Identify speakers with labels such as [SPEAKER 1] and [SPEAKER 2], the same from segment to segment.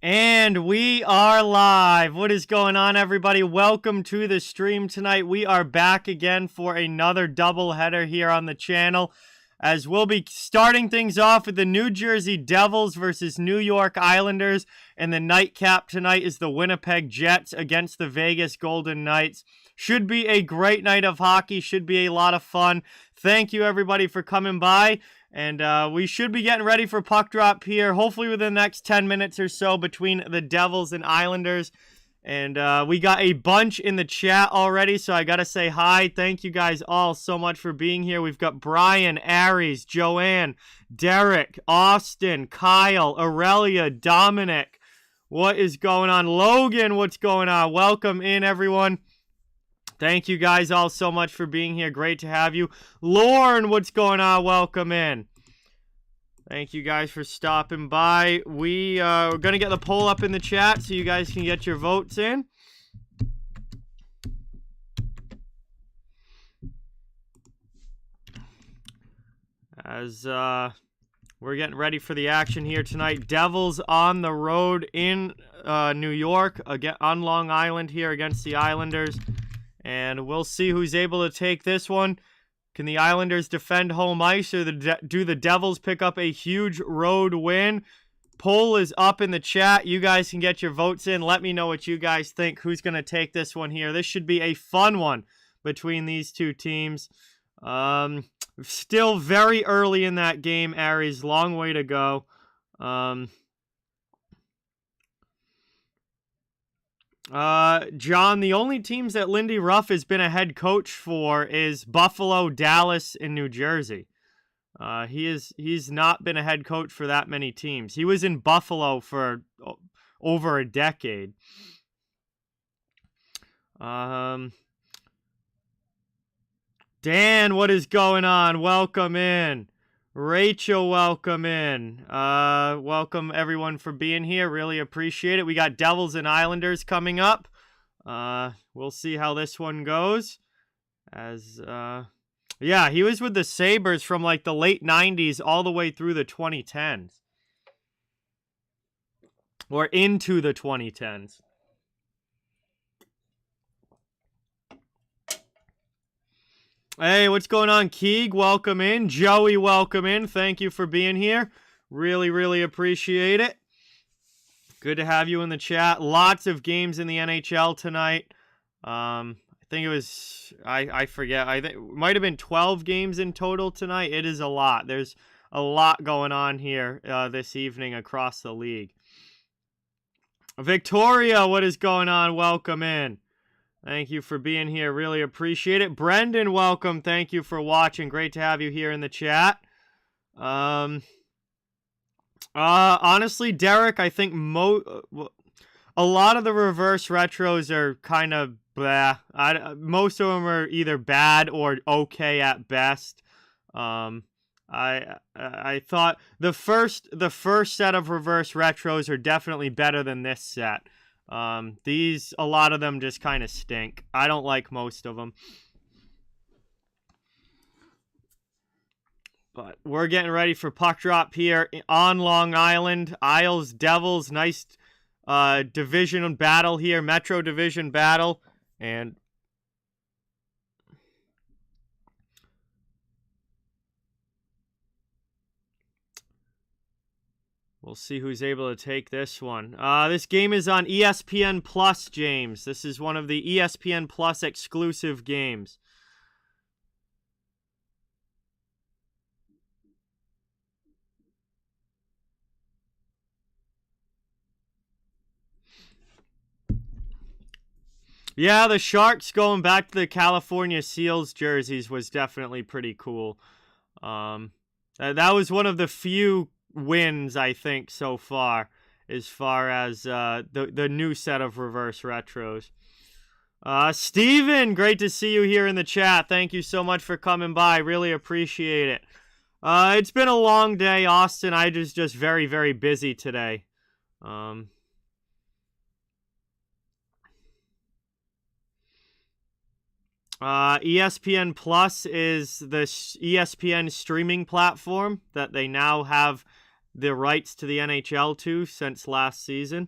[SPEAKER 1] And we are live. What is going on, everybody? Welcome to the stream tonight. We are back again for another doubleheader here on the channel, as we'll be starting things off with the New Jersey Devils versus New York Islanders. And the nightcap tonight is the Winnipeg Jets against the Vegas Golden Knights. Should be a great night of hockey. Should be a lot of fun. Thank you, everybody, for coming by. And we should be getting ready for puck drop here, hopefully within the next 10 minutes or so between the Devils and Islanders. And we got a bunch in the chat already, so I got to say hi. Thank you guys all so much for being here. We've got Brian, Aries, Joanne, Derek, Austin, Kyle, Aurelia, Dominic. What is going on? Logan, what's going on? Welcome in, everyone. Thank you guys all so much for being here. Great to have you. Lauren, what's going on? Welcome in. Thank you guys for stopping by. We're going to get the poll up in the chat so you guys can get your votes in. As we're getting ready for the action here tonight. Devils on the road in New York, again, on Long Island here against the Islanders. And we'll see who's able to take this one. Can the Islanders defend home ice, or do the Devils pick up a huge road win? Poll is up in the chat. You guys can get your votes in. Let me know what you guys think. Who's going to take this one here? This should be a fun one between these two teams. Still very early in that game, Aries. Long way to go. John, the only teams that Lindy Ruff has been a head coach for is Buffalo, Dallas, and New Jersey. He's not been a head coach for that many teams. He was in Buffalo for over a decade. Dan, what is going on? Welcome in. Rachel, welcome in. Welcome everyone for being here. Really appreciate it. We got Devils and Islanders coming up. We'll see how this one goes. Yeah, he was with the Sabres from like the late 90s all the way through the 2010s. Or into the 2010s. Hey, what's going on, Keeg? Welcome in. Joey, welcome in. Thank you for being here. Really, really appreciate it. Good to have you in the chat. Lots of games in the NHL tonight. I think it was, I forget. I think it might have been 12 games in total tonight. It is a lot. There's a lot going on here this evening across the league. Victoria, what is going on? Welcome in. Thank you for being here. Really appreciate it. Brendan, welcome. Thank you for watching. Great to have you here in the chat. Honestly, Derek, I think a lot of the reverse retros are kind of blah. Most of them are either bad or okay at best. I thought the first set of reverse retros are definitely better than this set. A lot of them just kind of stink. I don't like most of them. But we're getting ready for puck drop here on Long Island. Isles, Devils, nice division battle here, Metro Division battle. And we'll see who's able to take this one. This game is on ESPN Plus, James. This is one of the ESPN Plus exclusive games. Yeah, the Sharks going back to the California Seals jerseys was definitely pretty cool. That was one of the few wins, I think, so far as the new set of reverse retros. Steven, great to see you here in the chat. Thank you so much for coming by. Really appreciate it. It's been a long day, Austin. I just very, very busy today. ESPN Plus is the ESPN streaming platform that they now have the rights to the NHL to since last season.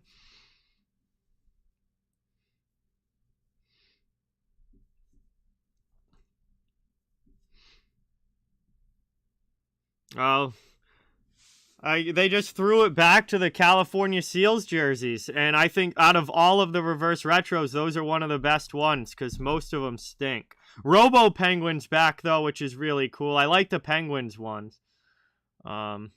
[SPEAKER 1] Oh, they just threw it back to the California Seals jerseys, and I think out of all of the reverse retros, those are one of the best ones because most of them stink. Robo Penguins back though, which is really cool. I like the Penguins ones, but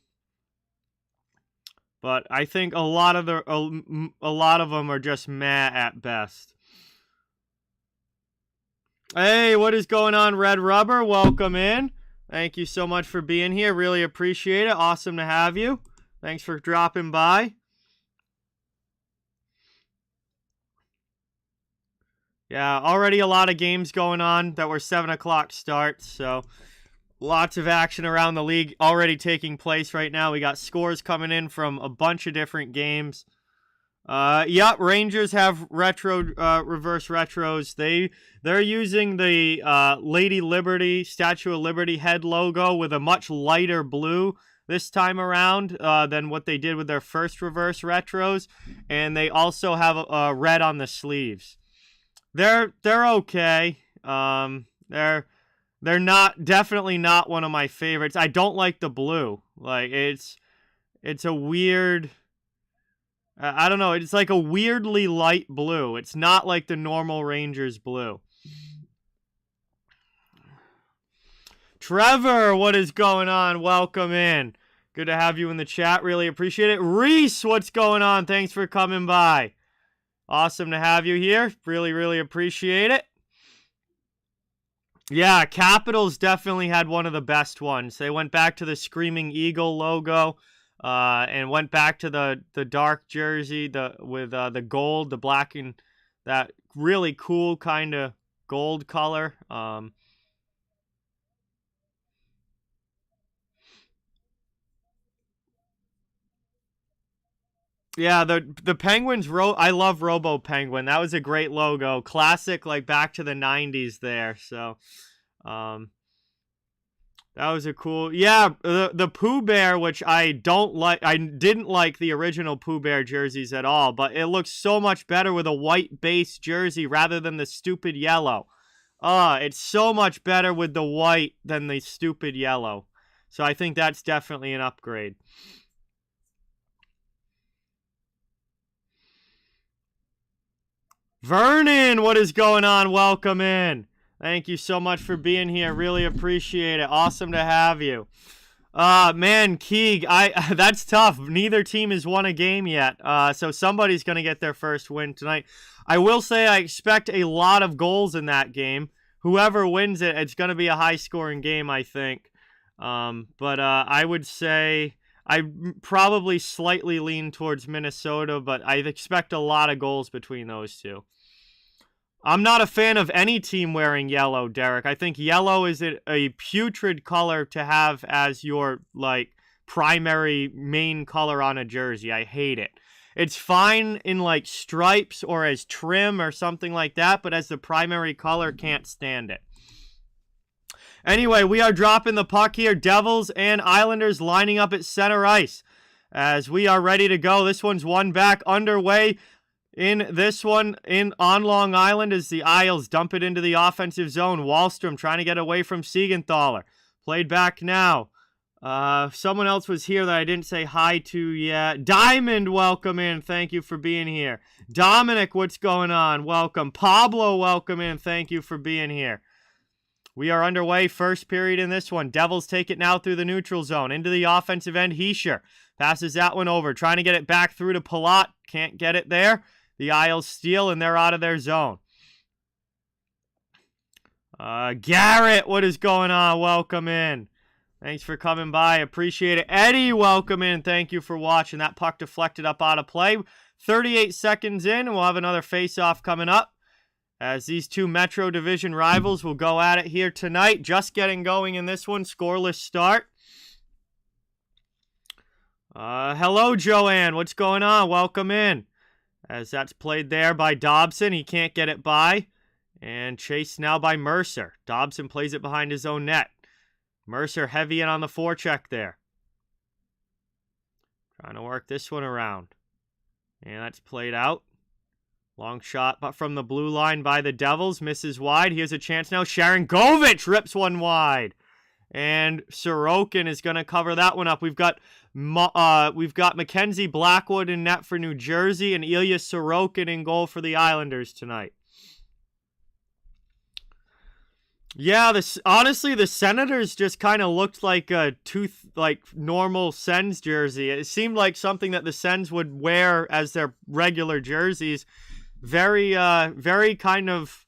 [SPEAKER 1] I think a lot of them are just meh at best. Hey, what is going on, Red Rubber? Welcome in. Thank you so much for being here. Really appreciate it. Awesome to have you. Thanks for dropping by. Yeah, already a lot of games going on that were 7 o'clock starts, so lots of action around the league already taking place right now. We got scores coming in from a bunch of different games. Yeah, Rangers have reverse retros. They're using the Lady Liberty, Statue of Liberty head logo with a much lighter blue this time around than what they did with their first reverse retros, and they also have red on the sleeves. They're okay. They're definitely not one of my favorites. I don't like the blue. Like it's a weird. I don't know. It's like a weirdly light blue. It's not like the normal Rangers blue. Trevor, what is going on? Welcome in. Good to have you in the chat. Really appreciate it. Reese, what's going on? Thanks for coming by. Awesome to have you here. Really, really appreciate it. Yeah, Capitals definitely had one of the best ones. They went back to the Screaming Eagle logo. And went back to the dark jersey with the gold, the black, and that really cool kind of gold color. Yeah, the Penguins I love Robo Penguin. That was a great logo, classic, like back to the 90s there. So, that was a cool, yeah. The Pooh Bear, which I don't like. I didn't like the original Pooh Bear jerseys at all, but it looks so much better with a white base jersey rather than the stupid yellow. It's so much better with the white than the stupid yellow. So I think that's definitely an upgrade. Vernon, what is going on? Welcome in. Thank you so much for being here. Really appreciate it. Awesome to have you. Man, Keeg, that's tough. Neither team has won a game yet. So somebody's going to get their first win tonight. I will say I expect a lot of goals in that game. Whoever wins it, it's going to be a high-scoring game, I think. But I would say I probably slightly lean towards Minnesota, but I expect a lot of goals between those two. I'm not a fan of any team wearing yellow, Derek. I think yellow is a putrid color to have as your, like, primary main color on a jersey. I hate it. It's fine in, like, stripes or as trim or something like that, but as the primary color, can't stand it. Anyway, we are dropping the puck here. Devils and Islanders lining up at center ice as we are ready to go. This one's one back underway. In this one, on Long Island, as the Isles dump it into the offensive zone. Wahlstrom trying to get away from Siegenthaler. Played back now. Someone else was here that I didn't say hi to yet. Diamond, welcome in. Thank you for being here. Dominic, what's going on? Welcome. Pablo, welcome in. Thank you for being here. We are underway. First period in this one. Devils take it now through the neutral zone. Into the offensive end. Heischer passes that one over. Trying to get it back through to Palat. Can't get it there. The Isles steal, and they're out of their zone. Garrett, what is going on? Welcome in. Thanks for coming by. Appreciate it. Eddie, welcome in. Thank you for watching. That puck deflected up out of play. 38 seconds in, and we'll have another face-off coming up as these two Metro Division rivals will go at it here tonight. Just getting going in this one. Scoreless start. Hello, Joanne. What's going on? Welcome in. As that's played there by Dobson. He can't get it by. And chased now by Mercer. Dobson plays it behind his own net. Mercer heavy in on the forecheck there. Trying to work this one around. And that's played out. Long shot but from the blue line by the Devils. Misses wide. Here's a chance now. Sharangovich rips one wide. And Sorokin is going to cover that one up. We've got Mackenzie Blackwood in net for New Jersey and Ilya Sorokin in goal for the Islanders tonight. Yeah, honestly, the Senators just kind of looked like a normal Sens jersey. It seemed like something that the Sens would wear as their regular jerseys. Very kind of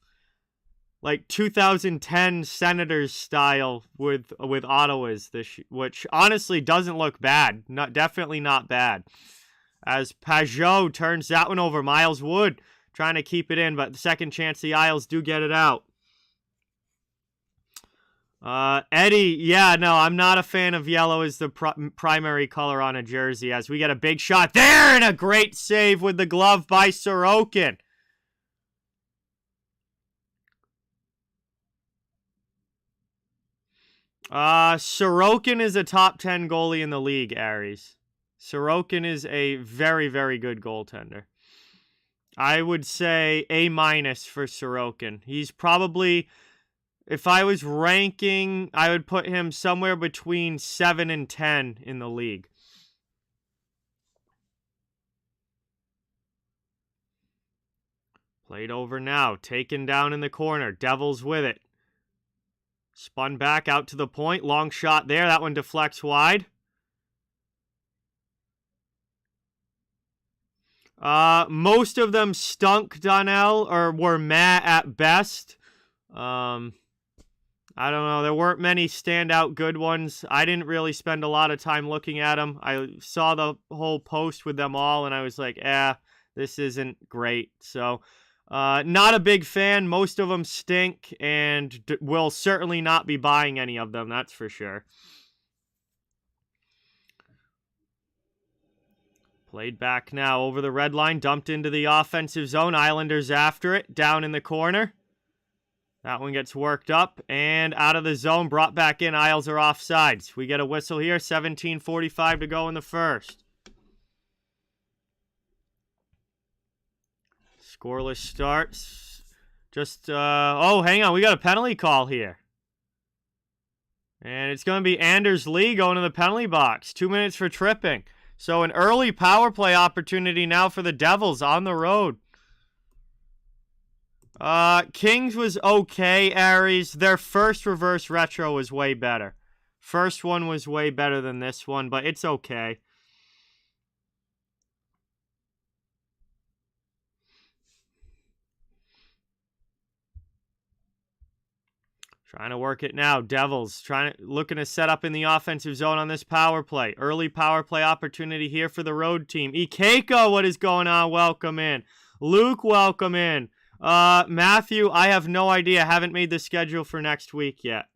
[SPEAKER 1] like 2010 Senators style with Ottawa's, which honestly doesn't look bad. Definitely not bad. As Pajot turns that one over, Miles Wood trying to keep it in, but the second chance the Isles do get it out. Eddie, yeah, no, I'm not a fan of yellow as the primary color on a jersey, as we get a big shot there and a great save with the glove by Sorokin. Sorokin is a top 10 goalie in the league, Aries. Sorokin is a very, very good goaltender. I would say A- for Sorokin. He's probably, if I was ranking, I would put him somewhere between 7 and 10 in the league. Played over now. Taken down in the corner. Devils with it. Spun back out to the point. Long shot there. That one deflects wide. Most of them stunk, Donnell, or were meh at best. I don't know. There weren't many standout good ones. I didn't really spend a lot of time looking at them. I saw the whole post with them all, and I was like, this isn't great. So, not a big fan. Most of them stink, and will certainly not be buying any of them, that's for sure. Played back now over the red line, dumped into the offensive zone. Islanders after it, down in the corner. That one gets worked up and out of the zone, brought back in. Isles are offsides. We get a whistle here, 17:45 to go in the first. Scoreless starts. Just, hang on. We got a penalty call here. And it's going to be Anders Lee going to the penalty box. 2 minutes for tripping. So an early power play opportunity now for the Devils on the road. Kings was okay, Aries. Their first reverse retro was way better. First one was way better than this one, but it's okay. Trying to work it now. Devils looking to set up in the offensive zone on this power play. Early power play opportunity here for the road team. Ikeko, what is going on? Welcome in. Luke, welcome in. Matthew, I have no idea. Haven't made the schedule for next week yet.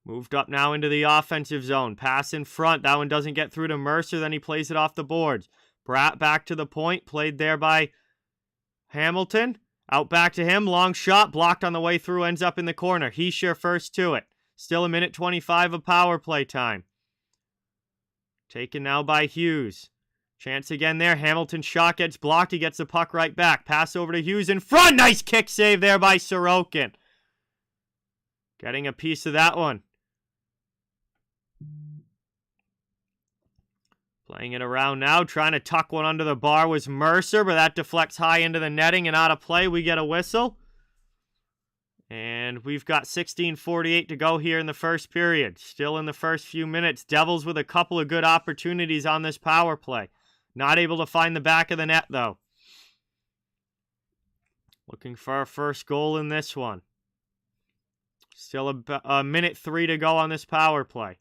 [SPEAKER 1] Moved up now into the offensive zone. Pass in front. That one doesn't get through to Mercer. Then he plays it off the boards. Bratt back to the point. Played there by Hamilton. Out back to him. Long shot. Blocked on the way through. Ends up in the corner. Hischier first to it. Still a minute 25 of power play time. Taken now by Hughes. Chance again there. Hamilton shot gets blocked. He gets the puck right back. Pass over to Hughes in front. Nice kick save there by Sorokin. Getting a piece of that one. Playing it around now. Trying to tuck one under the bar was Mercer, but that deflects high into the netting and out of play. We get a whistle. And we've got 16:48 to go here in the first period. Still in the first few minutes. Devils with a couple of good opportunities on this power play. Not able to find the back of the net, though. Looking for our first goal in this one. Still a minute 3 to go on this power play.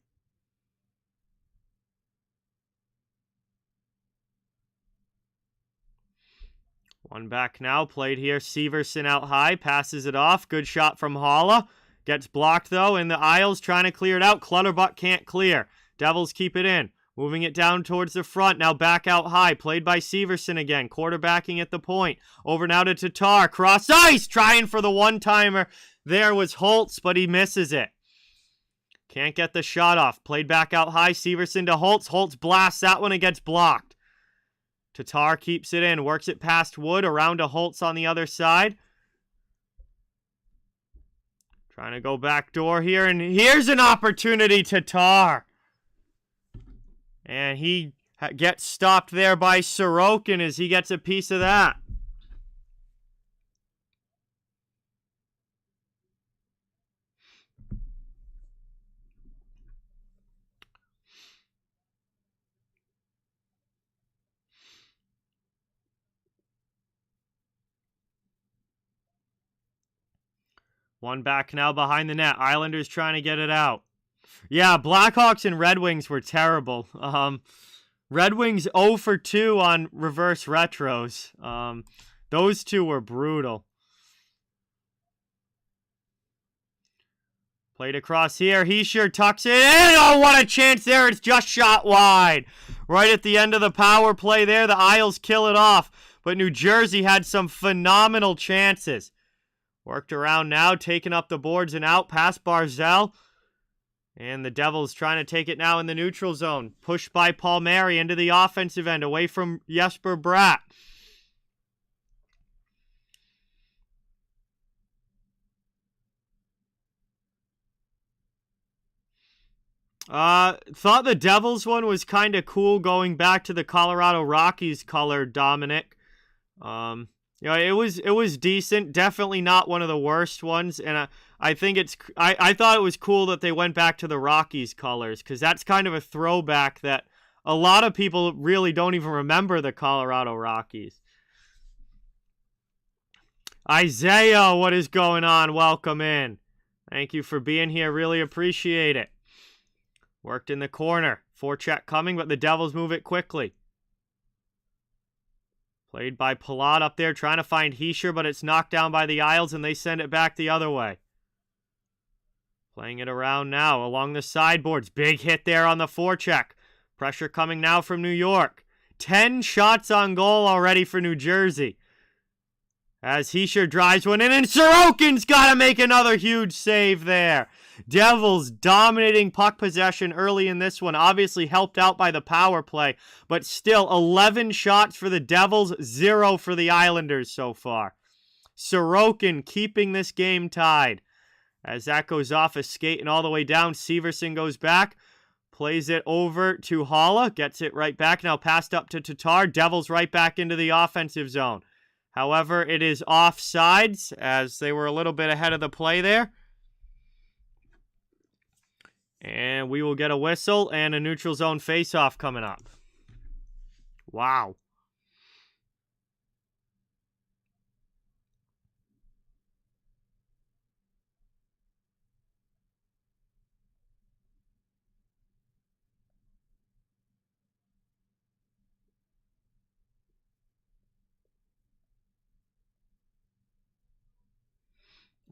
[SPEAKER 1] One back now. Played here. Severson out high. Passes it off. Good shot from Holla. Gets blocked, though, in the Isles. Trying to clear it out. Clutterbuck can't clear. Devils keep it in. Moving it down towards the front. Now back out high. Played by Severson again. Quarterbacking at the point. Over now to Tatar. Cross ice. Trying for the one-timer. There was Holtz, but he misses it. Can't get the shot off. Played back out high. Severson to Holtz. Holtz blasts that one and gets blocked. Tatar keeps it in. Works it past Wood. Around to Holtz on the other side. Trying to go back door here. And here's an opportunity, Tatar. And he gets stopped there by Sorokin as he gets a piece of that. One back now behind the net. Islanders trying to get it out. Yeah, Blackhawks and Red Wings were terrible. Red Wings 0 for 2 on reverse retros. Those two were brutal. Played across here. He sure tucks it in. Oh, what a chance there. It's just shot wide. Right at the end of the power play there. The Isles kill it off. But New Jersey had some phenomenal chances. Worked around now, taking up the boards and out past Barzell. And the Devils trying to take it now in the neutral zone. Pushed by Palmieri into the offensive end, away from Jesper Bratt. Thought the Devils one was kind of cool, going back to the Colorado Rockies color, Dominic. You know, it was decent. Definitely not one of the worst ones. And I think I thought it was cool that they went back to the Rockies colors, because that's kind of a throwback that a lot of people really don't even remember the Colorado Rockies. Isaiah, what is going on? Welcome in. Thank you for being here. Really appreciate it. Worked in the corner. Forecheck coming, but the Devils move it quickly. Played by Palat up there, trying to find Hischier, but it's knocked down by the Isles, and they send it back the other way. Playing it around now along the sideboards. Big hit there on the forecheck. Pressure coming now from New York. 10 shots on goal already for New Jersey. As Hischier drives one in, and Sorokin's got to make another huge save there. Devils dominating puck possession early in this one. Obviously helped out by the power play, but still 11 shots for the Devils, 0 for the Islanders so far. Sorokin keeping this game tied. As that goes off, a skating all the way down. Severson goes back, plays it over to Holla, gets it right back. Now passed up to Tatar. Devils right back into the offensive zone. However, it is offsides as they were a little bit ahead of the play there. And we will get a whistle and a neutral zone face-off coming up. Wow.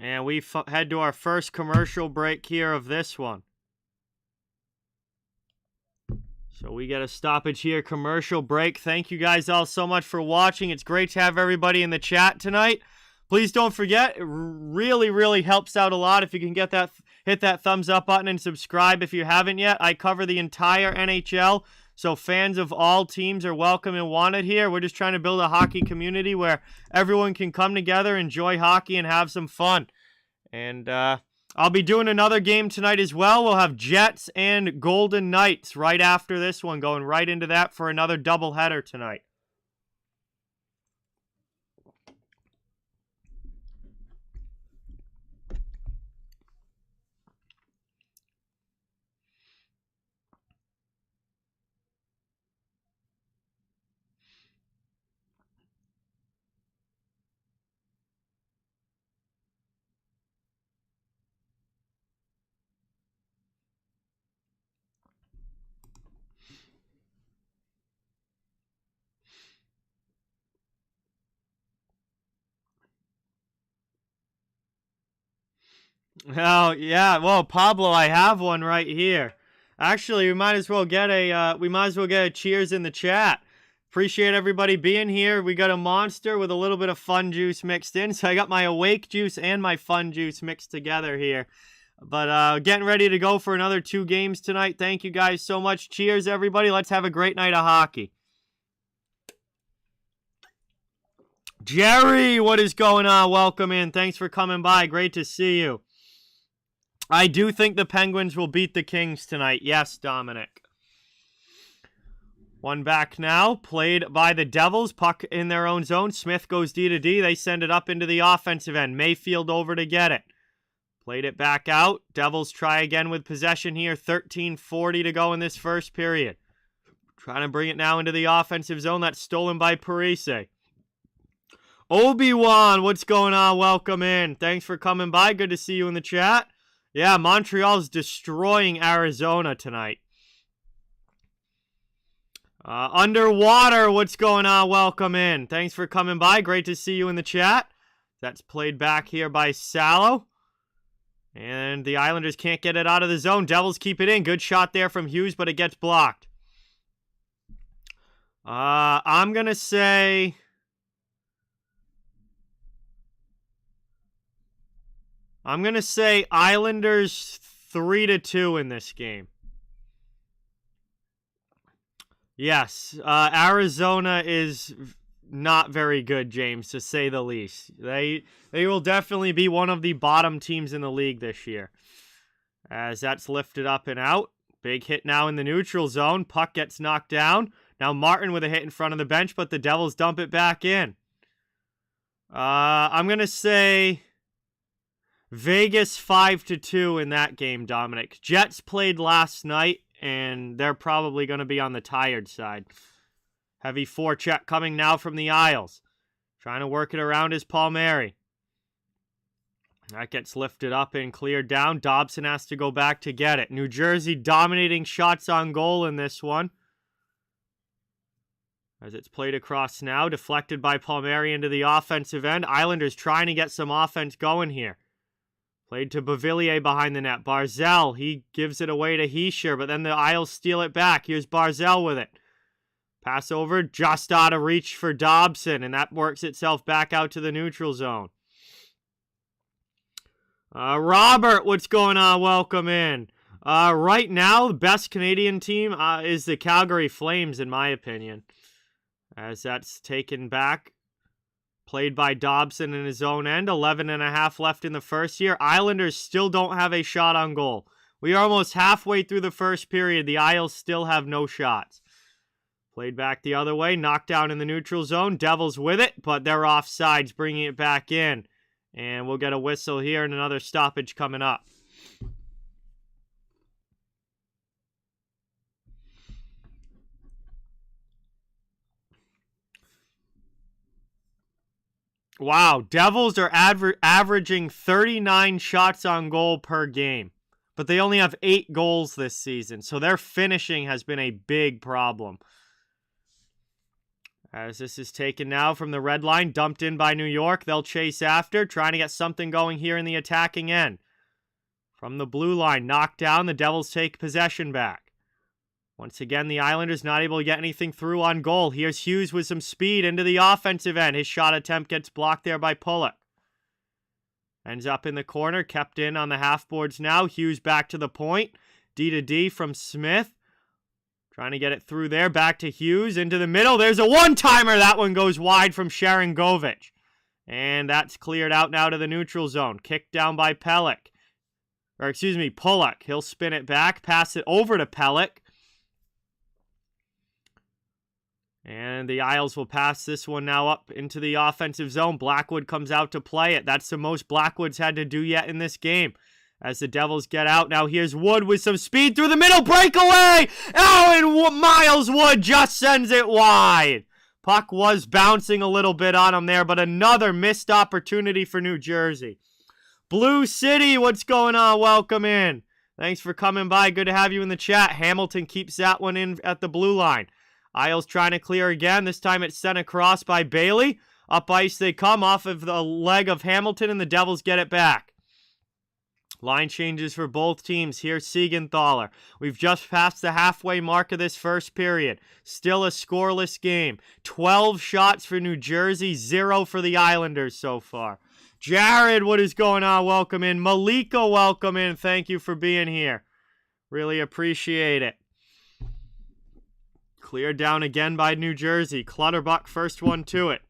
[SPEAKER 1] And we head to our first commercial break here of this one. So we get a stoppage here, commercial break. Thank you guys all so much for watching. It's great to have everybody in the chat tonight. Please don't forget, it really, really helps out a lot if you can hit that thumbs up button and subscribe if you haven't yet. I cover the entire NHL, so fans of all teams are welcome and wanted here. We're just trying to build a hockey community where everyone can come together, enjoy hockey, and have some fun. And I'll be doing another game tonight as well. We'll have Jets and Golden Knights right after this one, going right into that for another doubleheader tonight. Oh, yeah. Well, Pablo, I have one right here. Actually, we might as well get a cheers in the chat. Appreciate everybody being here. We got a monster with a little bit of fun juice mixed in. So I got my awake juice and my fun juice mixed together here. But getting ready to go for another 2 games tonight. Thank you guys so much. Cheers, everybody. Let's have a great night of hockey. Gerry, what is going on? Welcome in. Thanks for coming by. Great to see you. I do think the Penguins will beat the Kings tonight. Yes, Dominic. One back now. Played by the Devils. Puck in their own zone. Smith goes D to D. They send it up into the offensive end. Mayfield over to get it. Played it back out. Devils try again with possession here. 13:40 to go in this first period. Trying to bring it now into the offensive zone. That's stolen by Parise. Obi-Wan, what's going on? Welcome in. Thanks for coming by. Good to see you in the chat. Yeah, Montreal's destroying Arizona tonight. Underwater, what's going on? Welcome in. Thanks for coming by. Great to see you in the chat. That's played back here by Salo. And the Islanders can't get it out of the zone. Devils keep it in. Good shot there from Hughes, but it gets blocked. I'm going to say... Islanders 3-2 in this game. Yes, Arizona is not very good, James, to say the least. They will definitely be one of the bottom teams in the league this year. As that's lifted up and out. Big hit now in the neutral zone. Puck gets knocked down. Now Martin with a hit in front of the bench, but the Devils dump it back in. I'm going to say... Vegas 5-2 in that game, Dominic. Jets played last night, and they're probably going to be on the tired side. Heavy forecheck coming now from the Isles. Trying to work it around is Palmieri. That gets lifted up and cleared down. Dobson has to go back to get it. New Jersey dominating shots on goal in this one. As it's played across now, deflected by Palmieri into the offensive end. Islanders trying to get some offense going here. Played to Beauvillier behind the net. Barzal, he gives it away to Hischier, but then the Isles steal it back. Here's Barzal with it. Pass over, just out of reach for Dobson, and that works itself back out to the neutral zone. Robert, what's going on? Welcome in. Right now, the best Canadian team is the Calgary Flames, in my opinion. As that's taken back. Played by Dobson in his own end. 11.5 left in the first here. Islanders still don't have a shot on goal. We are almost halfway through the first period. The Isles still have no shots. Played back the other way. Knocked down in the neutral zone. Devils with it, but they're offsides, bringing it back in. And we'll get a whistle here and another stoppage coming up. Wow, Devils are averaging 39 shots on goal per game. But they only have 8 goals this season, so their finishing has been a big problem. As this is taken now from the red line, dumped in by New York. They'll chase after, trying to get something going here in the attacking end. From the blue line, knocked down, the Devils take possession back. Once again, the Islanders not able to get anything through on goal. Here's Hughes with some speed into the offensive end. His shot attempt gets blocked there by Pulock. Ends up in the corner, kept in on the half boards now. Hughes back to the point. D to D from Smith. Trying to get it through there. Back to Hughes into the middle. There's a one-timer. That one goes wide from Sharangovich. And that's cleared out now to the neutral zone. Kicked down by Pulock. He'll spin it back, pass it over to Pulock. And the Isles will pass this one now up into the offensive zone. Blackwood comes out to play it. That's the most Blackwood's had to do yet in this game. As the Devils get out. Now here's Wood with some speed through the middle. Breakaway! Oh, and Miles Wood just sends it wide. Puck was bouncing a little bit on him there, but another missed opportunity for New Jersey. Blue City, what's going on? Welcome in. Thanks for coming by. Good to have you in the chat. Hamilton keeps that one in at the blue line. Isles trying to clear again. This time it's sent across by Bailey. Up ice they come off of the leg of Hamilton, and the Devils get it back. Line changes for both teams. Here's Siegenthaler. We've just passed the halfway mark of this first period. Still a scoreless game. 12 shots for New Jersey, 0 for the Islanders so far. Jared, what is going on? Welcome in. Malika, welcome in. Thank you for being here. Really appreciate it. Cleared down again by New Jersey. Clutterbuck, first one to it.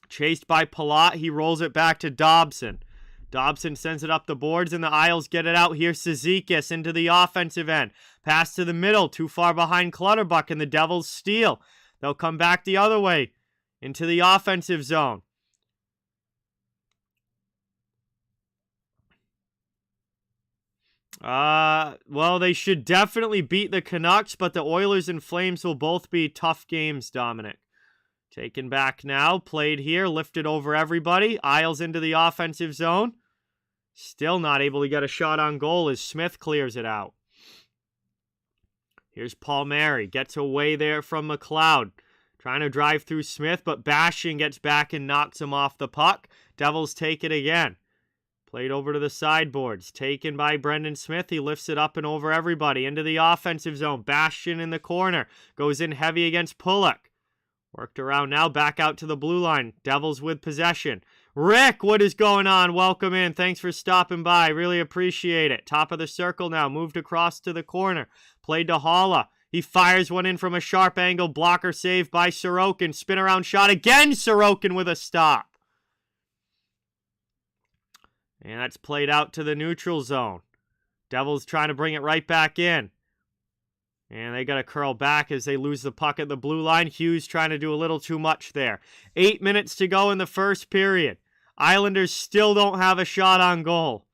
[SPEAKER 1] Chased by Palat. He rolls it back to Dobson. Dobson sends it up the boards, and the Isles get it out. Here's Cizikas into the offensive end. Pass to the middle, too far behind Clutterbuck, and the Devils steal. They'll come back the other way into the offensive zone. Well, they should definitely beat the Canucks, but the Oilers and Flames will both be tough games, Dominic. Taken back now, played here, lifted over everybody. Isles into the offensive zone. Still not able to get a shot on goal as Smith clears it out. Here's Palmieri. Gets away there from McLeod. Trying to drive through Smith, but Bastian gets back and knocks him off the puck. Devils take it again. Played over to the sideboards. Taken by Brendan Smith. He lifts it up and over everybody. Into the offensive zone. Bastian in the corner. Goes in heavy against Pulock. Worked around now. Back out to the blue line. Devils with possession. Rick, what is going on? Welcome in. Thanks for stopping by. Really appreciate it. Top of the circle now. Moved across to the corner. Played to Holla. He fires one in from a sharp angle. Blocker saved by Sorokin. Spin around shot again. Sorokin with a stop. And that's played out to the neutral zone. Devils trying to bring it right back in. And they got to curl back as they lose the puck at the blue line. Hughes trying to do a little too much there. 8 minutes to go in the first period. Islanders still don't have a shot on goal.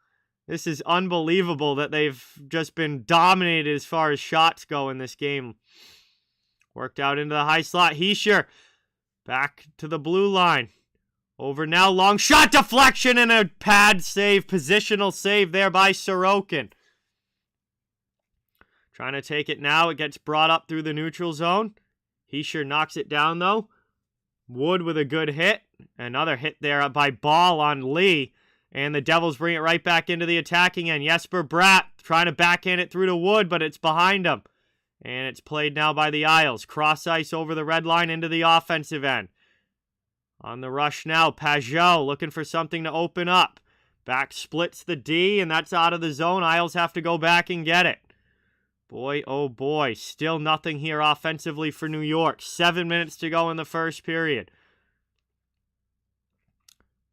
[SPEAKER 1] This is unbelievable that they've just been dominated as far as shots go in this game. Worked out into the high slot. Hischier back to the blue line. Over now, long shot deflection and a pad save, positional save there by Sorokin. Trying to take it now. It gets brought up through the neutral zone. Hischier knocks it down though. Wood with a good hit. Another hit there by Ball on Lee. And the Devils bring it right back into the attacking end. Jesper Bratt trying to backhand it through to Wood, but it's behind him. And it's played now by the Isles. Cross ice over the red line into the offensive end. On the rush now, Pajot looking for something to open up. Back splits the D, and that's out of the zone. Isles have to go back and get it. Boy, oh boy, still nothing here offensively for New York. 7 minutes to go in the first period.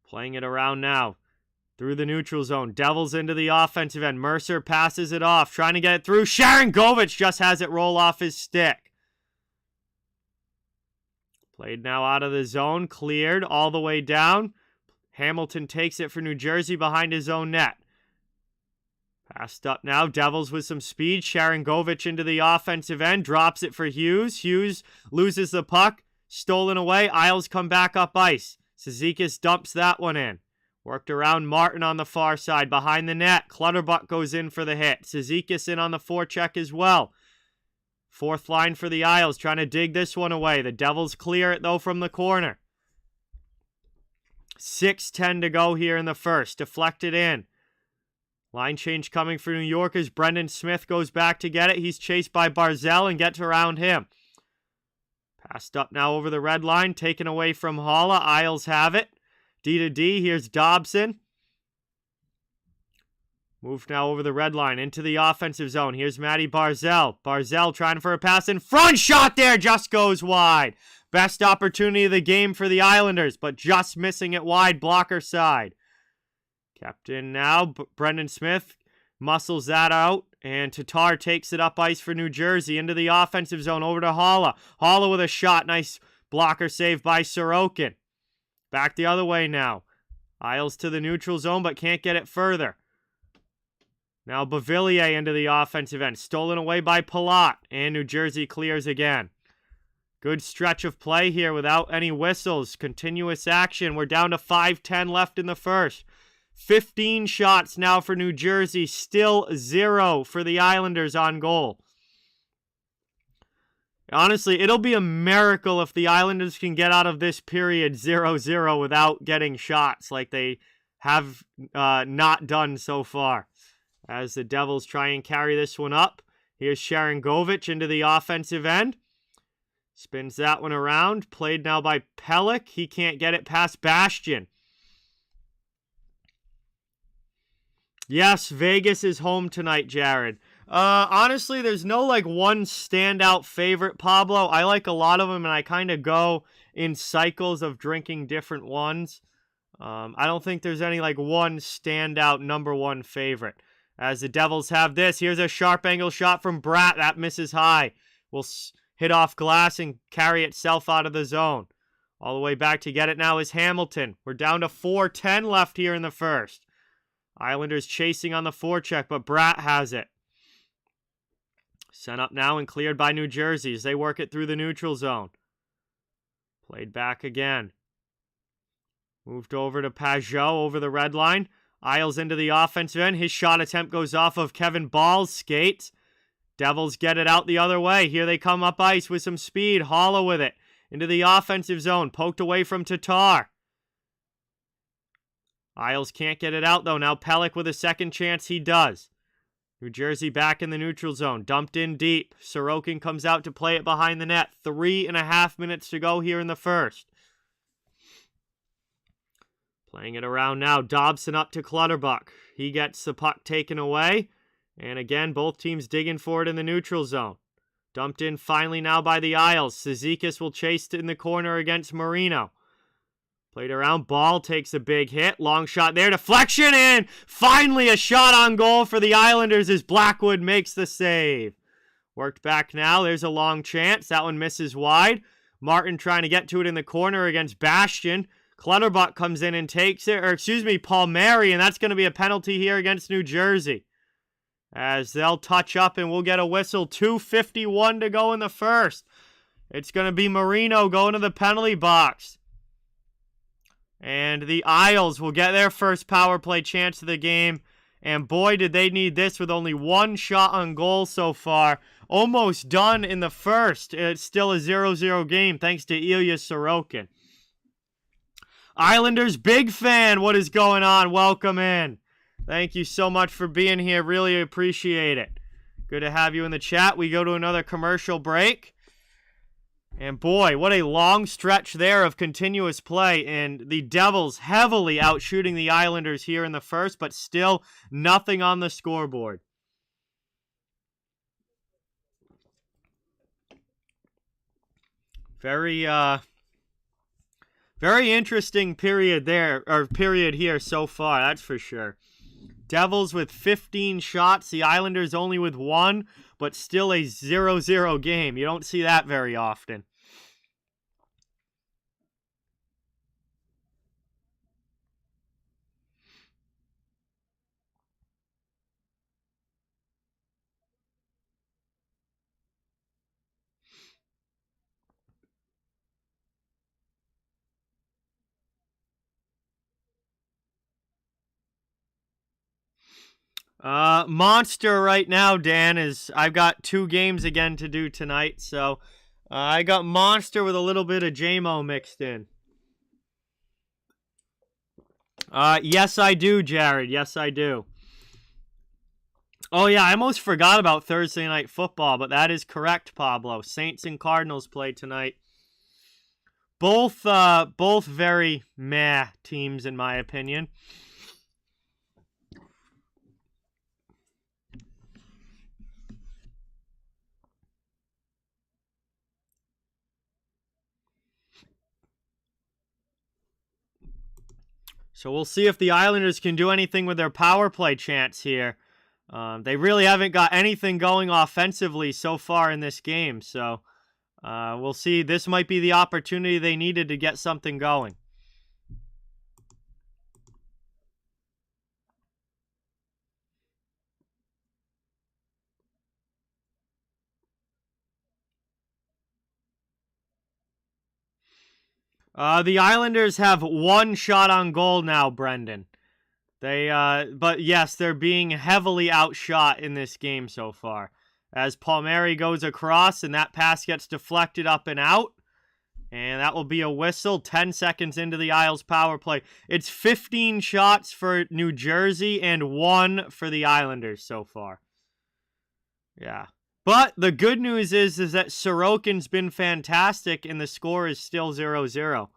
[SPEAKER 1] Playing it around now. Through the neutral zone. Devils into the offensive end. Mercer passes it off. Trying to get it through. Sharangovich just has it roll off his stick. Played now out of the zone. Cleared all the way down. Hamilton takes it for New Jersey behind his own net. Passed up now. Devils with some speed. Sharangovich into the offensive end. Drops it for Hughes. Hughes loses the puck. Stolen away. Isles come back up ice. Cizikas dumps that one in. Worked around Martin on the far side. Behind the net. Clutterbuck goes in for the hit. Cizikas in on the forecheck as well. Fourth line for the Isles. Trying to dig this one away. The Devils clear it though from the corner. 6:10 to go here in the first. Deflected in. Line change coming for New York as Brendan Smith goes back to get it. He's chased by Barzell and gets around him. Passed up now over the red line. Taken away from Holla. Isles have it. D to D. Here's Dobson. Moved now over the red line into the offensive zone. Here's Matty Barzell. Barzell trying for a pass in front. Shot there. Just goes wide. Best opportunity of the game for the Islanders, but just missing it wide. Blocker side. Kept in now. Brendan Smith muscles that out. And Tatar takes it up ice for New Jersey into the offensive zone over to Holla. Holla with a shot. Nice blocker save by Sorokin. Back the other way now. Isles to the neutral zone, but can't get it further. Now Bavillier into the offensive end. Stolen away by Palat. And New Jersey clears again. Good stretch of play here without any whistles. Continuous action. We're down to 5:10 left in the first. 15 shots now for New Jersey. Still 0 for the Islanders on goal. Honestly, it'll be a miracle if the Islanders can get out of this period 0-0 without getting shots like they have not done so far. As the Devils try and carry this one up. Here's Sharangovich into the offensive end. Spins that one around. Played now by Pelech. He can't get it past Bastian. Yes, Vegas is home tonight, Jared. Honestly, there's no one standout favorite, Pablo. I like a lot of them, and I kind of go in cycles of drinking different ones. I don't think there's any one standout number one favorite. As the Devils have this, here's a sharp angle shot from Bratt. That misses high. Will hit off glass and carry itself out of the zone. All the way back to get it now is Hamilton. We're down to 4:10 left here in the first. Islanders chasing on the forecheck, but Bratt has it. Sent up now and cleared by New Jersey as they work it through the neutral zone. Played back again. Moved over to Pajot over the red line. Isles into the offensive end. His shot attempt goes off of Kevin Ball's skate. Devils get it out the other way. Here they come up ice with some speed. Hollow with it. Into the offensive zone. Poked away from Tatar. Isles can't get it out, though. Now Pelech with a second chance. He does. New Jersey back in the neutral zone. Dumped in deep. Sorokin comes out to play it behind the net. 3.5 minutes to go here in the first. Playing it around now. Dobson up to Clutterbuck. He gets the puck taken away. And again, both teams digging for it in the neutral zone. Dumped in finally now by the Isles. Cizikas will chase it in the corner against Marino. Played around. Ball takes a big hit. Long shot there. Deflection in. Finally a shot on goal for the Islanders as Blackwood makes the save. Worked back now. There's a long chance. That one misses wide. Martin trying to get to it in the corner against Bastian. Clutterbuck comes in and takes it. Palmieri. And that's going to be a penalty here against New Jersey. As they'll touch up and we'll get a whistle. 2:51 to go in the first. It's going to be Marino going to the penalty box. And the Isles will get their first power play chance of the game. And boy, did they need this with only one shot on goal so far. Almost done in the first. It's still a 0-0 game thanks to Ilya Sorokin. Islanders, big fan. What is going on? Welcome in. Thank you so much for being here. Really appreciate it. Good to have you in the chat. We go to another commercial break. And boy, what a long stretch there of continuous play. And the Devils heavily outshooting the Islanders here in the first, but still nothing on the scoreboard. Very interesting period here so far, that's for sure. Devils with 15 shots, the Islanders only with 1, but still a 0-0 game. You don't see that very often. Monster right now, Dan, is I've got 2 games again to do tonight, so I got Monster with a little bit of JMO mixed in. Yes, I do, Jared. Yes, I do. Oh, yeah, I almost forgot about Thursday Night Football, but that is correct, Pablo. Saints and Cardinals play tonight. Both very meh teams, in my opinion. So we'll see if the Islanders can do anything with their power play chance here. They really haven't got anything going offensively so far in this game. So we'll see. This might be the opportunity they needed to get something going. The Islanders have 1 shot on goal now, Brendan. But yes, they're being heavily outshot in this game so far. As Palmieri goes across and that pass gets deflected up and out. And that will be a whistle 10 seconds into the Isles power play. It's 15 shots for New Jersey and 1 for the Islanders so far. Yeah. But the good news is that Sorokin's been fantastic and the score is still 0-0.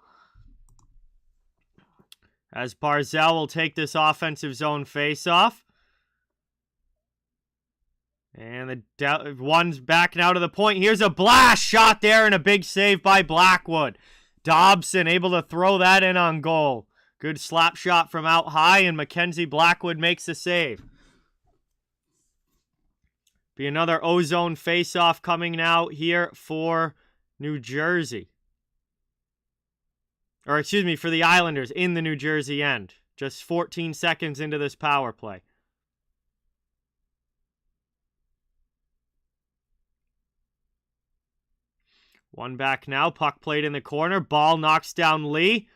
[SPEAKER 1] As Barzal will take this offensive zone faceoff. And the one's backing out of the point. Here's a blast shot there and a big save by Blackwood. Dobson able to throw that in on goal. Good slap shot from out high, and Mackenzie Blackwood makes the save. Be another O-zone face-off coming now here for New Jersey. Or excuse me, for the Islanders in the New Jersey end. Just 14 seconds into this power play. One back now. Puck played in the corner. Ball knocks down Lee.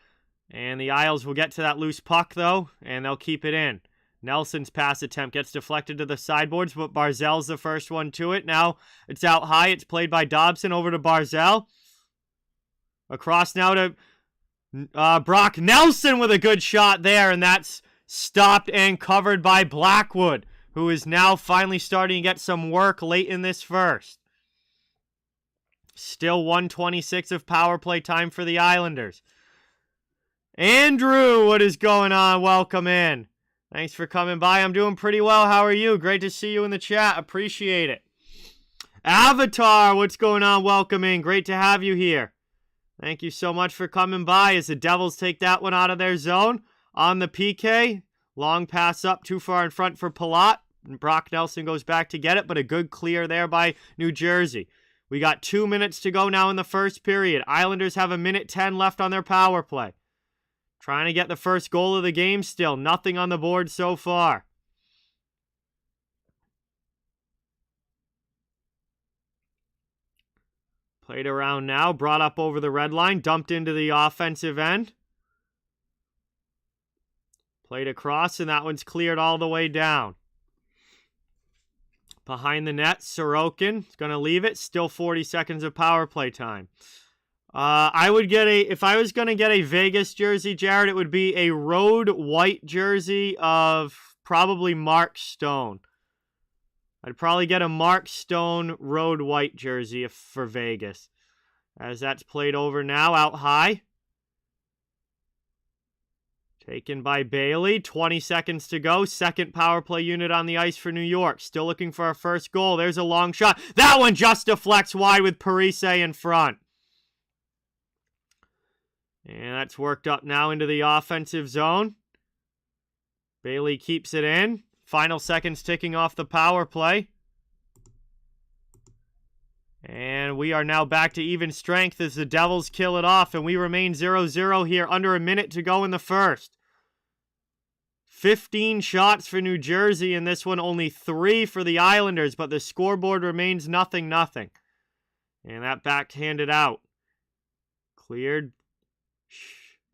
[SPEAKER 1] And the Isles will get to that loose puck, though. And they'll keep it in. Nelson's pass attempt gets deflected to the sideboards, but Barzal's the first one to it. Now it's out high. It's played by Dobson over to Barzal. Across now to Brock Nelson with a good shot there. And that's stopped and covered by Blackwood, who is now finally starting to get some work late in this first. Still 1:26 of power play time for the Islanders. Andrew, what is going on? Welcome in. Thanks for coming by. I'm doing pretty well. How are you? Great to see you in the chat. Appreciate it. Avatar, what's going on? Welcome in. Great to have you here. Thank you so much for coming by as the Devils take that one out of their zone. On the PK, long pass up too far in front for Palat. And Brock Nelson goes back to get it, but a good clear there by New Jersey. We got 2 minutes to go now in the first period. Islanders have 1:10 left on their power play. Trying to get the first goal of the game still. Nothing on the board so far. Played around now. Brought up over the red line. Dumped into the offensive end. Played across, and that one's cleared all the way down. Behind the net, Sorokin is going to leave it. Still 40 seconds of power play time. I would get if I was going to get a Vegas jersey, Jared, it would be a road white jersey of probably Mark Stone. I'd probably get a Mark Stone road white jersey for Vegas. As that's played over now, out high. Taken by Bailey. 20 seconds to go. Second power play unit on the ice for New York. Still looking for our first goal. There's a long shot. That one just deflects wide with Parise in front. And that's worked up now into the offensive zone. Bailey keeps it in. Final seconds ticking off the power play. And we are now back to even strength as the Devils kill it off. And we remain 0-0 here. Under a minute to go in the first. 15 shots for New Jersey. In this one, only 3 for the Islanders. But the scoreboard remains 0-0. And that backhanded out. Cleared.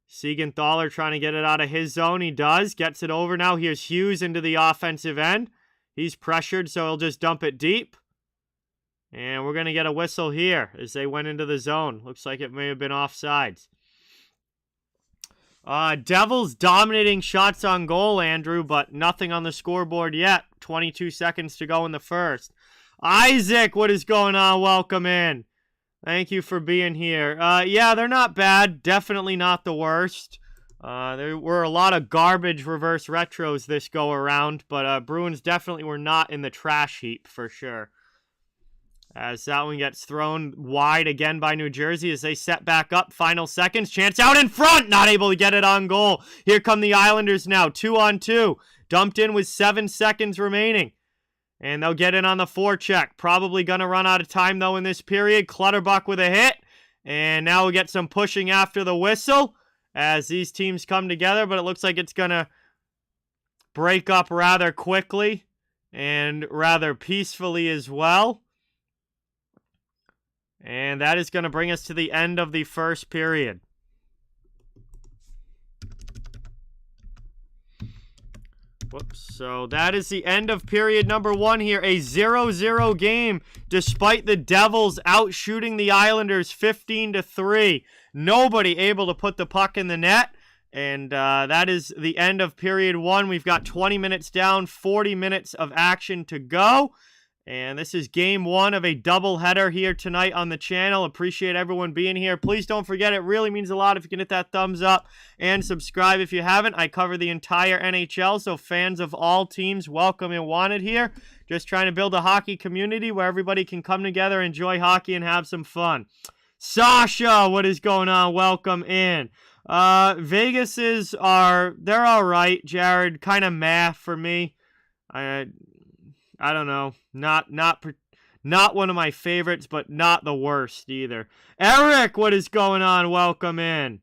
[SPEAKER 1] Siegenthaler trying to get it out of his zone. He does. Gets it over now. Here's Hughes into the offensive end. He's pressured, so he'll just dump it deep. And we're going to get a whistle here as they went into the zone. Looks like it may have been offsides. Devils dominating shots on goal, Andrew, but nothing on the scoreboard yet. 22 seconds to go in the first. Isaac, what is going on? Welcome in. Thank you for being here. Yeah, they're not bad. Definitely not the worst. There were a lot of garbage reverse retros this go around, but Bruins definitely were not in the trash heap for sure. As that one gets thrown wide again by New Jersey as they set back up. Final seconds. Chance out in front. Not able to get it on goal. Here come the Islanders now. 2-on-2. Dumped in with 7 seconds remaining. And they'll get in on the forecheck. Probably going to run out of time, though, in this period. Clutterbuck with a hit. And now we get some pushing after the whistle as these teams come together. But it looks like it's going to break up rather quickly and rather peacefully as well. And that is going to bring us to the end of the first period. Whoops. So that is the end of period number 1 here. A 0-0 game despite the Devils outshooting the Islanders 15-3. Nobody able to put the puck in the net. And that is the end of period 1. We've got 20 minutes down, 40 minutes of action to go. And this is game 1 of a doubleheader here tonight on the channel. Appreciate everyone being here. Please don't forget, it really means a lot if you can hit that thumbs up and subscribe if you haven't. I cover the entire NHL, so fans of all teams welcome and wanted here. Just trying to build a hockey community where everybody can come together, enjoy hockey, and have some fun. Sasha, what is going on? Welcome in. Vegas's they're all right, Jared. Kind of meh for me. I don't know. Not one of my favorites, but not the worst either. Eric, what is going on? Welcome in.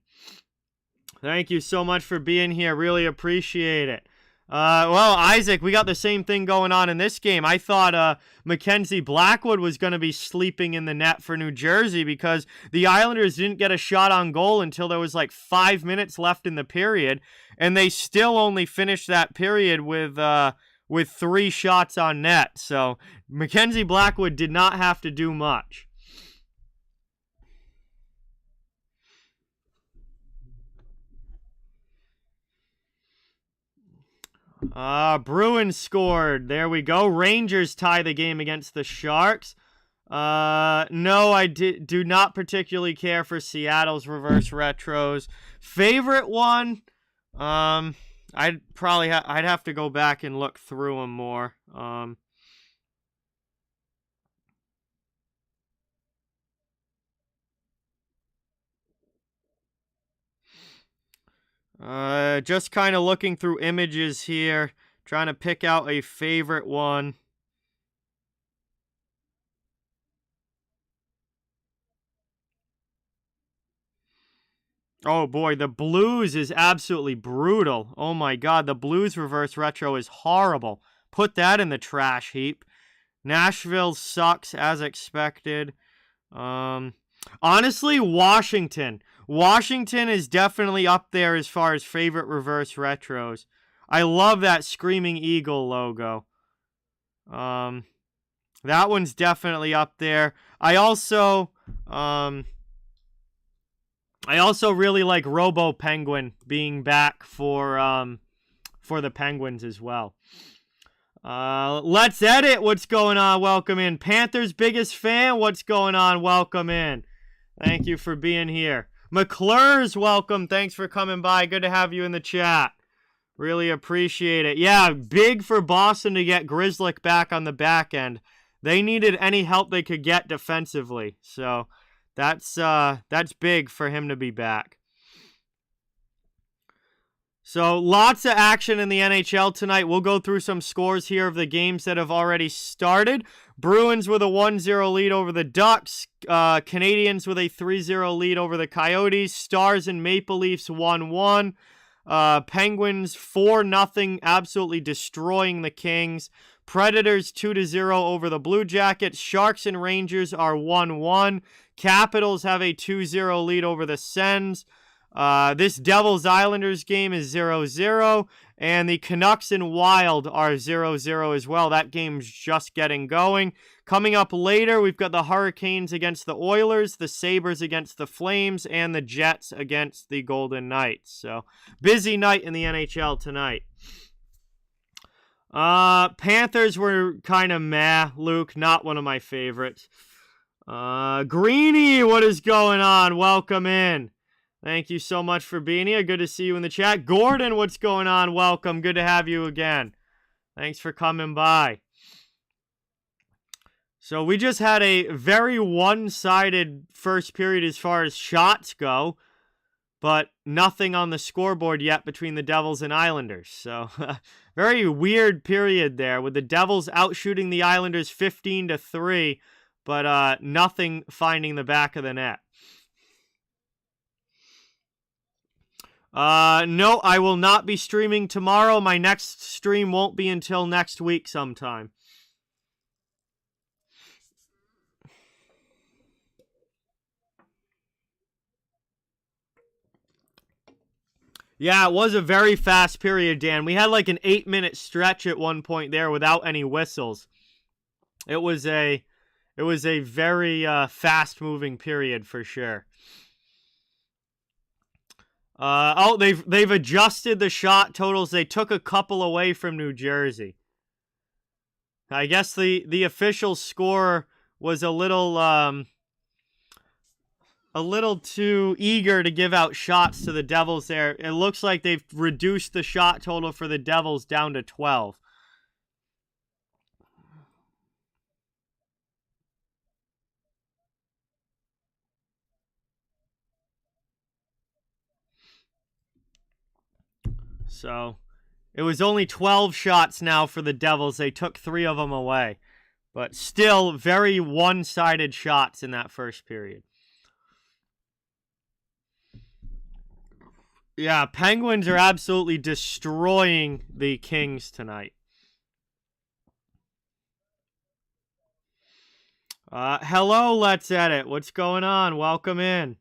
[SPEAKER 1] Thank you so much for being here. Really appreciate it. Well, Isaac, we got the same thing going on in this game. I thought Mackenzie Blackwood was going to be sleeping in the net for New Jersey because the Islanders didn't get a shot on goal until there was like 5 minutes left in the period, and they still only finished that period with 3 shots on net. So Mackenzie Blackwood did not have to do much. Bruins scored. There we go. Rangers tie the game against the Sharks. No, I do not particularly care for Seattle's reverse retros. Favorite one? I'd have to go back and look through them more. Just kind of looking through images here, trying to pick out a favorite one. Oh boy, the Blues is absolutely brutal. Oh my god, the Blues reverse retro is horrible. Put that in the trash heap. Nashville sucks as expected. Honestly, Washington. Washington is definitely up there as far as favorite reverse retros. I love that Screaming Eagle logo. That one's definitely up there. I also really like Robo Penguin being back for the Penguins as well. Let's Edit. What's going on? Welcome in. Panthers' biggest fan. What's going on? Welcome in. Thank you for being here. McClure's welcome. Thanks for coming by. Good to have you in the chat. Really appreciate it. Yeah, big for Boston to get Grzelcyk back on the back end. They needed any help they could get defensively. So that's big for him to be back. So lots of action in the NHL tonight. We'll go through some scores here of the games that have already started. Bruins with a 1-0 lead over the Ducks. Canadians with a 3-0 lead over the Coyotes. Stars and Maple Leafs 1-1. Penguins 4-0, absolutely destroying the Kings. Predators 2-0 over the Blue Jackets. Sharks and Rangers are 1-1. Capitals have a 2-0 lead over the Sens. This Devils-Islanders game is 0-0, and the Canucks and Wild are 0-0 as well. That game's just getting going. Coming up later, we've got the Hurricanes against the Oilers, the Sabres against the Flames, and the Jets against the Golden Knights. So, busy night in the NHL tonight. Panthers were kind of meh, Luke. Not one of my favorites. Greeny, what is going on? Welcome in. Thank you so much for being here. Good to see you in the chat. Gordon, what's going on? Welcome. Good to have you again. Thanks for coming by. So we just had a very one-sided first period as far as shots go, but nothing on the scoreboard yet between the Devils and Islanders. So very weird period there with the Devils outshooting the Islanders 15-3, but nothing finding the back of the net. No, I will not be streaming tomorrow. My next stream won't be until next week sometime. Yeah, it was a very fast period, Dan. We had like an 8-minute stretch at one point there without any whistles. It was a very fast-moving period for sure. They've adjusted the shot totals. They took a couple away from New Jersey. I guess the official score was a little too eager to give out shots to the Devils there. It looks like they've reduced the shot total for the Devils down to 12. So it was only 12 shots now for the Devils. They took 3 of them away. But still very one-sided shots in that first period. Yeah, Penguins are absolutely destroying the Kings tonight. Hello, Let's Edit. What's going on? Welcome in.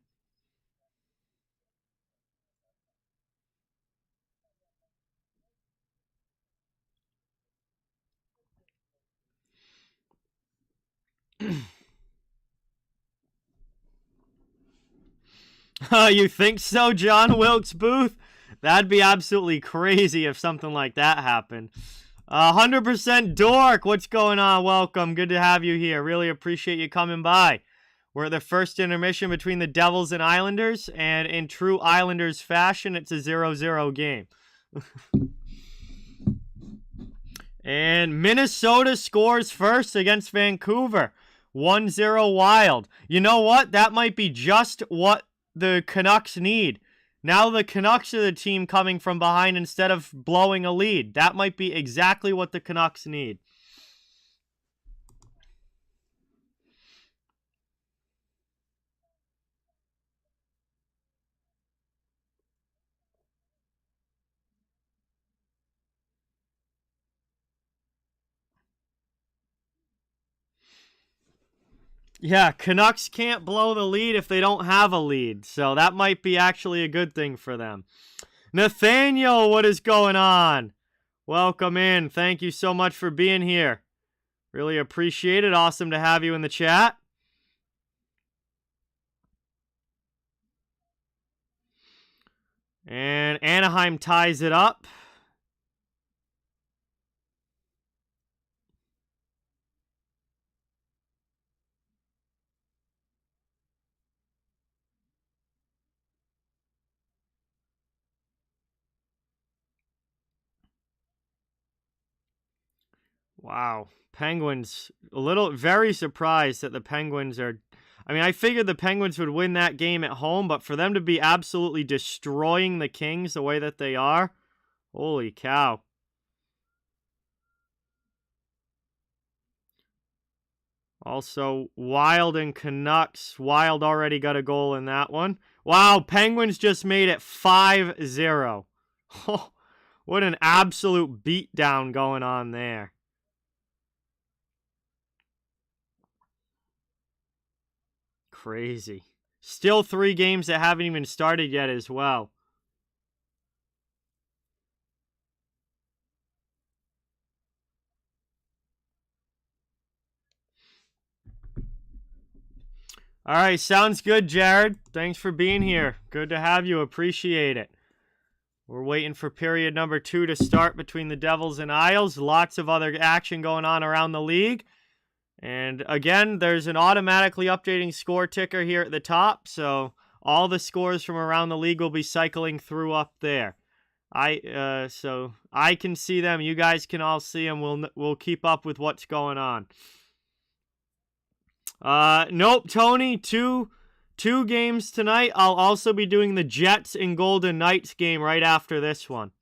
[SPEAKER 1] You think so, John Wilkes Booth? That'd be absolutely crazy if something like that happened. 100% Dork, what's going on? Welcome. Good to have you here. Really appreciate you coming by. We're at the first intermission between the Devils and Islanders, and in true Islanders fashion, it's a 0-0 game. And Minnesota scores first against Vancouver. 1-0 Wild. You know what? That might be just what the Canucks need. Now the Canucks are the team coming from behind instead of blowing a lead. That might be exactly what the Canucks need. Yeah, Canucks can't blow the lead if they don't have a lead. So that might be actually a good thing for them. Nathaniel, what is going on? Welcome in. Thank you so much for being here. Really appreciate it. Awesome to have you in the chat. And Anaheim ties it up. Wow. Penguins, very surprised that the Penguins are... I mean, I figured the Penguins would win that game at home, but for them to be absolutely destroying the Kings the way that they are, holy cow. Also, Wild and Canucks. Wild already got a goal in that one. Wow, Penguins just made it 5-0. Oh, what an absolute beatdown going on there. Crazy. Still 3 games that haven't even started yet as well. All right, sounds good, Jared. Thanks for being here. Good to have you. Appreciate it. We're waiting for period number 2 to start between the Devils and Isles. Lots of other action going on around the league. And again, there's an automatically updating score ticker here at the top. So all the scores from around the league will be cycling through up there. So I can see them. You guys can all see them. We'll keep up with what's going on. Nope, Tony, two games tonight. I'll also be doing the Jets and Golden Knights game right after this one.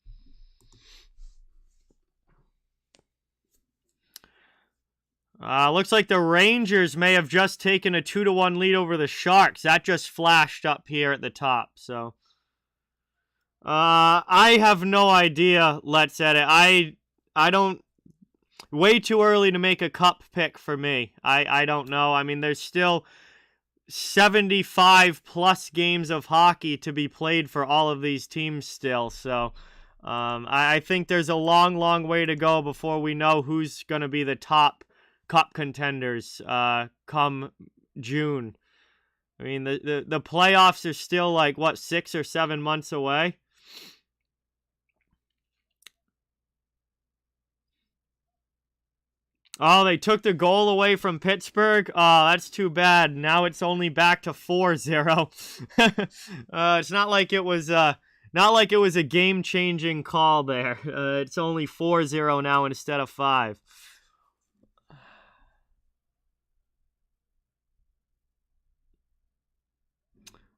[SPEAKER 1] Looks like the Rangers may have just taken a 2-1 lead over the Sharks. That just flashed up here at the top, so. I have no idea, Let's Edit. I don't... Way too early to make a cup pick for me. I don't know. I mean, there's still 75 plus games of hockey to be played for all of these teams still. So I think there's a long, long way to go before we know who's going to be the top cup contenders come June. I mean, the playoffs are still like, what, 6 or 7 months away? Oh, they took the goal away from Pittsburgh. Oh, that's too bad. Now it's only back to 4-0. It's not like it was a game-changing call there. It's only 4-0 now instead of 5.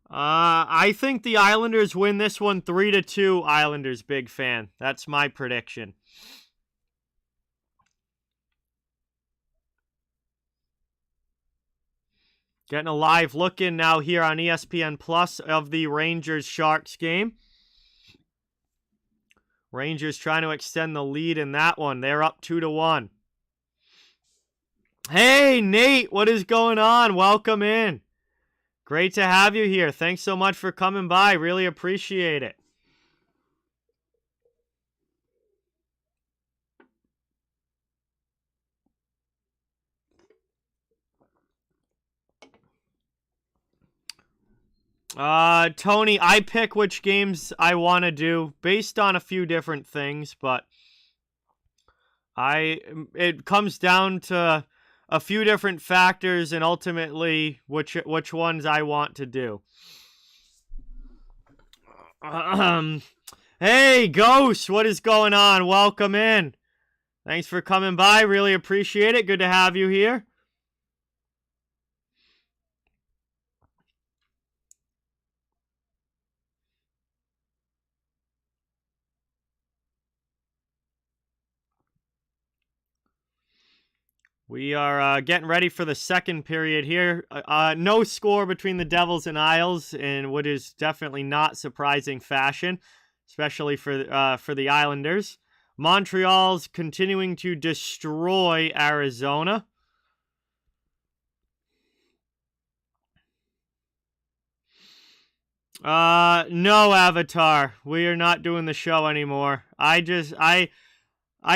[SPEAKER 1] I think the Islanders win this one 3-2. Islanders, big fan. That's my prediction. Getting a live look in now here on ESPN Plus of the Rangers-Sharks game. Rangers trying to extend the lead in that one. They're up 2-1. Hey, Nate, what is going on? Welcome in. Great to have you here. Thanks so much for coming by. Really appreciate it. Tony, I pick which games I want to do based on a few different things, but it comes down to a few different factors and ultimately which ones I want to do. Hey, Ghost, what is going on? Welcome in. Thanks for coming by. Really appreciate it. Good to have you here. We are getting ready for the second period here. No score between the Devils and Isles in what is definitely not surprising fashion, especially for the Islanders. Montreal's continuing to destroy Arizona. No, Avatar. We are not doing the show anymore. I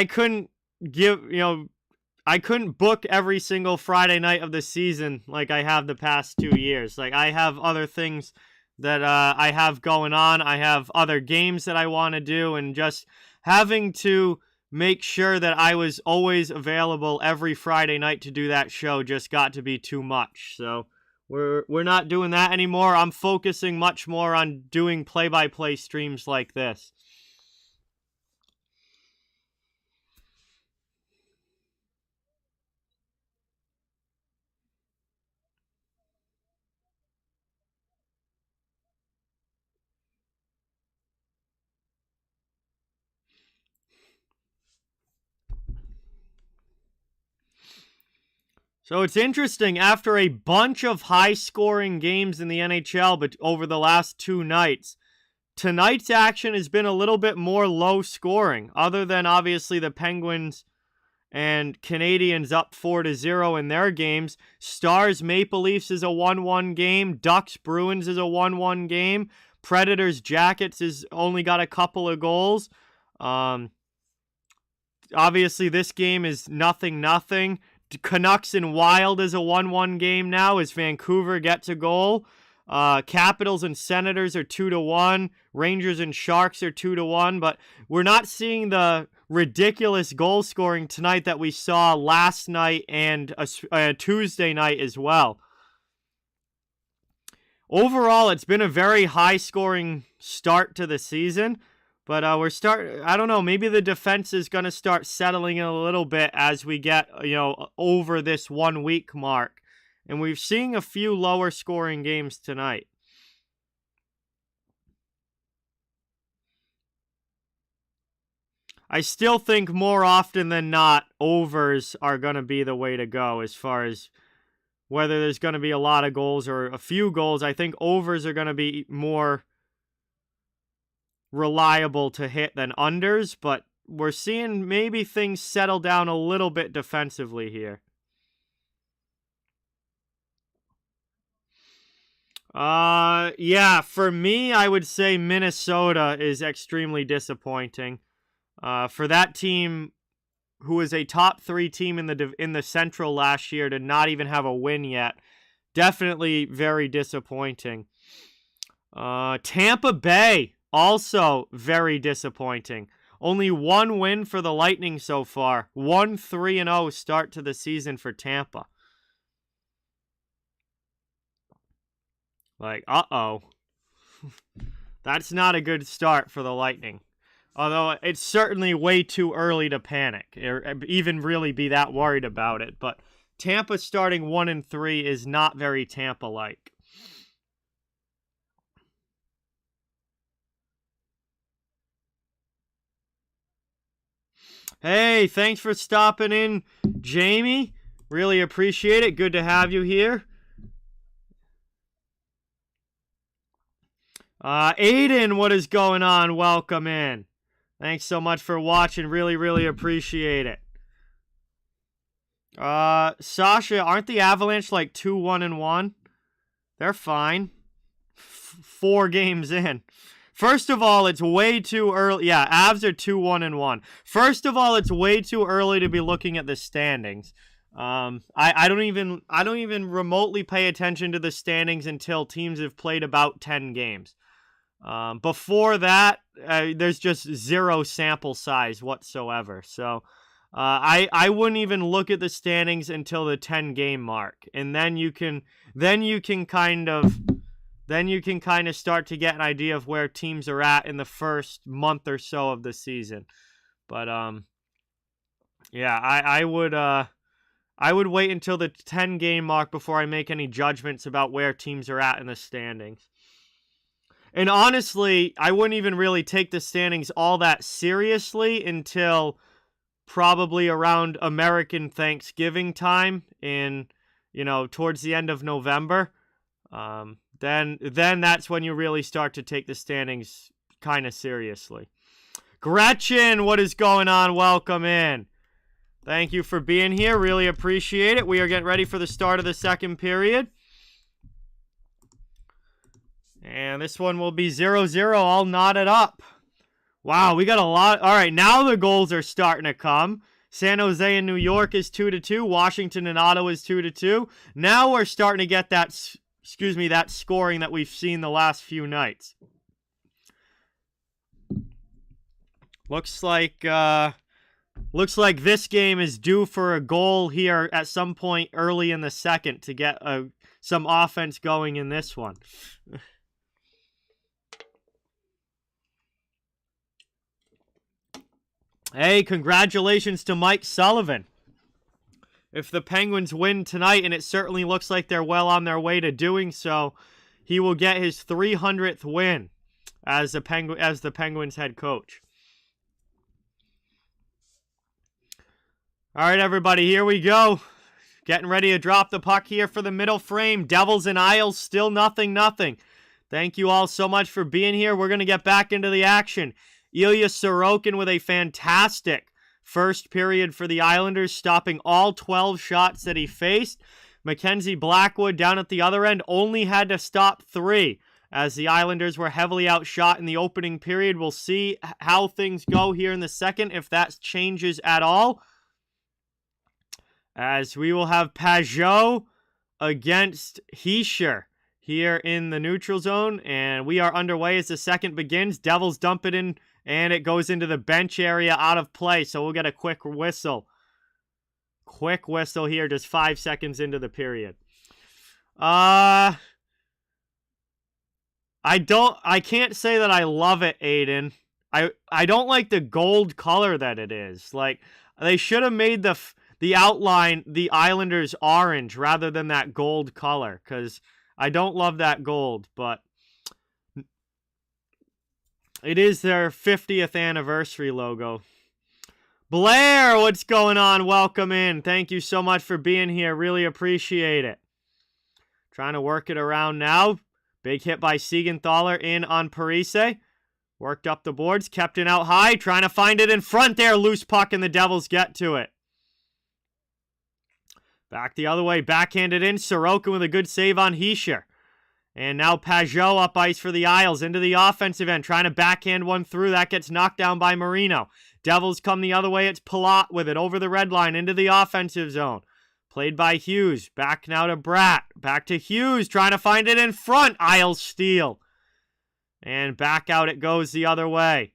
[SPEAKER 1] couldn't I couldn't book every single Friday night of the season like I have the past 2 years. Like, I have other things that I have going on. I have other games that I want to do, and just having to make sure that I was always available every Friday night to do that show just got to be too much. So we're not doing that anymore. I'm focusing much more on doing play-by-play streams like this. So it's interesting, after a bunch of high-scoring games in the NHL but over the last 2 nights, tonight's action has been a little bit more low-scoring, other than obviously the Penguins and Canadians up 4-0 in their games. Stars Maple Leafs is a 1-1 game. Ducks Bruins is a 1-1 game. Predators Jackets has only got a couple of goals. Obviously, this game is 0-0. Canucks and Wild is a 1-1 game now as Vancouver gets a goal. Capitals and Senators are 2-1. Rangers and Sharks are 2-1. But we're not seeing the ridiculous goal scoring tonight that we saw last night and Tuesday night as well. Overall, it's been a very high-scoring start to the season. But I don't know, maybe the defense is going to start settling in a little bit as we get, over this 1 week mark. And we're seeing a few lower scoring games tonight. I still think more often than not, overs are going to be the way to go as far as whether there's going to be a lot of goals or a few goals. I think overs are going to be more reliable to hit than unders, but we're seeing maybe things settle down a little bit defensively here. Yeah, for me, I would say Minnesota is extremely disappointing. For that team, who was a top 3 team in the Central last year, to not even have a win yet, definitely very disappointing. Tampa Bay, also very disappointing. Only 1 win for the Lightning so far. 1-3-0 start to the season for Tampa. Like, uh-oh. That's not a good start for the Lightning. Although it's certainly way too early to panic or even really be that worried about it. But Tampa starting 1-3 is not very Tampa-like. Hey, thanks for stopping in, Jamie. Really appreciate it. Good to have you here. Aiden, what is going on? Welcome in. Thanks so much for watching. Really, really appreciate it. Sasha, aren't the Avalanche like 2-1-1? They're fine. 4 games in. First of all, it's way too early. Yeah, Avs are 2-1-1. First of all, it's way too early to be looking at the standings. I don't even remotely pay attention to the standings until teams have played about 10 games. Before that, there's just zero sample size whatsoever. So, I wouldn't even look at the standings until the 10-game mark, and then you can kind of start to get an idea of where teams are at in the first month or so of the season. But yeah, I would wait until the 10-game mark before I make any judgments about where teams are at in the standings. And honestly, I wouldn't even really take the standings all that seriously until probably around American Thanksgiving time towards the end of November. Then that's when you really start to take the standings kind of seriously. Gretchen, what is going on? Welcome in. Thank you for being here. Really appreciate it. We are getting ready for the start of the second period. And this one will be 0-0, all knotted up. Wow, we got a lot. All right, now the goals are starting to come. San Jose and New York is 2-2. Washington and Ottawa is 2-2. Now we're starting to get that scoring that we've seen the last few nights. Looks like this game is due for a goal here at some point early in the second to get some offense going in this one. Hey, congratulations to Mike Sullivan. If the Penguins win tonight, and it certainly looks like they're well on their way to doing so, he will get his 300th win as the Penguins head coach. All right, everybody, here we go. Getting ready to drop the puck here for the middle frame. Devils and Isles still 0-0. Thank you all so much for being here. We're going to get back into the action. Ilya Sorokin with a fantastic first period for the Islanders, stopping all 12 shots that he faced. Mackenzie Blackwood down at the other end only had to stop 3 as the Islanders were heavily outshot in the opening period. We'll see how things go here in the second, if that changes at all. As we will have Pajot against Hischier here in the neutral zone, and we are underway as the second begins. Devils dump it in, and it goes into the bench area out of play, so we'll get a quick whistle. Quick whistle here, just 5 seconds into the period. I can't say that I love it, Aiden. I don't like the gold color that it is. Like, they should have made the outline, the Islanders orange, rather than that gold color, because I don't love that gold, but it is their 50th anniversary logo. Blair, what's going on? Welcome in. Thank you so much for being here. Really appreciate it. Trying to work it around now. Big hit by Siegenthaler in on Parise. Worked up the boards, kept it out high, trying to find it in front there. Loose puck, and the Devils get to it. Back the other way, backhanded in. Sorokin with a good save on Hischier. And now Pajot up ice for the Isles into the offensive end, trying to backhand one through. That gets knocked down by Marino. Devils come the other way. It's Palat with it over the red line into the offensive zone. Played by Hughes. Back now to Bratt. Back to Hughes, trying to find it in front. Isles steal. And back out it goes the other way.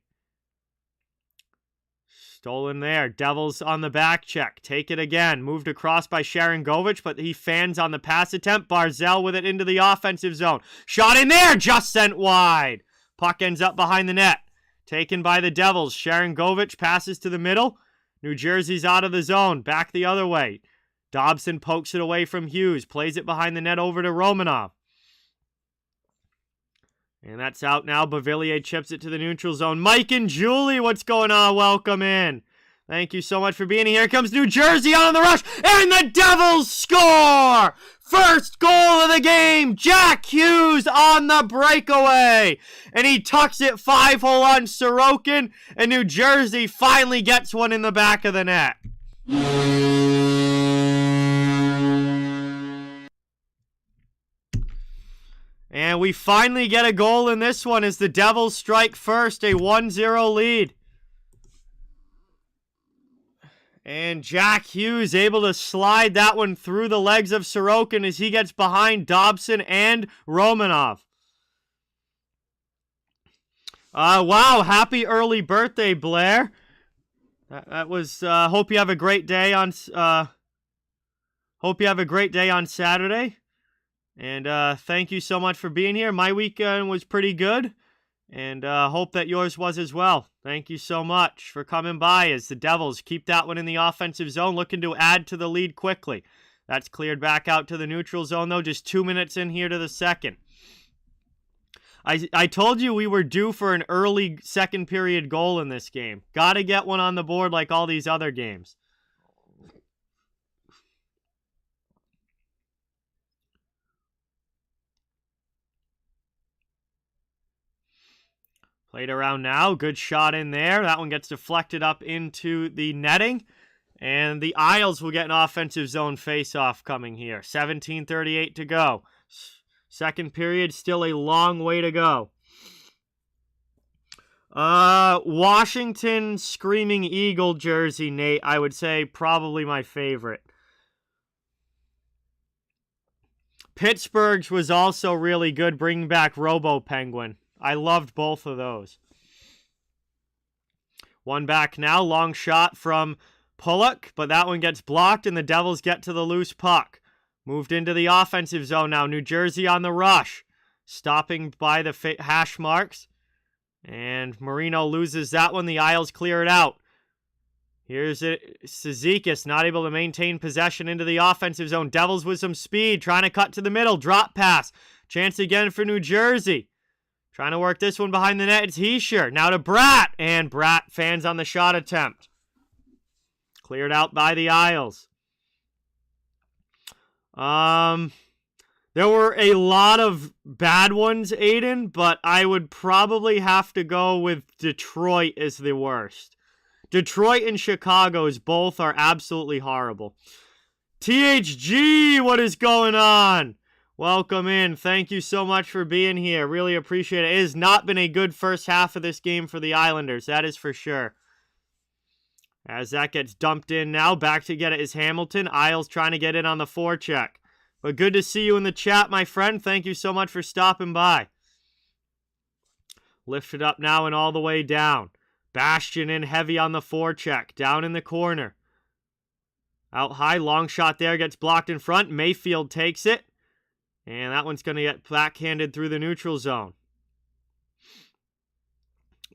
[SPEAKER 1] Stolen there. Devils on the back check. Take it again. Moved across by Sharangovich, but he fans on the pass attempt. Barzell with it into the offensive zone. Shot in there. Just sent wide. Puck ends up behind the net. Taken by the Devils. Sharangovich passes to the middle. New Jersey's out of the zone. Back the other way. Dobson pokes it away from Hughes. Plays it behind the net over to Romanov. And that's out now. Beauvillier chips it to the neutral zone. Mike and Julie, what's going on? Welcome in. Thank you so much for being here. Here comes New Jersey on the rush. And the Devils score! First goal of the game. Jack Hughes on the breakaway. And he tucks it 5-hole on Sorokin. And New Jersey finally gets one in the back of the net. And we finally get a goal in this one as the Devils strike first, a 1-0 lead. And Jack Hughes able to slide that one through the legs of Sorokin as he gets behind Dobson and Romanov. Wow, happy early birthday, Blair. That was, hope you have a great day on, Saturday. And thank you so much for being here. My weekend was pretty good, and hope that yours was as well. Thank you so much for coming by as the Devils keep that one in the offensive zone, looking to add to the lead quickly. That's cleared back out to the neutral zone, though, just 2 minutes in here to the second. I told you we were due for an early second period goal in this game. Got to get one on the board like all these other games. Played around now. Good shot in there. That one gets deflected up into the netting. And the Isles will get an offensive zone face-off coming here. 17:38 to go. Second period, still a long way to go. Washington Screaming Eagle jersey, Nate, I would say probably my favorite. Pittsburgh's was also really good, bringing back Robo Penguin. I loved both of those. One back now. Long shot from Pullock, but that one gets blocked, and the Devils get to the loose puck. Moved into the offensive zone now. New Jersey on the rush. Stopping by the hash marks. And Marino loses that one. The Isles clear it out. Here's it. Cizikas not able to maintain possession into the offensive zone. Devils with some speed. Trying to cut to the middle. Drop pass. Chance again for New Jersey. Trying to work this one behind the net. It's Heischer. Now to Bratt. And Bratt fans on the shot attempt. Cleared out by the Isles. There were a lot of bad ones, Aiden, but I would probably have to go with Detroit as the worst. Detroit and Chicago's both are absolutely horrible. THG, what is going on? Welcome in. Thank you so much for being here. Really appreciate it. It has not been a good first half of this game for the Islanders. That is for sure. As that gets dumped in now, back to get it is Hamilton. Isles trying to get in on the forecheck. But good to see you in the chat, my friend. Thank you so much for stopping by. Lifted up now and all the way down. Bastion in heavy on the forecheck. Down in the corner. Out high, long shot there. Gets blocked in front. Mayfield takes it. And that one's going to get backhanded through the neutral zone.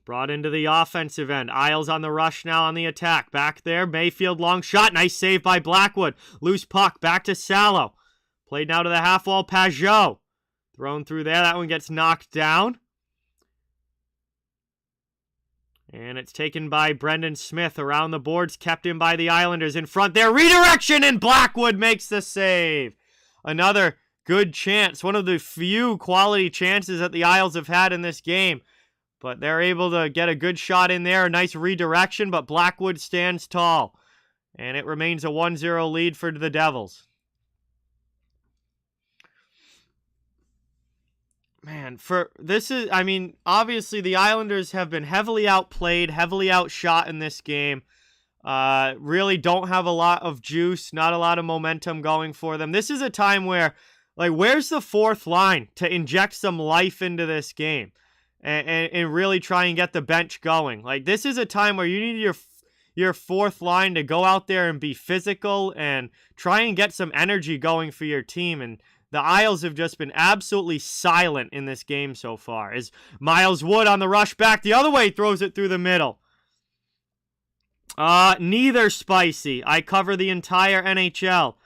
[SPEAKER 1] Brought into the offensive end. Isles on the rush now on the attack. Back there, Mayfield, long shot. Nice save by Blackwood. Loose puck, back to Salo. Played now to the half wall, Pajot. Thrown through there. That one gets knocked down. And it's taken by Brendan Smith around the boards. Kept in by the Islanders in front there. Redirection, and Blackwood makes the save. Another good chance. One of the few quality chances that the Isles have had in this game. But they're able to get a good shot in there. A nice redirection, but Blackwood stands tall. And it remains a 1-0 lead for the Devils. man, I mean, obviously the Islanders have been heavily outplayed, heavily outshot in this game. Really don't have a lot of juice, not a lot of momentum going for them. This is a time where, like, where's the fourth line to inject some life into this game and really try and get the bench going? Like, this is a time where you need your fourth line to go out there and be physical and try and get some energy going for your team. And the Isles have just been absolutely silent in this game so far. As Miles Wood on the rush back the other way throws it through the middle. Neither spicy. I cover the entire NHL.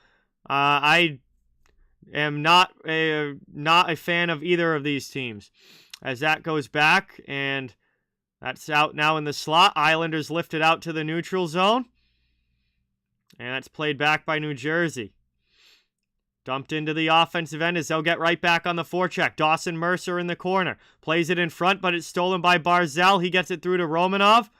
[SPEAKER 1] I am not a fan of either of these teams. As that goes back, and that's out now in the slot. Islanders lifted out to the neutral zone. And that's played back by New Jersey. Dumped into the offensive end as they'll get right back on the forecheck. Dawson Mercer in the corner. Plays it in front, but it's stolen by Barzal. He gets it through to Romanov.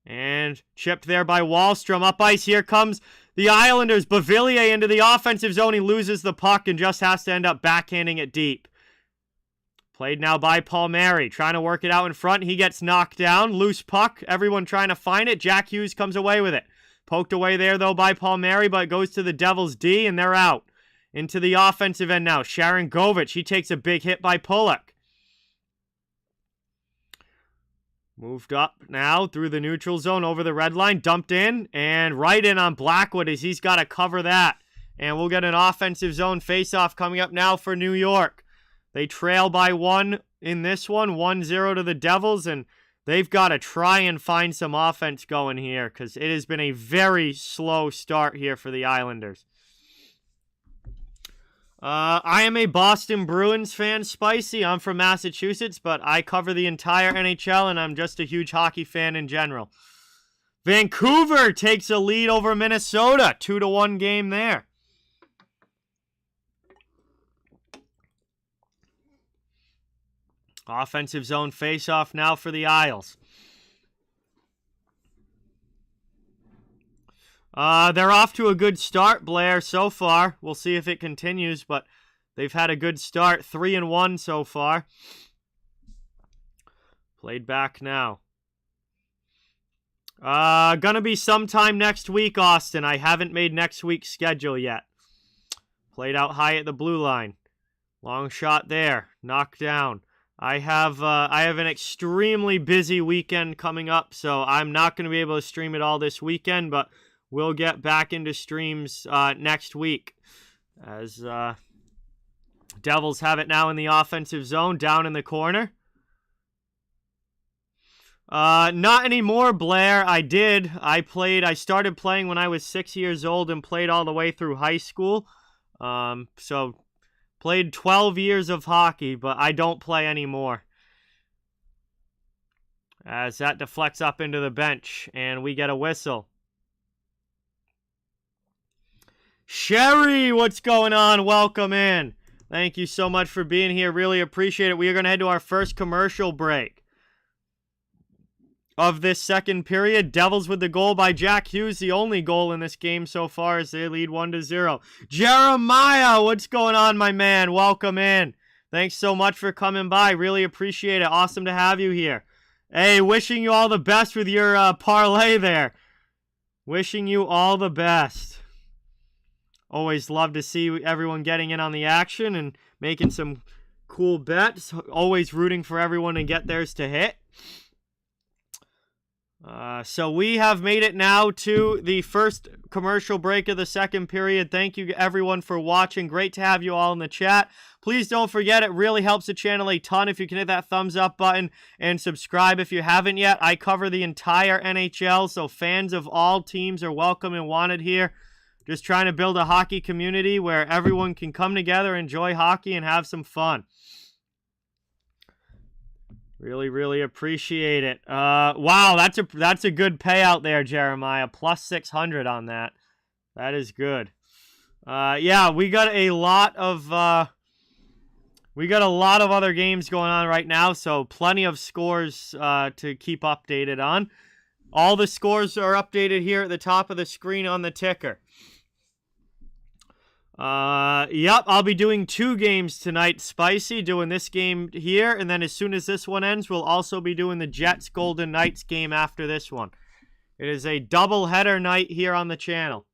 [SPEAKER 1] And chipped there by Wahlstrom. Up ice, here comes the Islanders. Beauvillier into the offensive zone. He loses the puck and just has to end up backhanding it deep. Played now by Palmieri. Trying to work it out in front. He gets knocked down. Loose puck. Everyone trying to find it. Jack Hughes comes away with it. Poked away there, though, by Palmieri, but it goes to the Devils' D, and they're out. Into the offensive end now. Sharon Govich. He takes a big hit by Pulock. Moved up now through the neutral zone over the red line. Dumped in and right in on Blackwood as he's got to cover that. And we'll get an offensive zone faceoff coming up now for New York. They trail by 1 in this one. 1-0 to the Devils. And they've got to try and find some offense going here because it has been a very slow start here for the Islanders. I am a Boston Bruins fan, Spicy. I'm from Massachusetts, but I cover the entire NHL, and I'm just a huge hockey fan in general. Vancouver takes a lead over Minnesota. 2-1 game there. Offensive zone face-off now for the Isles. They're off to a good start, Blair, so far. We'll see if it continues, but they've had a good start. 3-1 so far. Played back now. Gonna be sometime next week, Austin. I haven't made next week's schedule yet. Played out high at the blue line. Long shot there. Knocked down. I have an extremely busy weekend coming up, so I'm not going to be able to stream it all this weekend, but we'll get back into streams next week as Devils have it now in the offensive zone, down in the corner. Not anymore, Blair. I started playing when I was 6 years old and played all the way through high school. So played 12 years of hockey, but I don't play anymore. As that deflects up into the bench, and we get a whistle. Sherry, what's going on? Welcome in. Thank you so much for being here. Really appreciate it. We are going to head to our first commercial break of this second period. Devils with the goal by Jack Hughes, the only goal in this game so far as they lead 1-0. Jeremiah, what's going on, my man? Welcome in. Thanks so much for coming by. Really appreciate it. Awesome to have you here. Hey, wishing you all the best with your parlay there. Wishing you all the best. Always love to see everyone getting in on the action and making some cool bets. Always rooting for everyone to get theirs to hit. So we have made it now to the first commercial break of the second period. Thank you everyone for watching. Great to have you all in the chat. Please don't forget, it really helps the channel a ton if you can hit that thumbs up button and subscribe if you haven't yet. I cover the entire NHL, so fans of all teams are welcome and wanted here. Just trying to build a hockey community where everyone can come together, enjoy hockey, and have some fun. Really, really appreciate it. Wow, that's a good payout there, Jeremiah. Plus 600 on that. That is good. Yeah, we got a lot of other games going on right now, so plenty of scores to keep updated on. All the scores are updated here at the top of the screen on the ticker. Yep, I'll be doing 2 games tonight, Spicy, doing this game here, and then as soon as this one ends, we'll also be doing the Jets Golden Knights game after this one. It is a double-header night here on the channel.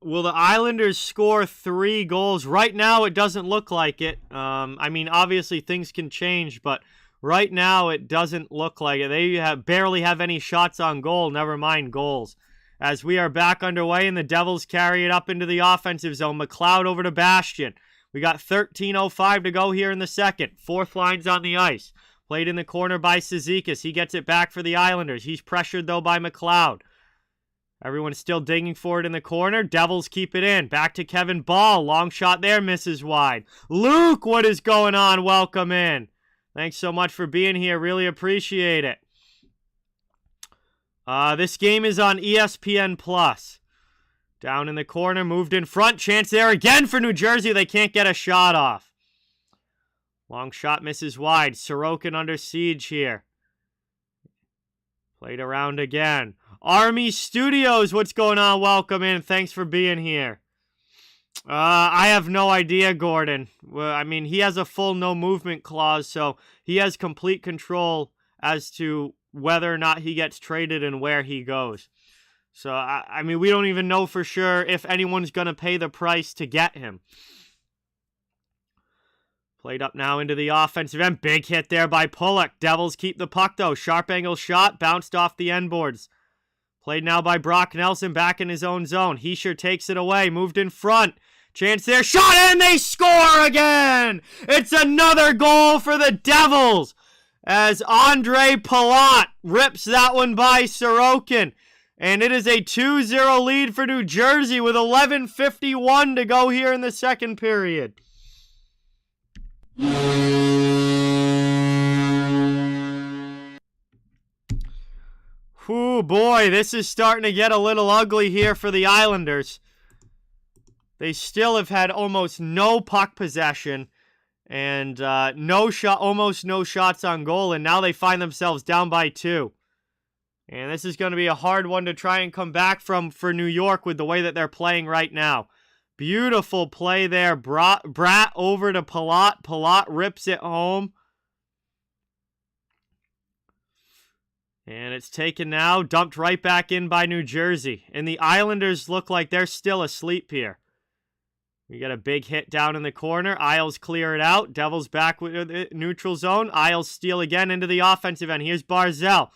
[SPEAKER 1] Will the Islanders score 3 goals? Right now, it doesn't look like it. I mean, obviously, things can change, but right now, it doesn't look like it. They barely have any shots on goal, never mind goals. As we are back underway, and the Devils carry it up into the offensive zone. McLeod over to Bastian. We got 13:05 to go here in the second. 4th line's on the ice. Played in the corner by Cizikas. He gets it back for the Islanders. He's pressured, though, by McLeod. Everyone's still digging for it in the corner. Devils keep it in. Back to Kevin Ball. Long shot there. Misses wide. Luke, what is going on? Welcome in. Thanks so much for being here. Really appreciate it. This game is on ESPN+. Down in the corner. Moved in front. Chance there again for New Jersey. They can't get a shot off. Long shot misses wide. Sorokin under siege here. Played around again. Army Studios, what's going on? Welcome in. Thanks for being here. I have no idea, Gordon. Well, I mean, he has a full no movement clause, so he has complete control as to whether or not he gets traded and where he goes. So, I mean, we don't even know for sure if anyone's going to pay the price to get him. Played up now into the offensive end. Big hit there by Pulock. Devils keep the puck, though. Sharp angle shot. Bounced off the end boards. Played now by Brock Nelson back in his own zone. Heischer takes it away. Moved in front. Chance there. Shot, and they score again! It's another goal for the Devils as Andre Palat rips that one by Sorokin. And it is a 2-0 lead for New Jersey with 11:51 to go here in the second period. Whew, boy, this is starting to get a little ugly here for the Islanders. They still have had almost no puck possession and almost no shots on goal, and now they find themselves down by 2. And this is going to be a hard one to try and come back from for New York with the way that they're playing right now. Beautiful play there. Bratt over to Palat. Palat rips it home. And it's taken now, dumped right back in by New Jersey. And the Islanders look like they're still asleep here. We got a big hit down in the corner. Isles clear it out. Devils back with the neutral zone. Isles steal again into the offensive end. Here's Barzal.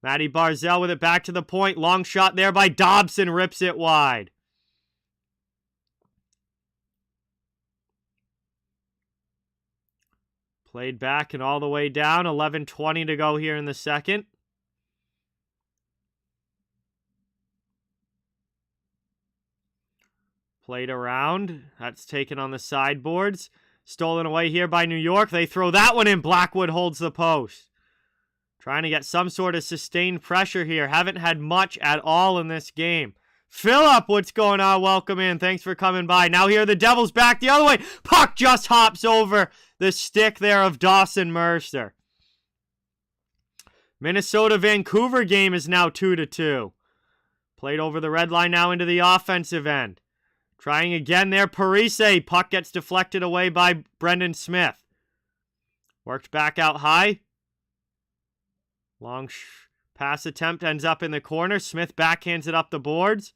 [SPEAKER 1] Matty Barzal with it back to the point. Long shot there by Dobson. Rips it wide. Played back and all the way down. 11:20 to go here in the second. Played around. That's taken on the sideboards. Stolen away here by New York. They throw that one in. Blackwood holds the post. Trying to get some sort of sustained pressure here. Haven't had much at all in this game. Phillip, what's going on? Welcome in. Thanks for coming by. Now here are the Devils back the other way. Puck just hops over the stick there of Dawson Mercer. Minnesota-Vancouver game is now 2-2. Played over the red line now into the offensive end. Trying again there, Parise. Puck gets deflected away by Brendan Smith. Worked back out high. Long pass attempt ends up in the corner. Smith backhands it up the boards.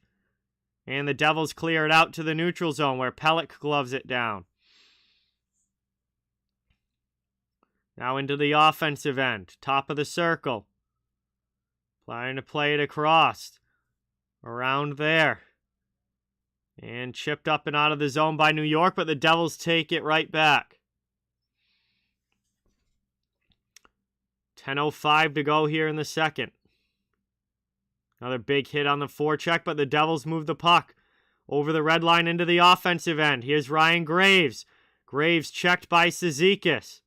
[SPEAKER 1] And the Devils clear it out to the neutral zone where Pelech gloves it down. Now into the offensive end. Top of the circle. Trying to play it across. Around there. And chipped up and out of the zone by New York, but the Devils take it right back. 10:05 to go here in the second. Another big hit on the forecheck, but the Devils move the puck Over the red line into the offensive end. Here's Ryan Graves. Graves checked by Cizikas.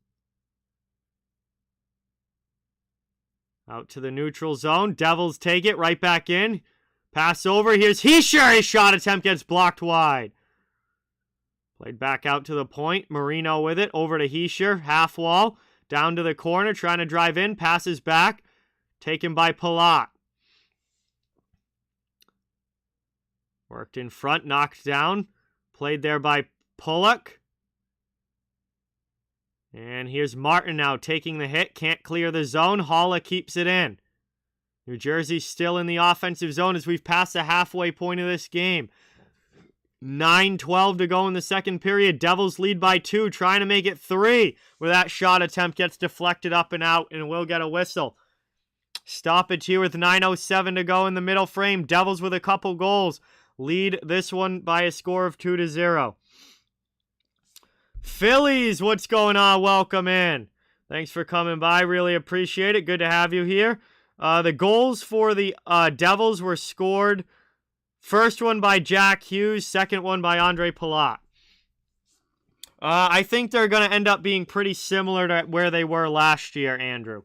[SPEAKER 1] Out to the neutral zone. Devils take it right back in. Pass over. Here's Hischier. His shot attempt gets blocked wide. Played back out to the point. Marino with it. Over to Hischier. Half wall. Down to the corner. Trying to drive in. Passes back. Taken by Palat. Worked in front. Knocked down. Played there by Pulock. And here's Martin now taking the hit. Can't clear the zone. Haula keeps it in. New Jersey still in the offensive zone as we've passed the halfway point of this game. 9:12 to go in the second period. Devils lead by 2, trying to make it 3. Where that shot attempt gets deflected up and out, and we'll get a whistle. Stoppage here with 9:07 to go in the middle frame. Devils with a couple goals. Lead this one by a score of 2-0. Phillies, what's going on? Welcome in. Thanks for coming by. Really appreciate it. Good to have you here. The goals for the Devils were scored. First one by Jack Hughes. Second one by Andre Palat. I think they're going to end up being pretty similar to where they were last year, Andrew.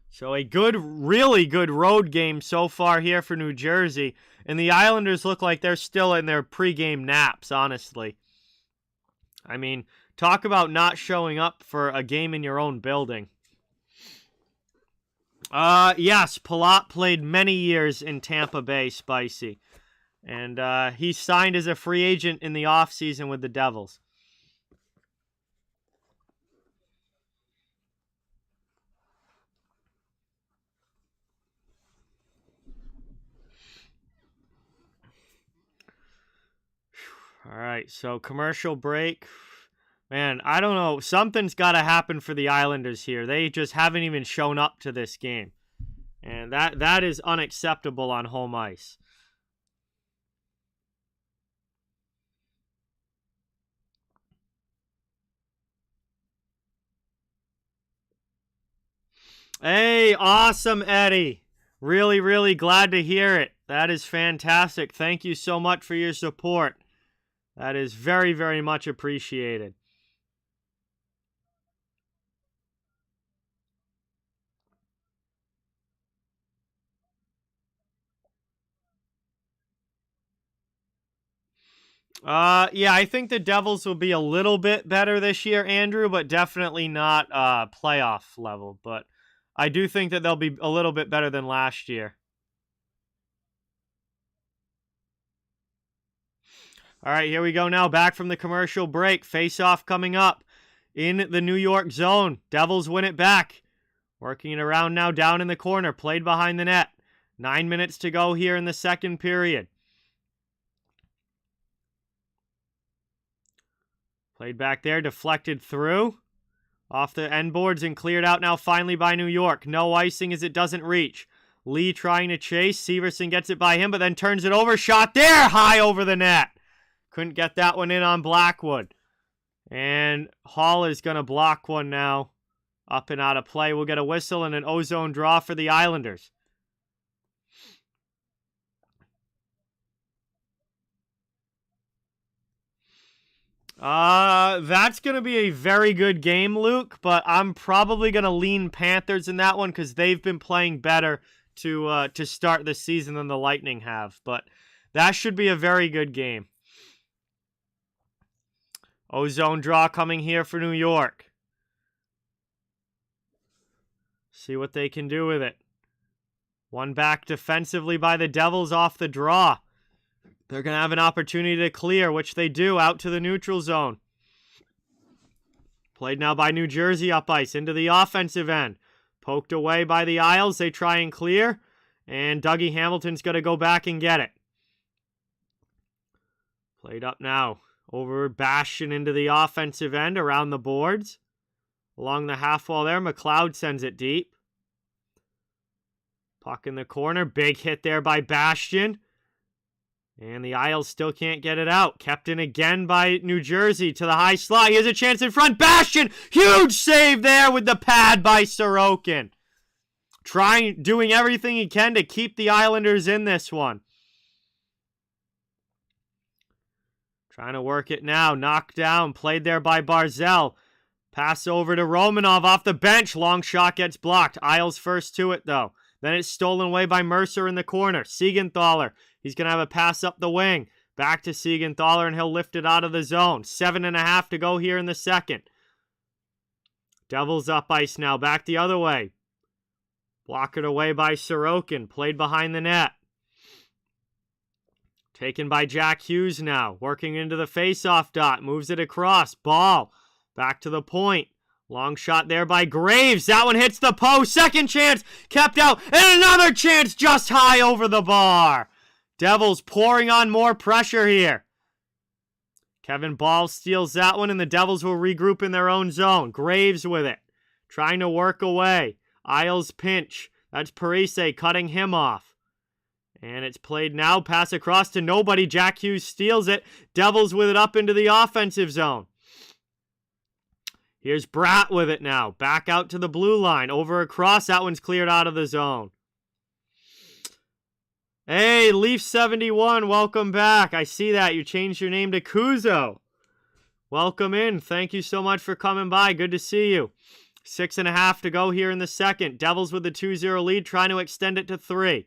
[SPEAKER 1] So a good, really good road game so far here for New Jersey. And the Islanders look like they're still in their pregame naps, honestly. I mean, talk about not showing up for a game in your own building. Yes, Palat played many years in Tampa Bay, Spicy. And he signed as a free agent in the offseason with the Devils. All right, so commercial break. Man, I don't know. Something's got to happen for the Islanders here. They just haven't even shown up to this game. And that is unacceptable on home ice. Hey, awesome, Eddie. Really, really glad to hear it. That is fantastic. Thank you so much for your support. That is very, very much appreciated. Yeah, I think the Devils will be a little bit better this year, Andrew, but definitely not playoff level. But I do think that they'll be a little bit better than last year. All right, here we go now. Back from the commercial break. Face-off coming up in the New York zone. Devils win it back. Working it around now down in the corner. Played behind the net. 9 minutes to go here in the second period. Played back there. Deflected through. Off the end boards and cleared out now finally by New York. No icing as it doesn't reach. Lee trying to chase. Severson gets it by him, but then turns it over. Shot there. High over the net. Couldn't get that one in on Blackwood. And Hall is going to block one now. Up and out of play. We'll get a whistle and an ozone draw for the Islanders. That's going to be a very good game, Luke, but I'm probably going to lean Panthers in that one because they've been playing better to start the season than the Lightning have. But that should be a very good game. Ozone draw coming here for New York. See what they can do with it. One back defensively by the Devils off the draw. They're going to have an opportunity to clear, which they do, out to the neutral zone. Played now by New Jersey up ice into the offensive end. Poked away by the Isles. They try and clear. And Dougie Hamilton's going to go back and get it. Played up now. Over Bastion into the offensive end around the boards. Along the half wall there. McLeod sends it deep. Puck in the corner. Big hit there by Bastion. And the Isles still can't get it out. Kept in again by New Jersey to the high slot. Here's a chance in front. Bastion! Huge save there with the pad by Sorokin. doing everything he can to keep the Islanders in this one. Trying to work it now. Knocked down. Played there by Barzal. Pass over to Romanov off the bench. Long shot gets blocked. Isles first to it, though. Then it's stolen away by Mercer in the corner. Siegenthaler. He's going to have a pass up the wing. Back to Siegenthaler, and he'll lift it out of the zone. 7.5 to go here in the second. Devils up ice now. Back the other way. Blocked away by Sorokin. Played behind the net. Taken by Jack Hughes now. Working into the faceoff dot. Moves it across. Ball. Back to the point. Long shot there by Graves. That one hits the post. Second chance. Kept out. And another chance just high over the bar. Devils pouring on more pressure here. Kevin Ball steals that one, and the Devils will regroup in their own zone. Graves with it. Trying to work away. Isles pinch. That's Parise cutting him off. And it's played now. Pass across to nobody. Jack Hughes steals it. Devils with it up into the offensive zone. Here's Bratt with it now. Back out to the blue line. Over across. That one's cleared out of the zone. Hey, Leaf71, welcome back. I see that. You changed your name to Kuzo. Welcome in. Thank you so much for coming by. Good to see you. 6.5 to go here in the second. Devils with the 2-0 lead, trying to extend it to 3.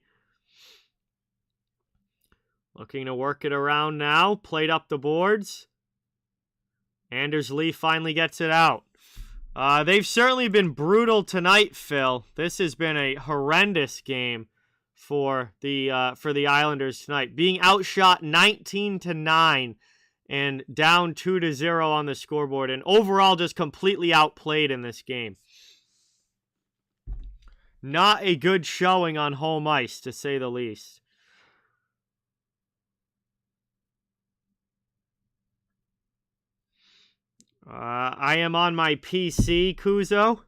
[SPEAKER 1] Looking to work it around now. Played up the boards. Anders Lee finally gets it out. They've certainly been brutal tonight, Phil. This has been a horrendous game for the Islanders tonight. Being outshot 19-9 and down 2-0 on the scoreboard, and overall just completely outplayed in this game. Not a good showing on home ice, to say the least. I am on my PC, Kuzo,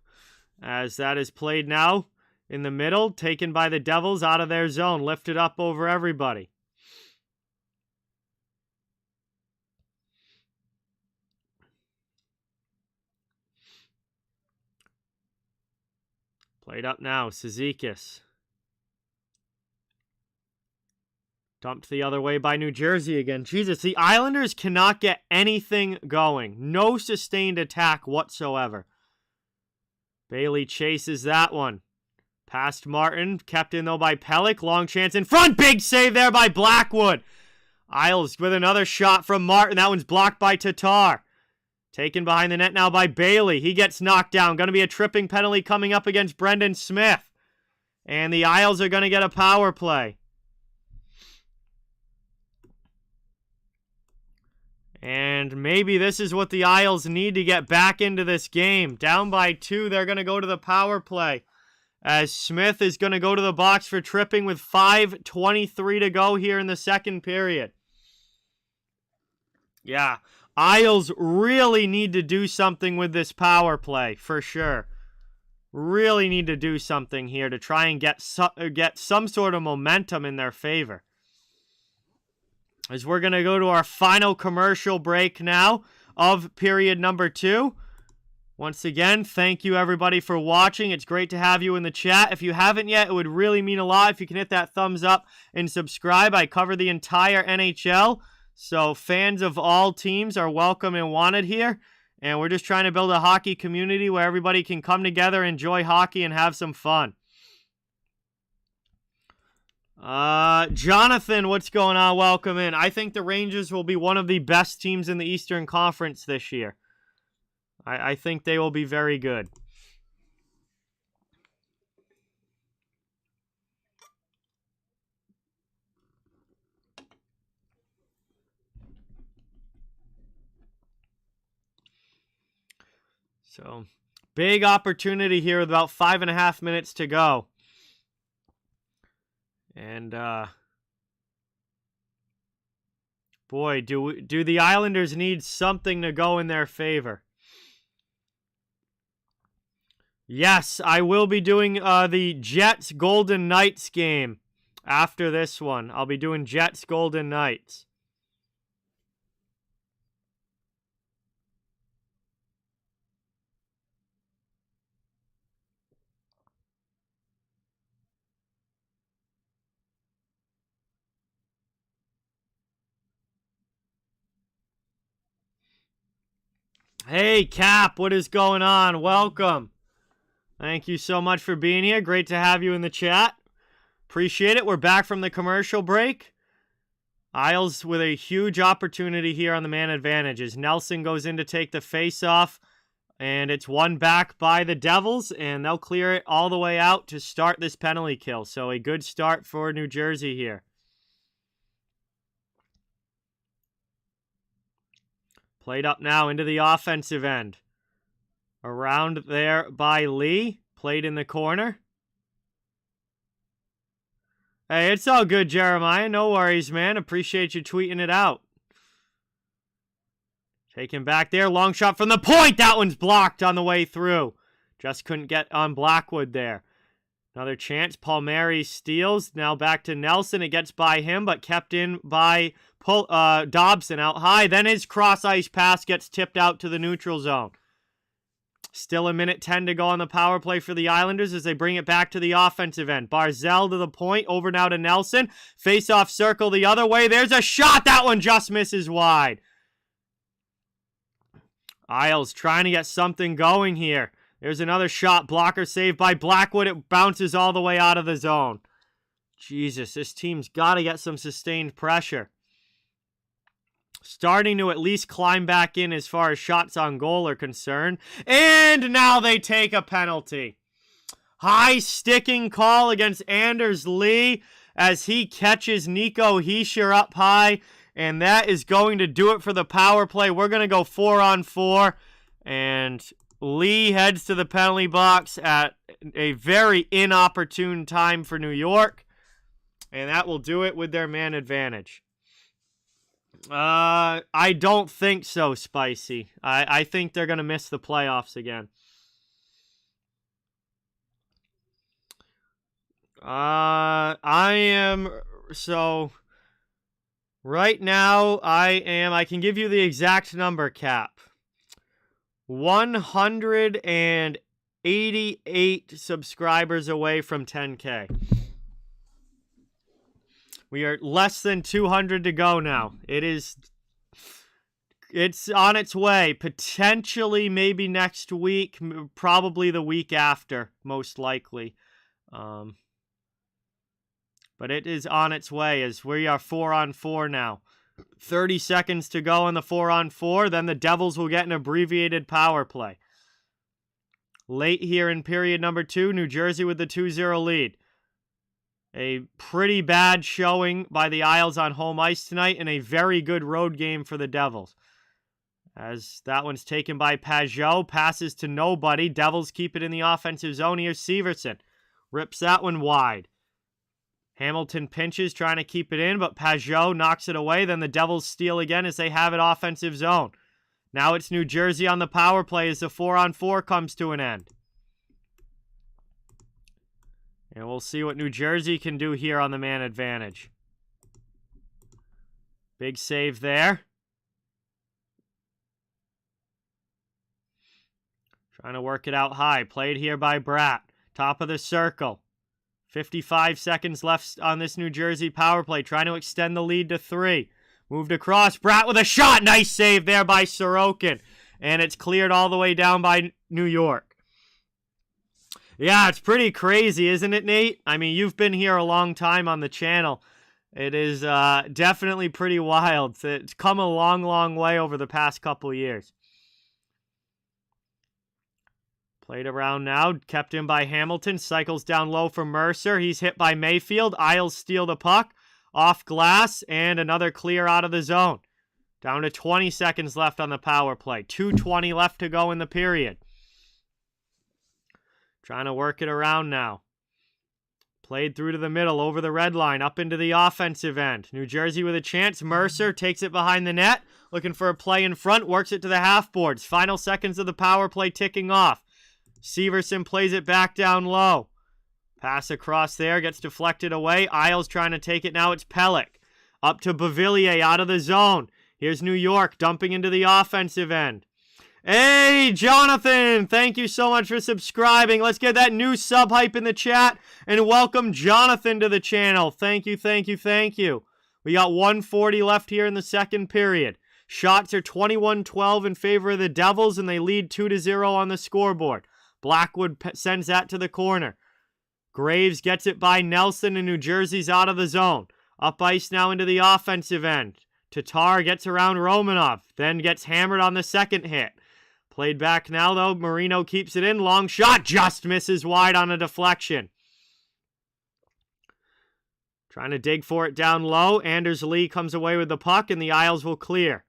[SPEAKER 1] as that is played now in the middle, taken by the Devils out of their zone, lifted up over everybody. Played up now, Cizikas. Dumped the other way by New Jersey again. Jesus, the Islanders cannot get anything going. No sustained attack whatsoever. Bailey chases that one. Past Martin. Kept in, though, by Pellick. Long chance in front. Big save there by Blackwood. Isles with another shot from Martin. That one's blocked by Tatar. Taken behind the net now by Bailey. He gets knocked down. Going to be a tripping penalty coming up against Brendan Smith. And the Isles are going to get a power play. And maybe this is what the Isles need to get back into this game. Down by 2, they're going to go to the power play, as Smith is going to go to the box for tripping with 5:23 to go here in the second period. Yeah, Isles really need to do something with this power play, for sure. Really need to do something here to try and get some sort of momentum in their favor. As we're going to go to our final commercial break now of period number 2. Once again, thank you everybody for watching. It's great to have you in the chat. If you haven't yet, it would really mean a lot if you can hit that thumbs up and subscribe. I cover the entire NHL, so fans of all teams are welcome and wanted here. And we're just trying to build a hockey community where everybody can come together, enjoy hockey, and have some fun. Jonathan, what's going on? Welcome in. I think the Rangers will be one of the best teams in the Eastern Conference this year. I think they will be very good. So, big opportunity here with about 5.5 minutes to go. And, boy, do the Islanders need something to go in their favor. Yes, I will be doing the Jets Golden Knights game after this one. I'll be doing Jets Golden Knights. Hey, Cap, what is going on? Welcome. Thank you so much for being here. Great to have you in the chat. Appreciate it. We're back from the commercial break. Isles with a huge opportunity here on the man advantage as Nelson goes in to take the face-off, and it's won back by the Devils, and they'll clear it all the way out to start this penalty kill. So a good start for New Jersey here. Played up now into the offensive end. Around there by Lee. Played in the corner. Hey, it's all good, Jeremiah. No worries, man. Appreciate you tweeting it out. Taken back there. Long shot from the point. That one's blocked on the way through. Just couldn't get on Blackwood there. Another chance. Palmieri steals. Now back to Nelson. It gets by him, but kept in by Dobson out high. Then his cross-ice pass gets tipped out to the neutral zone. Still a minute 10 to go on the power play for the Islanders as they bring it back to the offensive end. Barzal to the point. Over now to Nelson. Face-off circle the other way. There's a shot. That one just misses wide. Isles trying to get something going here. There's another shot. Blocker saved by Blackwood. It bounces all the way out of the zone. Jesus, this team's got to get some sustained pressure. Starting to at least climb back in as far as shots on goal are concerned. And now they take a penalty. High sticking call against Anders Lee as he catches Nico Hischier up high. And that is going to do it for the power play. We're going to go 4-on-4. And Lee heads to the penalty box at a very inopportune time for New York. And that will do it with their man advantage. I don't think so, Spicy. I think they're going to miss the playoffs again. Right now, I can give you the exact number, Cap. 188 subscribers away from 10K. We are less than 200 to go now. It's on its way. Potentially maybe next week, probably the week after, most likely. But it is on its way as we are 4-on-4 now. 30 seconds to go on the 4-on-4. Then the Devils will get an abbreviated power play. Late here in period number 2, New Jersey with the 2-0 lead. A pretty bad showing by the Isles on home ice tonight and a very good road game for the Devils. As that one's taken by Pajot. Passes to nobody. Devils keep it in the offensive zone. Here's Severson. Rips that one wide. Hamilton pinches, trying to keep it in, but Pajot knocks it away. Then the Devils steal again as they have it offensive zone. Now it's New Jersey on the power play as the 4-on-4 comes to an end. And we'll see what New Jersey can do here on the man advantage. Big save there. Trying to work it out high. Played here by Bratt. Top of the circle. 55 seconds left on this New Jersey power play. Trying to extend the lead to 3. Moved across. Bratt with a shot. Nice save there by Sorokin. And it's cleared all the way down by New York. Yeah, it's pretty crazy, isn't it, Nate? I mean, you've been here a long time on the channel. It is definitely pretty wild. It's come a long, long way over the past couple years. Played around now. Kept in by Hamilton. Cycles down low for Mercer. He's hit by Mayfield. Isles steal the puck. Off glass. And another clear out of the zone. Down to 20 seconds left on the power play. 2:20 left to go in the period. Trying to work it around now. Played through to the middle, over the red line, up into the offensive end. New Jersey with a chance. Mercer takes it behind the net. Looking for a play in front. Works it to the half boards. Final seconds of the power play ticking off. Severson plays it back down low. Pass across there. Gets deflected away. Isles trying to take it now. It's Pellick. Up to Beauvillier out of the zone. Here's New York dumping into the offensive end. Hey, Jonathan, thank you so much for subscribing. Let's get that new sub hype in the chat and welcome Jonathan to the channel. Thank you, thank you, thank you. We got 1:40 left here in the second period. Shots are 21-12 in favor of the Devils, and they lead 2-0 on the scoreboard. Blackwood sends that to the corner. Graves gets it by Nelson, and New Jersey's out of the zone. Up ice now into the offensive end. Tatar gets around Romanov, then gets hammered on the second hit. Played back now, though. Marino keeps it in. Long shot, just misses wide on a deflection. Trying to dig for it down low. Anders Lee comes away with the puck, and the Isles will clear.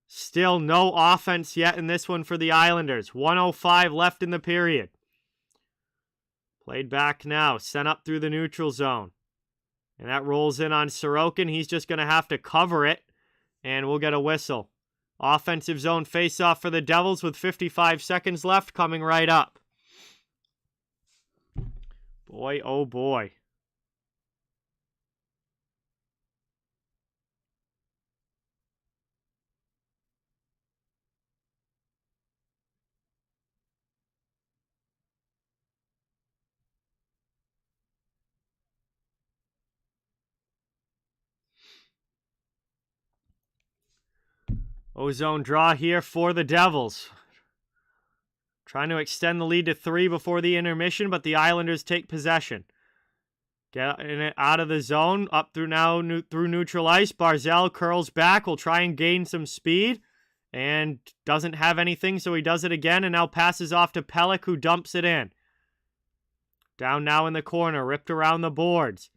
[SPEAKER 1] Still no offense yet in this one for the Islanders. 1:05 left in the period. Played back now. Sent up through the neutral zone. And that rolls in on Sorokin. He's just going to have to cover it, and we'll get a whistle. Offensive zone faceoff for the Devils with 55 seconds left coming right up. Boy, oh boy. Ozone draw here for the Devils. Trying to extend the lead to 3 before the intermission, but the Islanders take possession. Get it out of the zone, up through now through neutral ice. Barzal curls back, will try and gain some speed, and doesn't have anything, so he does it again, and now passes off to Pelech, who dumps it in. Down now in the corner, ripped around the boards.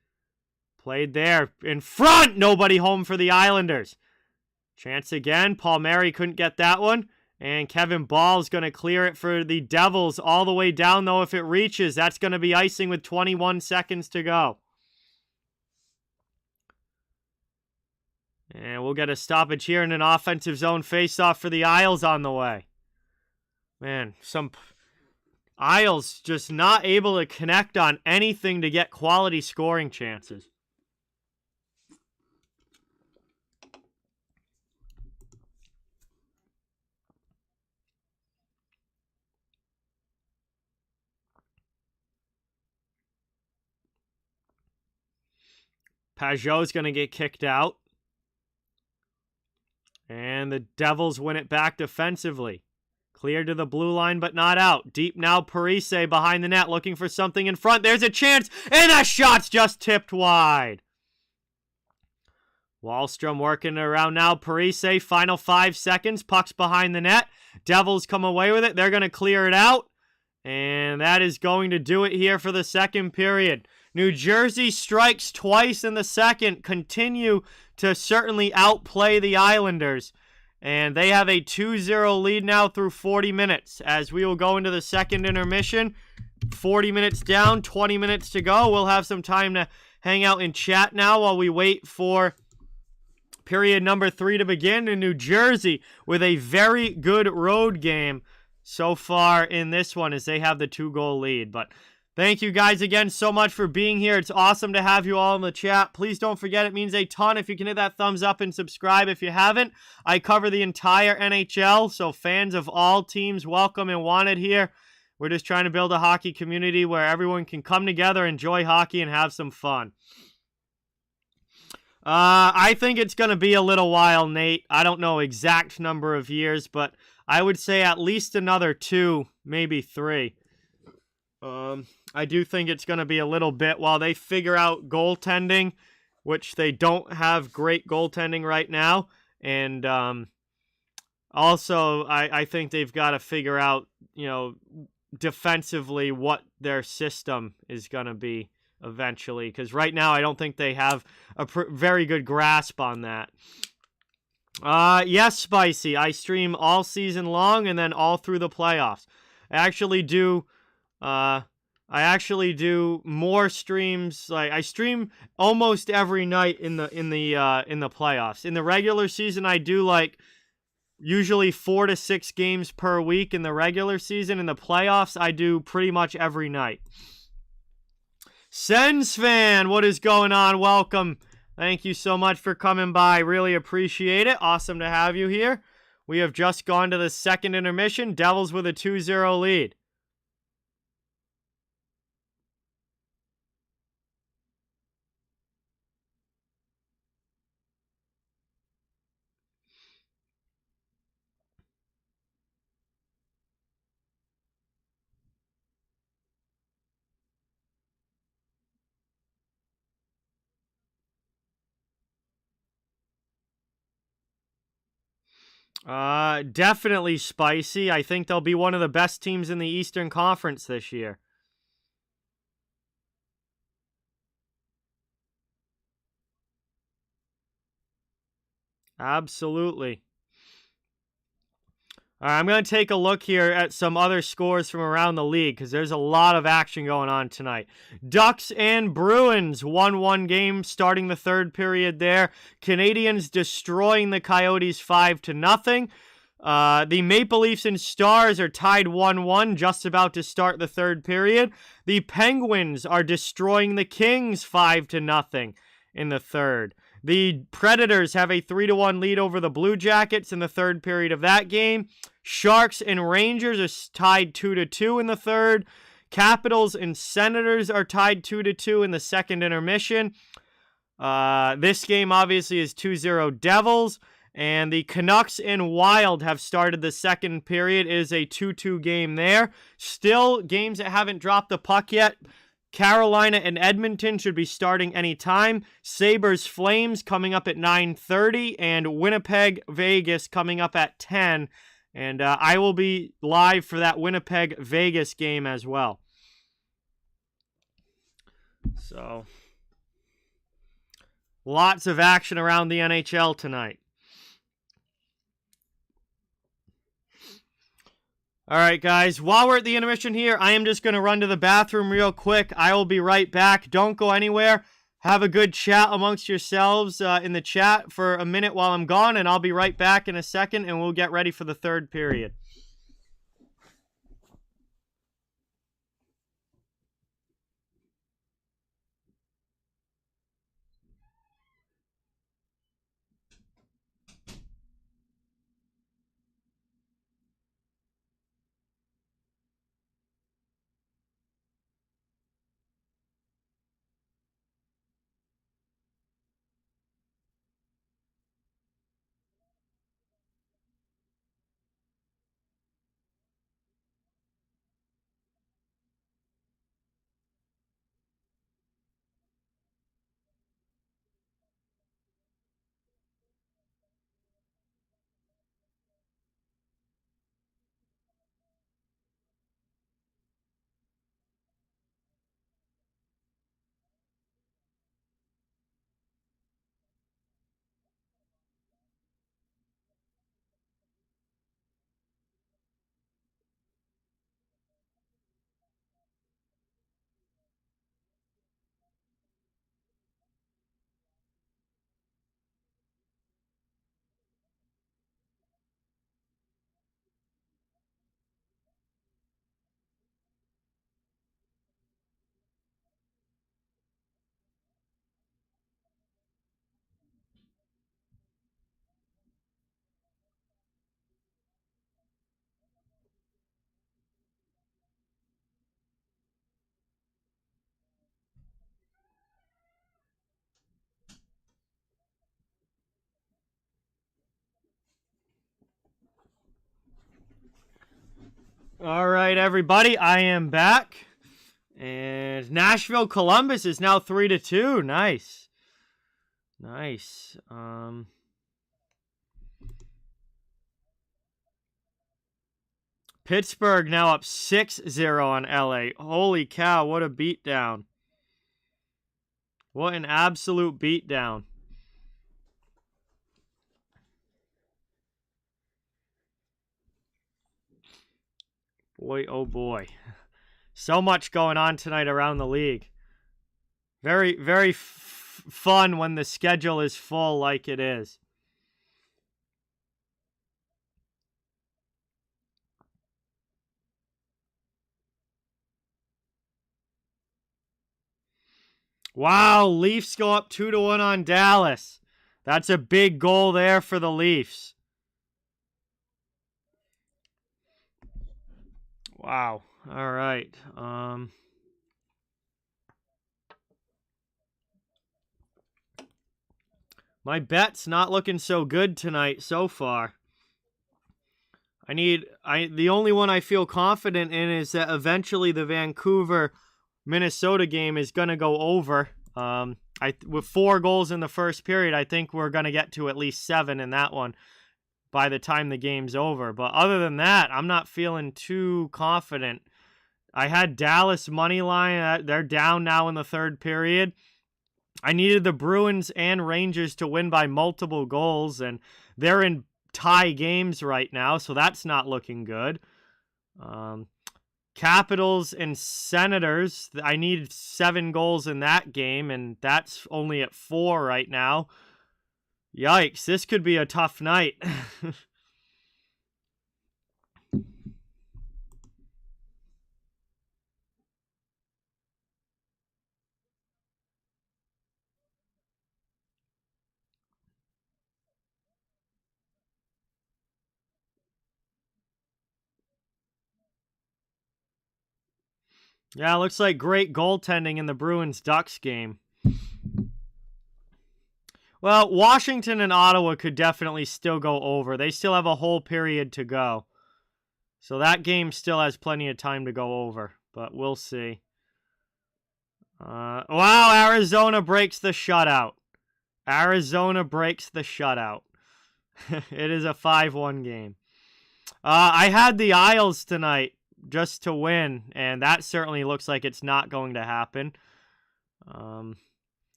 [SPEAKER 1] Played there, in front! Nobody home for the Islanders. Chance again. Palmieri couldn't get that one. And Kevin Ball's going to clear it for the Devils all the way down, though, if it reaches. That's going to be icing with 21 seconds to go. And we'll get a stoppage here and an offensive zone faceoff for the Isles on the way. Man, some Isles just not able to connect on anything to get quality scoring chances. Pajot's going to get kicked out. And the Devils win it back defensively. Cleared to the blue line, but not out. Deep now, Parise behind the net, looking for something in front. There's a chance, and that shot's just tipped wide. Wahlstrom working around now. Parise, final 5 seconds. Puck's behind the net. Devils come away with it. They're going to clear it out. And that is going to do it here for the second period. New Jersey strikes twice in the second, continue to certainly outplay the Islanders. And they have a 2-0 lead now through 40 minutes. As we will go into the second intermission, 40 minutes down, 20 minutes to go. We'll have some time to hang out and chat now while we wait for period number 3 to begin in New Jersey with a very good road game so far in this one as they have the 2-goal lead. But thank you guys again so much for being here. It's awesome to have you all in the chat. Please don't forget, it means a ton if you can hit that thumbs up and subscribe if you haven't. I cover the entire NHL, so fans of all teams welcome and wanted here. We're just trying to build a hockey community where everyone can come together, enjoy hockey, and have some fun. I think it's going to be a little while, Nate. I don't know exact number of years, but I would say at least another 2, maybe 3. I do think it's going to be a little bit while they figure out goaltending, which they don't have great goaltending right now. And also, I think they've got to figure out, defensively what their system is going to be eventually. Because right now, I don't think they have a very good grasp on that. Yes, Spicy. I stream all season long and then all through the playoffs. I actually do more streams. Like I stream almost every night in the playoffs. In the regular season, I do usually 4 to 6 games per week in the regular season. In the playoffs, I do pretty much every night. Sens fan, what is going on? Welcome. Thank you so much for coming by. Really appreciate it. Awesome to have you here. We have just gone to the second intermission. Devils with a 2-0 lead. Definitely spicy. I think they'll be one of the best teams in the Eastern Conference this year. Absolutely. All right, I'm going to take a look here at some other scores from around the league because there's a lot of action going on tonight. Ducks and Bruins 1-1 game starting the third period there. Canadians destroying the Coyotes 5-0. The Maple Leafs and Stars are tied 1-1, just about to start the third period. The Penguins are destroying the Kings 5-0 in the third. The Predators have a 3-1 lead over the Blue Jackets in the third period of that game. Sharks and Rangers are tied 2-2 in the third. Capitals and Senators are tied 2-2 in the second intermission. This game obviously is 2-0 Devils. And the Canucks and Wild have started the second period. It is a 2-2 game there. Still, games that haven't dropped the puck yet. Carolina and Edmonton should be starting anytime. Sabres Flames coming up at 9:30. And Winnipeg Vegas coming up at 10. And I will be live for that Winnipeg Vegas game as well. So, lots of action around the NHL tonight. All right, guys, while we're at the intermission here, I am just going to run to the bathroom real quick. I will be right back. Don't go anywhere. Have a good chat amongst yourselves in the chat for a minute while I'm gone, and I'll be right back in a second, and we'll get ready for the third period. All right, everybody, I am back. And Nashville Columbus is now 3-2. Nice. Nice. Pittsburgh now up 6-0 on LA. Holy cow, what a beatdown. What an absolute beatdown. Boy, oh boy. So much going on tonight around the league. Very, very fun when the schedule is full like it is. Wow, Leafs go up 2-1 on Dallas. That's a big goal there for the Leafs. Wow. All right. My bet's not looking so good tonight so far. The only one I feel confident in is that eventually the Vancouver Minnesota game is going to go over. With 4 goals in the first period, I think we're going to get to at least 7 in that one. by the time the game's over. But other than that, I'm not feeling too confident. I had Dallas money line. They're down now in the third period. I needed the Bruins and Rangers to win by multiple goals, and they're in tie games right now, so that's not looking good. Capitals and Senators, I needed 7 goals in that game, and that's only at 4 right now. Yikes, this could be a tough night. Yeah, looks like great goaltending in the Bruins-Ducks game. Well, Washington and Ottawa could definitely still go over. They still have a whole period to go. So that game still has plenty of time to go over, but we'll see. Wow, Arizona breaks the shutout. Arizona breaks the shutout. It is a 5-1 game. I had the Isles tonight just to win, and that certainly looks like it's not going to happen.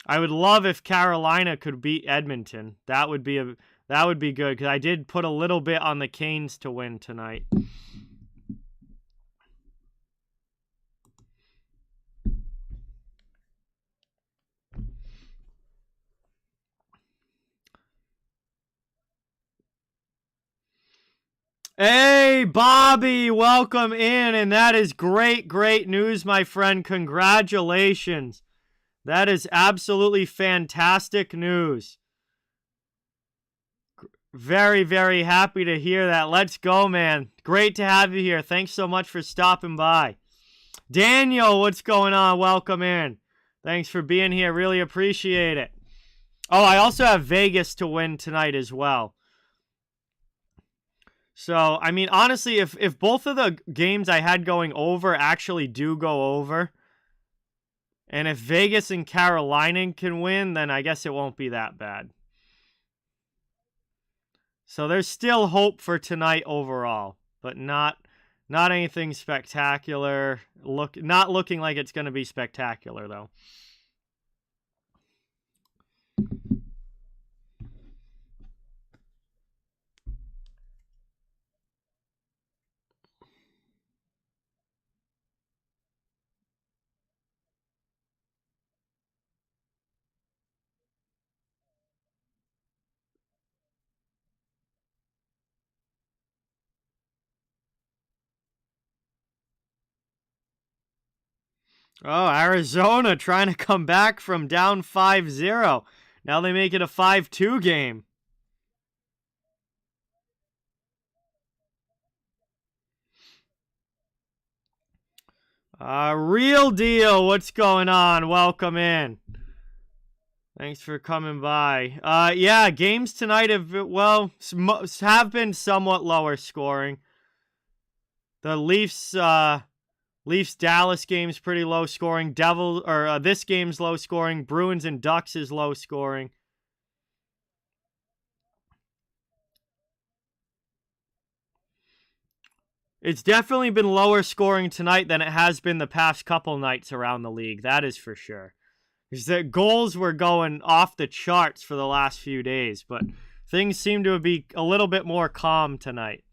[SPEAKER 1] I would love if Carolina could beat Edmonton. That would be good, because I did put a little bit on the Canes to win tonight. Hey, Bobby, welcome in, and that is great, great news, my friend. Congratulations. That is absolutely fantastic news. Very, very happy to hear that. Let's go, man. Great to have you here. Thanks so much for stopping by. Daniel, what's going on? Welcome in. Thanks for being here. Really appreciate it. Oh, I also have Vegas to win tonight as well. So, I mean, honestly, if both of the games I had going over actually do go over, and if Vegas and Carolina can win, then I guess it won't be that bad. So there's still hope for tonight overall, but not anything spectacular. Not looking like it's going to be spectacular, though. Oh, Arizona trying to come back from down 5-0. Now they make it a 5-2 game. Real deal. What's going on? Welcome in. Thanks for coming by. Yeah, games tonight have been somewhat lower scoring. The Leafs Dallas game's pretty low scoring. This game's low scoring. Bruins and Ducks is low scoring. It's definitely been lower scoring tonight than it has been the past couple nights around the league. That is for sure. Because the goals were going off the charts for the last few days, but things seem to be a little bit more calm tonight.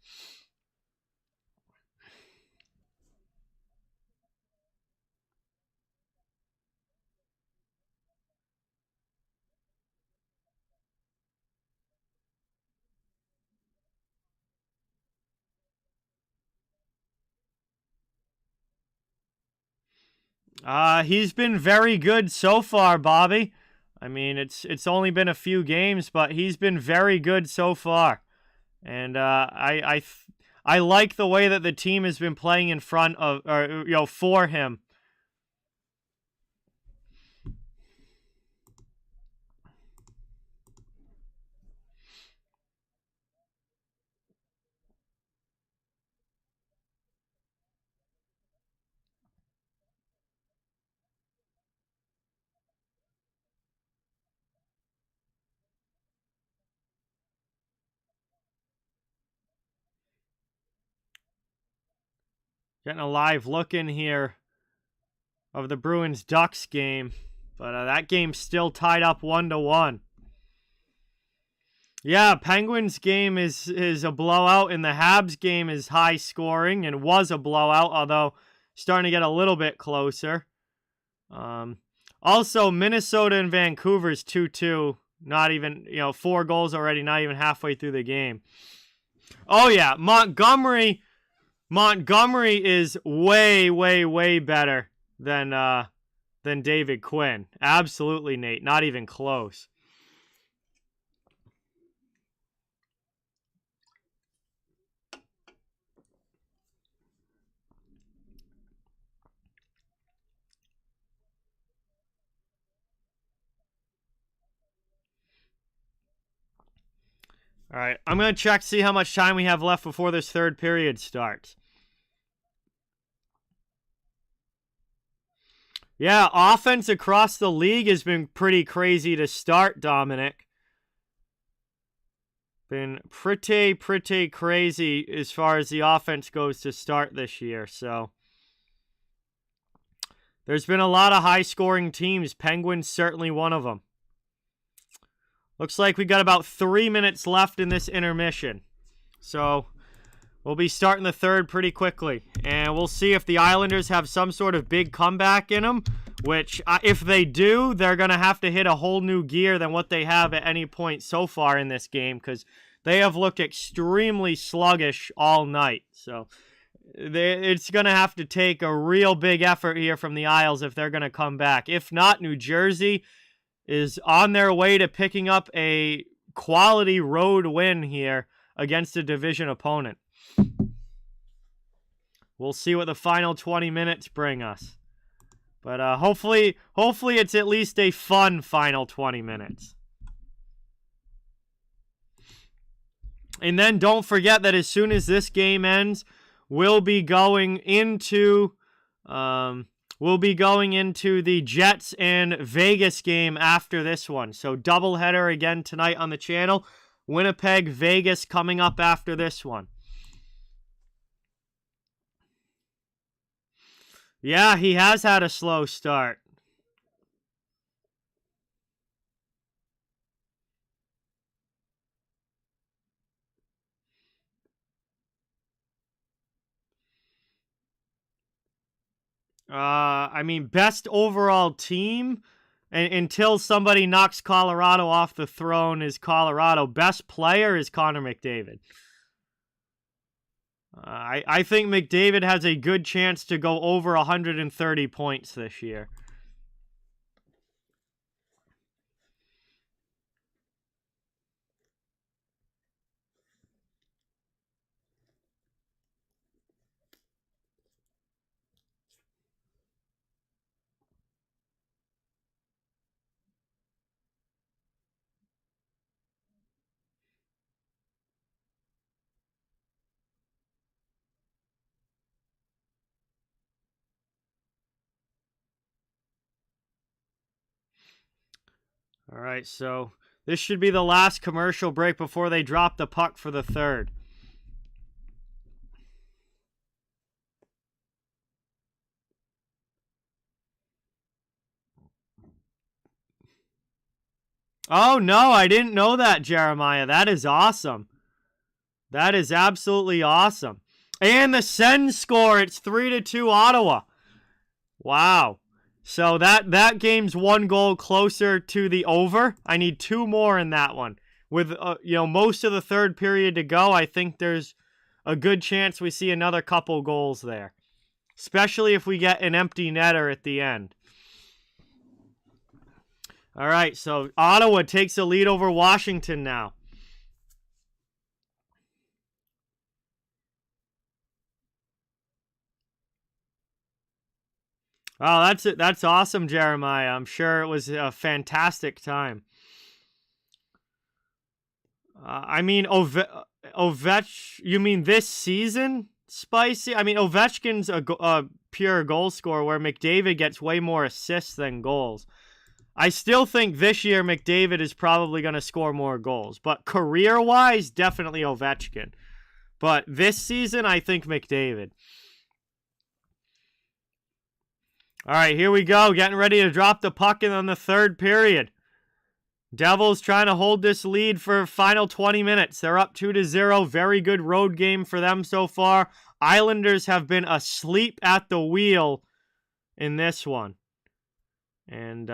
[SPEAKER 1] He's been very good so far, Bobby. I mean, it's only been a few games, but he's been very good so far. And I like the way that the team has been playing in front of, or for him. Getting a live look in here of the Bruins-Ducks game. But that game's still tied up 1-1. Yeah, Penguins game is a blowout, and the Habs game is high scoring and was a blowout, although starting to get a little bit closer. Also, Minnesota and Vancouver's 2-2. Not even, 4 goals already, not even halfway through the game. Oh, yeah, Montgomery is way, way, way better than David Quinn. Absolutely, Nate. Not even close. All right, I'm going to check, see how much time we have left before this third period starts. Yeah, offense across the league has been pretty crazy to start, Dominic. Been pretty crazy as far as the offense goes to start this year, so. There's been a lot of high-scoring teams. Penguins certainly one of them. Looks like we got about 3 minutes left in this intermission. So, we'll be starting the third pretty quickly. And we'll see if the Islanders have some sort of big comeback in them. Which, if they do, they're going to have to hit a whole new gear than what they have at any point so far in this game. Because they have looked extremely sluggish all night. So, it's going to have to take a real big effort here from the Isles if they're going to come back. If not, New Jersey is on their way to picking up a quality road win here against a division opponent. We'll see what the final 20 minutes bring us. But hopefully it's at least a fun final 20 minutes. And then don't forget that as soon as this game ends, we'll be going into the Jets and Vegas game after this one. So doubleheader again tonight on the channel. Winnipeg, Vegas coming up after this one. Yeah, he has had a slow start. I mean, best overall team until somebody knocks Colorado off the throne is Colorado. Best player is Connor McDavid. I think McDavid has a good chance to go over 130 points this year. All right, so this should be the last commercial break before they drop the puck for the third. Oh, no, I didn't know that, Jeremiah. That is awesome. That is absolutely awesome. And the Sens score, it's 3-2 Ottawa. Wow. So that game's 1 goal closer to the over. I need 2 more in that one. With most of the third period to go, I think there's a good chance we see another couple goals there. Especially if we get an empty netter at the end. All right, so Ottawa takes a lead over Washington now. Oh, that's it. That's awesome, Jeremiah. I'm sure it was a fantastic time. I mean, you mean this season, Spicy? I mean, Ovechkin's a pure goal scorer where McDavid gets way more assists than goals. I still think this year McDavid is probably going to score more goals. But career-wise, definitely Ovechkin. But this season, I think McDavid. All right, here we go. Getting ready to drop the puck in on the third period. Devils trying to hold this lead for final 20 minutes. They're up 2-0. Very good road game for them so far. Islanders have been asleep at the wheel in this one. And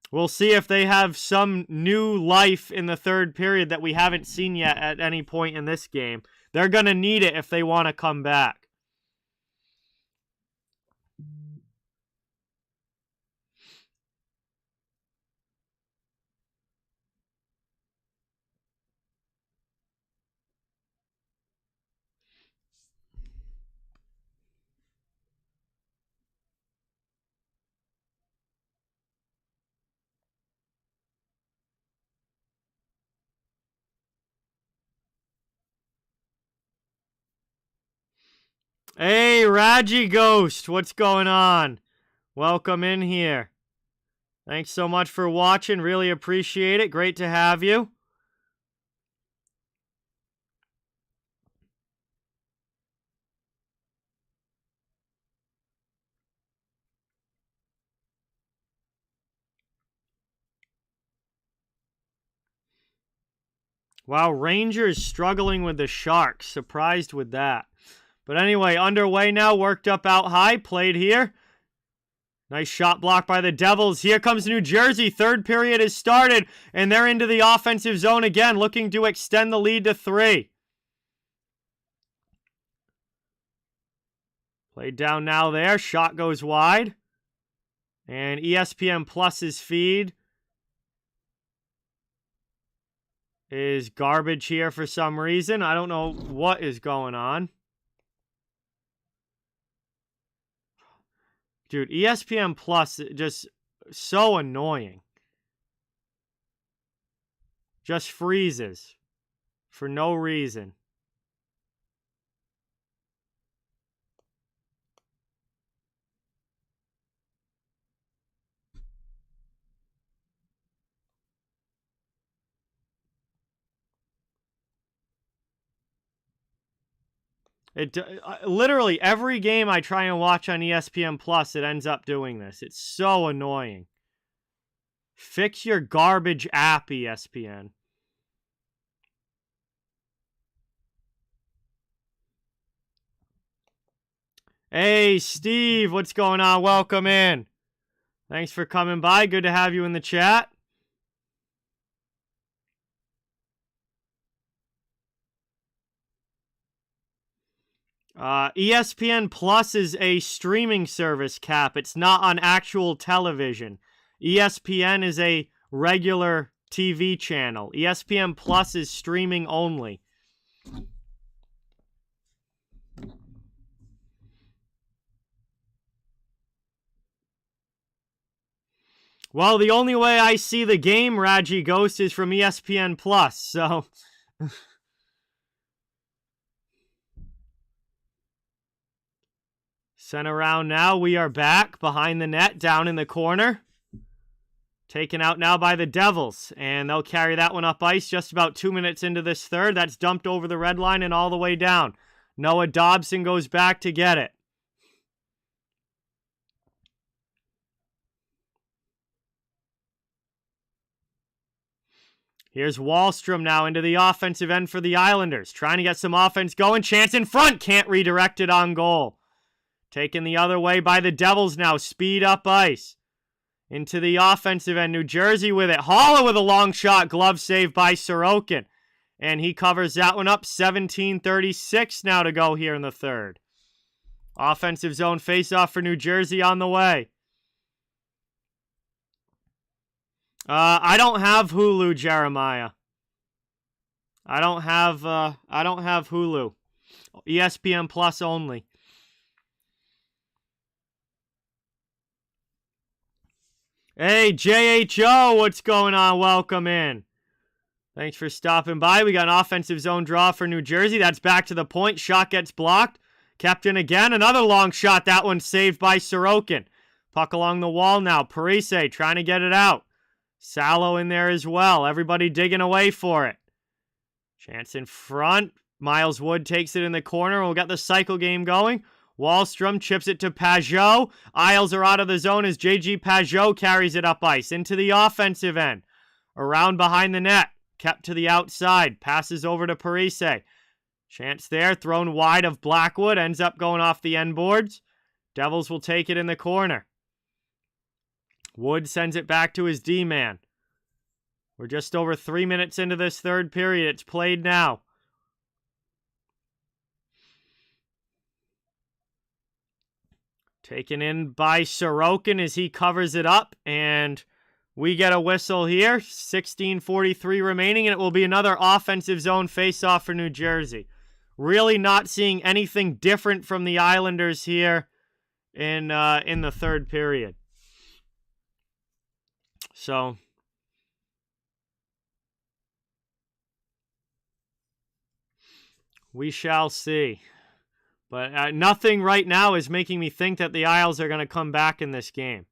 [SPEAKER 1] we'll see if they have some new life in the third period that we haven't seen yet at any point in this game. They're going to need it if they want to come back. Hey, Raji Ghost, what's going on? Welcome in here. Thanks so much for watching. Really appreciate it. Great to have you. Wow, Rangers struggling with the Sharks. Surprised with that. But anyway, underway now. Worked up out high. Played here. Nice shot block by the Devils. Here comes New Jersey. Third period has started, and they're into the offensive zone again, looking to extend the lead to 3. Played down now there. Shot goes wide. And ESPN Plus's feed is garbage here for some reason. I don't know what is going on. Dude, ESPN Plus, just so annoying. Just freezes for no reason. Literally every game I try and watch on ESPN Plus, it ends up doing this. It's so annoying. Fix your garbage app, ESPN. Hey, Steve, what's going on? Welcome in. Thanks for coming by. Good to have you in the chat. ESPN Plus is a streaming service, Cap. It's not on actual television. ESPN is a regular TV channel. ESPN Plus is streaming only. Well, the only way I see the game, Raji Ghost, is from ESPN Plus, so... Sent around now. We are back behind the net, down in the corner. Taken out now by the Devils, and they'll carry that one up ice just about 2 minutes into this third. That's dumped over the red line and all the way down. Noah Dobson goes back to get it. Here's Wahlstrom now into the offensive end for the Islanders. Trying to get some offense going. Chance in front. Can't redirect it on goal. Taken the other way by the Devils now. Speed up ice. Into the offensive end. New Jersey with it. Haula with a long shot. Glove save by Sorokin. And he covers that one up. 17:36 now to go here in the third. Offensive zone faceoff for New Jersey on the way. I don't have Hulu, Jeremiah. I don't have Hulu. ESPN Plus only. Hey, JHO, what's going on? Welcome in. Thanks for stopping by. We got an offensive zone draw for New Jersey. That's back to the point. Shot gets blocked. Kept in again. Another long shot. That one saved by Sorokin. Puck along the wall now. Parise trying to get it out. Salo in there as well. Everybody digging away for it. Chance in front. Miles Wood takes it in the corner. We'll get the cycle game going. Wahlstrom chips it to Pajot. Isles are out of the zone as J.G. Pajot carries it up ice into the offensive end. Around behind the net. Kept to the outside. Passes over to Parise. Chance there. Thrown wide of Blackwood. Ends up going off the end boards. Devils will take it in the corner. Wood sends it back to his D-man. We're just over 3 minutes into this third period. It's played now. Taken in by Sorokin as he covers it up. And we get a whistle here. 16:43 remaining. And it will be another offensive zone face-off for New Jersey. Really not seeing anything different from the Islanders here in the third period. So we shall see. But nothing right now is making me think that the Isles are going to come back in this game.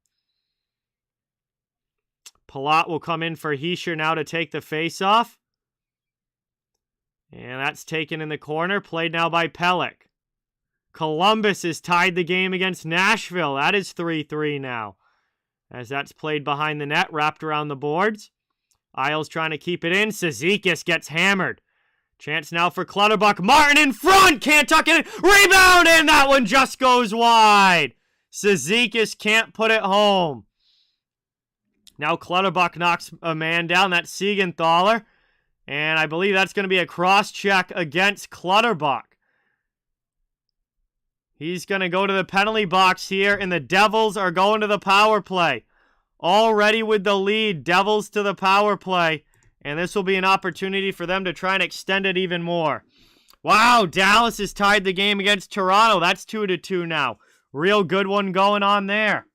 [SPEAKER 1] Palat will come in for Hischier now to take the face-off. And that's taken in the corner. Played now by Pelech. Columbus has tied the game against Nashville. That is 3-3 now. As that's played behind the net, wrapped around the boards. Isles trying to keep it in. Cizikas gets hammered. Chance now for Clutterbuck. Martin in front! Can't tuck it in. Rebound! And that one just goes wide. Cizikas can't put it home. Now Clutterbuck knocks a man down. That's Siegenthaler. And I believe that's going to be a cross-check against Clutterbuck. He's going to go to the penalty box here, and the Devils are going to the power play. Already with the lead, Devils to the power play. And this will be an opportunity for them to try and extend it even more. Wow, Dallas has tied the game against Toronto. That's 2-2 now. Real good one going on there.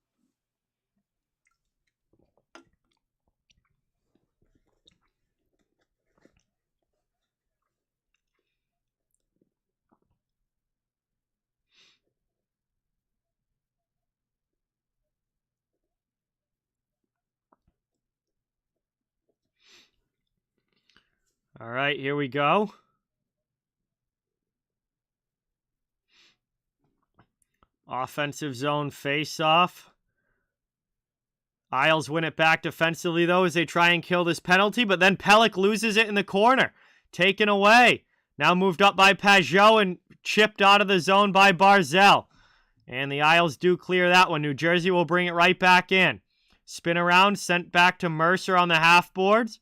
[SPEAKER 1] All right, here we go. Offensive zone face-off. Isles win it back defensively, though, as they try and kill this penalty, but then Pelech loses it in the corner. Taken away. Now moved up by Pajot and chipped out of the zone by Barzell. And the Isles do clear that one. New Jersey will bring it right back in. Spin around, sent back to Mercer on the half boards.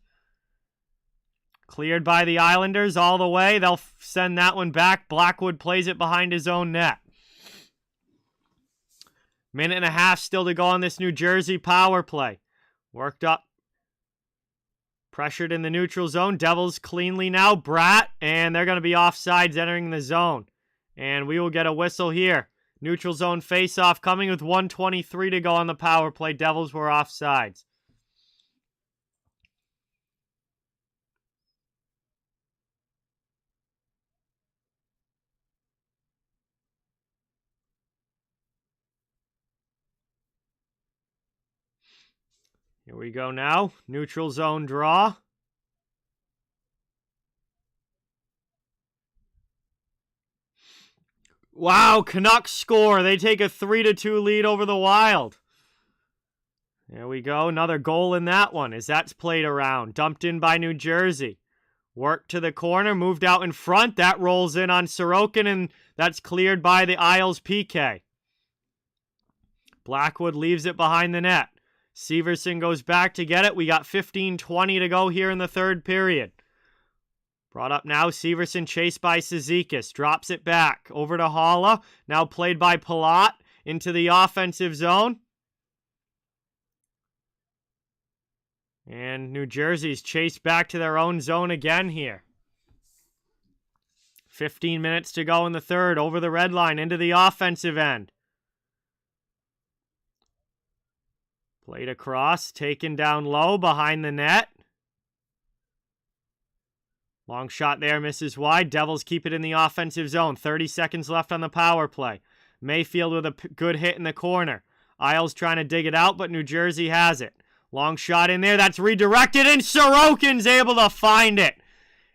[SPEAKER 1] Cleared by the Islanders all the way. They'll send that one back. Blackwood plays it behind his own net. Minute and a half still to go on this New Jersey power play. Worked up. Pressured in the neutral zone. Devils cleanly now. Bratt. And they're going to be offsides entering the zone. And we will get a whistle here. Neutral zone face-off coming with 1:23 to go on the power play. Devils were offsides. Here we go now. Neutral zone draw. Wow, Canucks score. They take a 3-2 lead over the Wild. There we go. Another goal in that one as that's played around. Dumped in by New Jersey. Worked to the corner. Moved out in front. That rolls in on Sorokin, and that's cleared by the Isles PK. Blackwood leaves it behind the net. Severson goes back to get it. We got 15:20 to go here in the third period. Brought up now. Severson chased by Cizikas. Drops it back. Over to Haula. Now played by Palat into the offensive zone. And New Jersey's chased back to their own zone again here. 15 minutes to go in the third. Over the red line into the offensive end. Played across, taken down low behind the net. Long shot there, misses wide. Devils keep it in the offensive zone. 30 seconds left on the power play. Mayfield with a good hit in the corner. Isles trying to dig it out, but New Jersey has it. Long shot in there. That's redirected, and Sorokin's able to find it.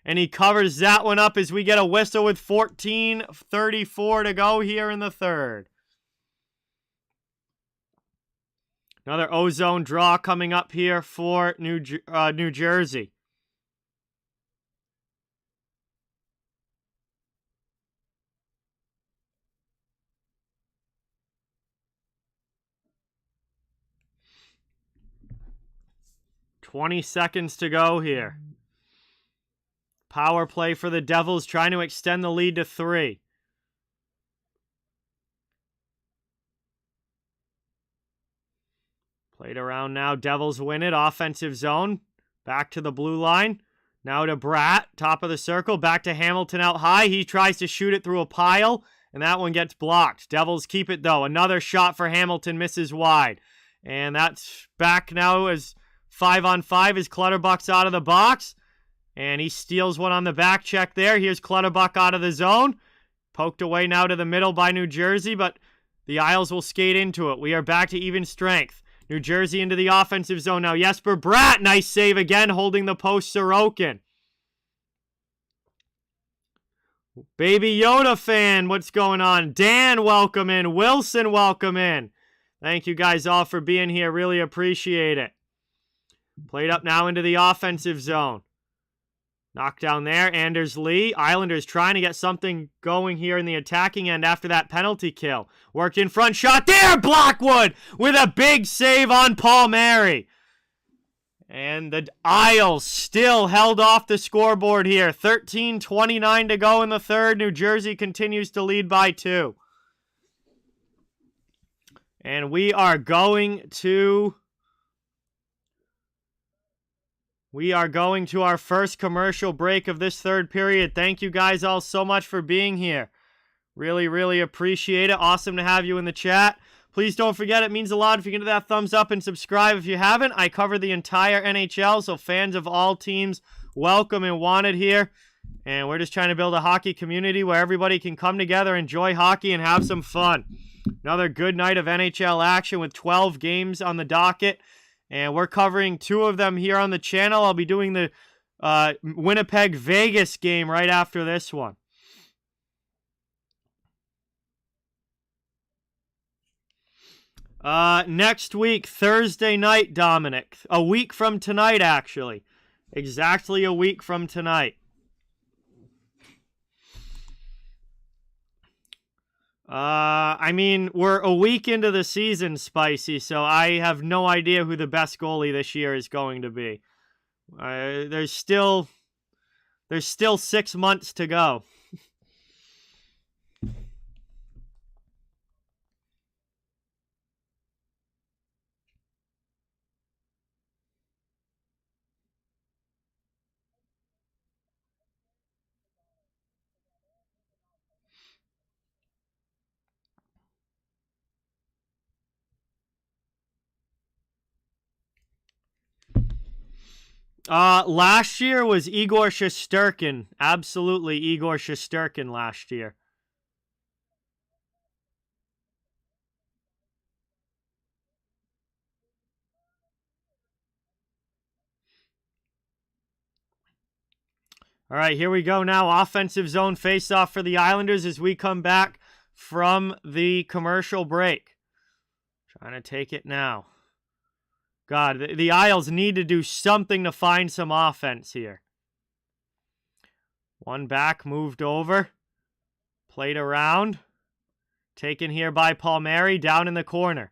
[SPEAKER 1] And he covers that one up as we get a whistle with 14:34 to go here in the third. Another ozone draw coming up here for New Jersey. $20 to go here. Power play for the Devils, trying to extend the lead to 3. Played around now. Devils win it. Offensive zone. Back to the blue line. Now to Bratt. Top of the circle. Back to Hamilton out high. He tries to shoot it through a pile, and that one gets blocked. Devils keep it, though. Another shot for Hamilton misses wide. And that's back now as 5-on-5 as Clutterbuck's out of the box. And he steals one on the back check there. Here's Clutterbuck out of the zone. Poked away now to the middle by New Jersey, but the Isles will skate into it. We are back to even strength. New Jersey into the offensive zone now. Jesper Bratt, nice save again, holding the post Sorokin. Baby Yoda fan, what's going on? Dan, welcome in. Wilson, welcome in. Thank you guys all for being here. Really appreciate it. Played up now into the offensive zone. Knockdown there. Anders Lee. Islanders trying to get something going here in the attacking end after that penalty kill. Worked in front. Shot there. Blackwood with a big save on Palmieri. And the Isles still held off the scoreboard here. 13:29 to go in the third. New Jersey continues to lead by 2. And we are going to our first commercial break of this third period. Thank you guys all so much for being here. Really, really appreciate it. Awesome to have you in the chat. Please don't forget, it means a lot if you can do that thumbs up and subscribe if you haven't. I cover the entire NHL, so fans of all teams, welcome and wanted here. And we're just trying to build a hockey community where everybody can come together, enjoy hockey, and have some fun. Another good night of NHL action with 12 games on the docket. And we're covering 2 of them here on the channel. I'll be doing the Winnipeg-Vegas game right after this one. Next week, Thursday night, Dominic. A week from tonight, actually. Exactly a week from tonight. I mean, we're a week into the season, Spicy, so I have no idea who the best goalie this year is going to be. There's still 6 months to go. Last year was Igor Shesterkin. Absolutely Igor Shesterkin last year. All right, here we go now. Offensive zone face-off for the Islanders as we come back from the commercial break. Trying to take it now. God, the Isles need to do something to find some offense here. One back, moved over. Played around. Taken here by Palmieri, down in the corner.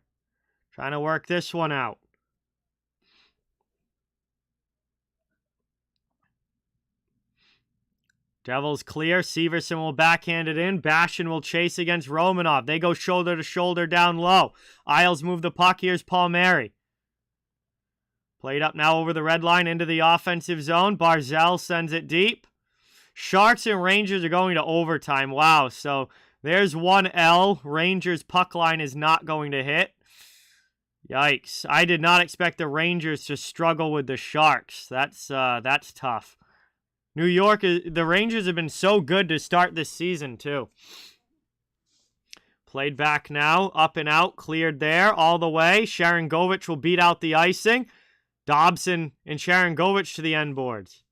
[SPEAKER 1] Trying to work this one out. Devils clear. Severson will backhand it in. Bastion will chase against Romanov. They go shoulder to shoulder down low. Isles move the puck. Here's Palmieri. Played up now over the red line into the offensive zone. Barzal sends it deep. Sharks and Rangers are going to overtime. Wow, so there's one L. Rangers puck line is not going to hit. Yikes. I did not expect the Rangers to struggle with the Sharks. That's tough. New York, the Rangers have been so good to start this season, too. Played back now, up and out, cleared there, all the way. Sharangovich will beat out the icing. Dobson and Sharangovich to the end boards.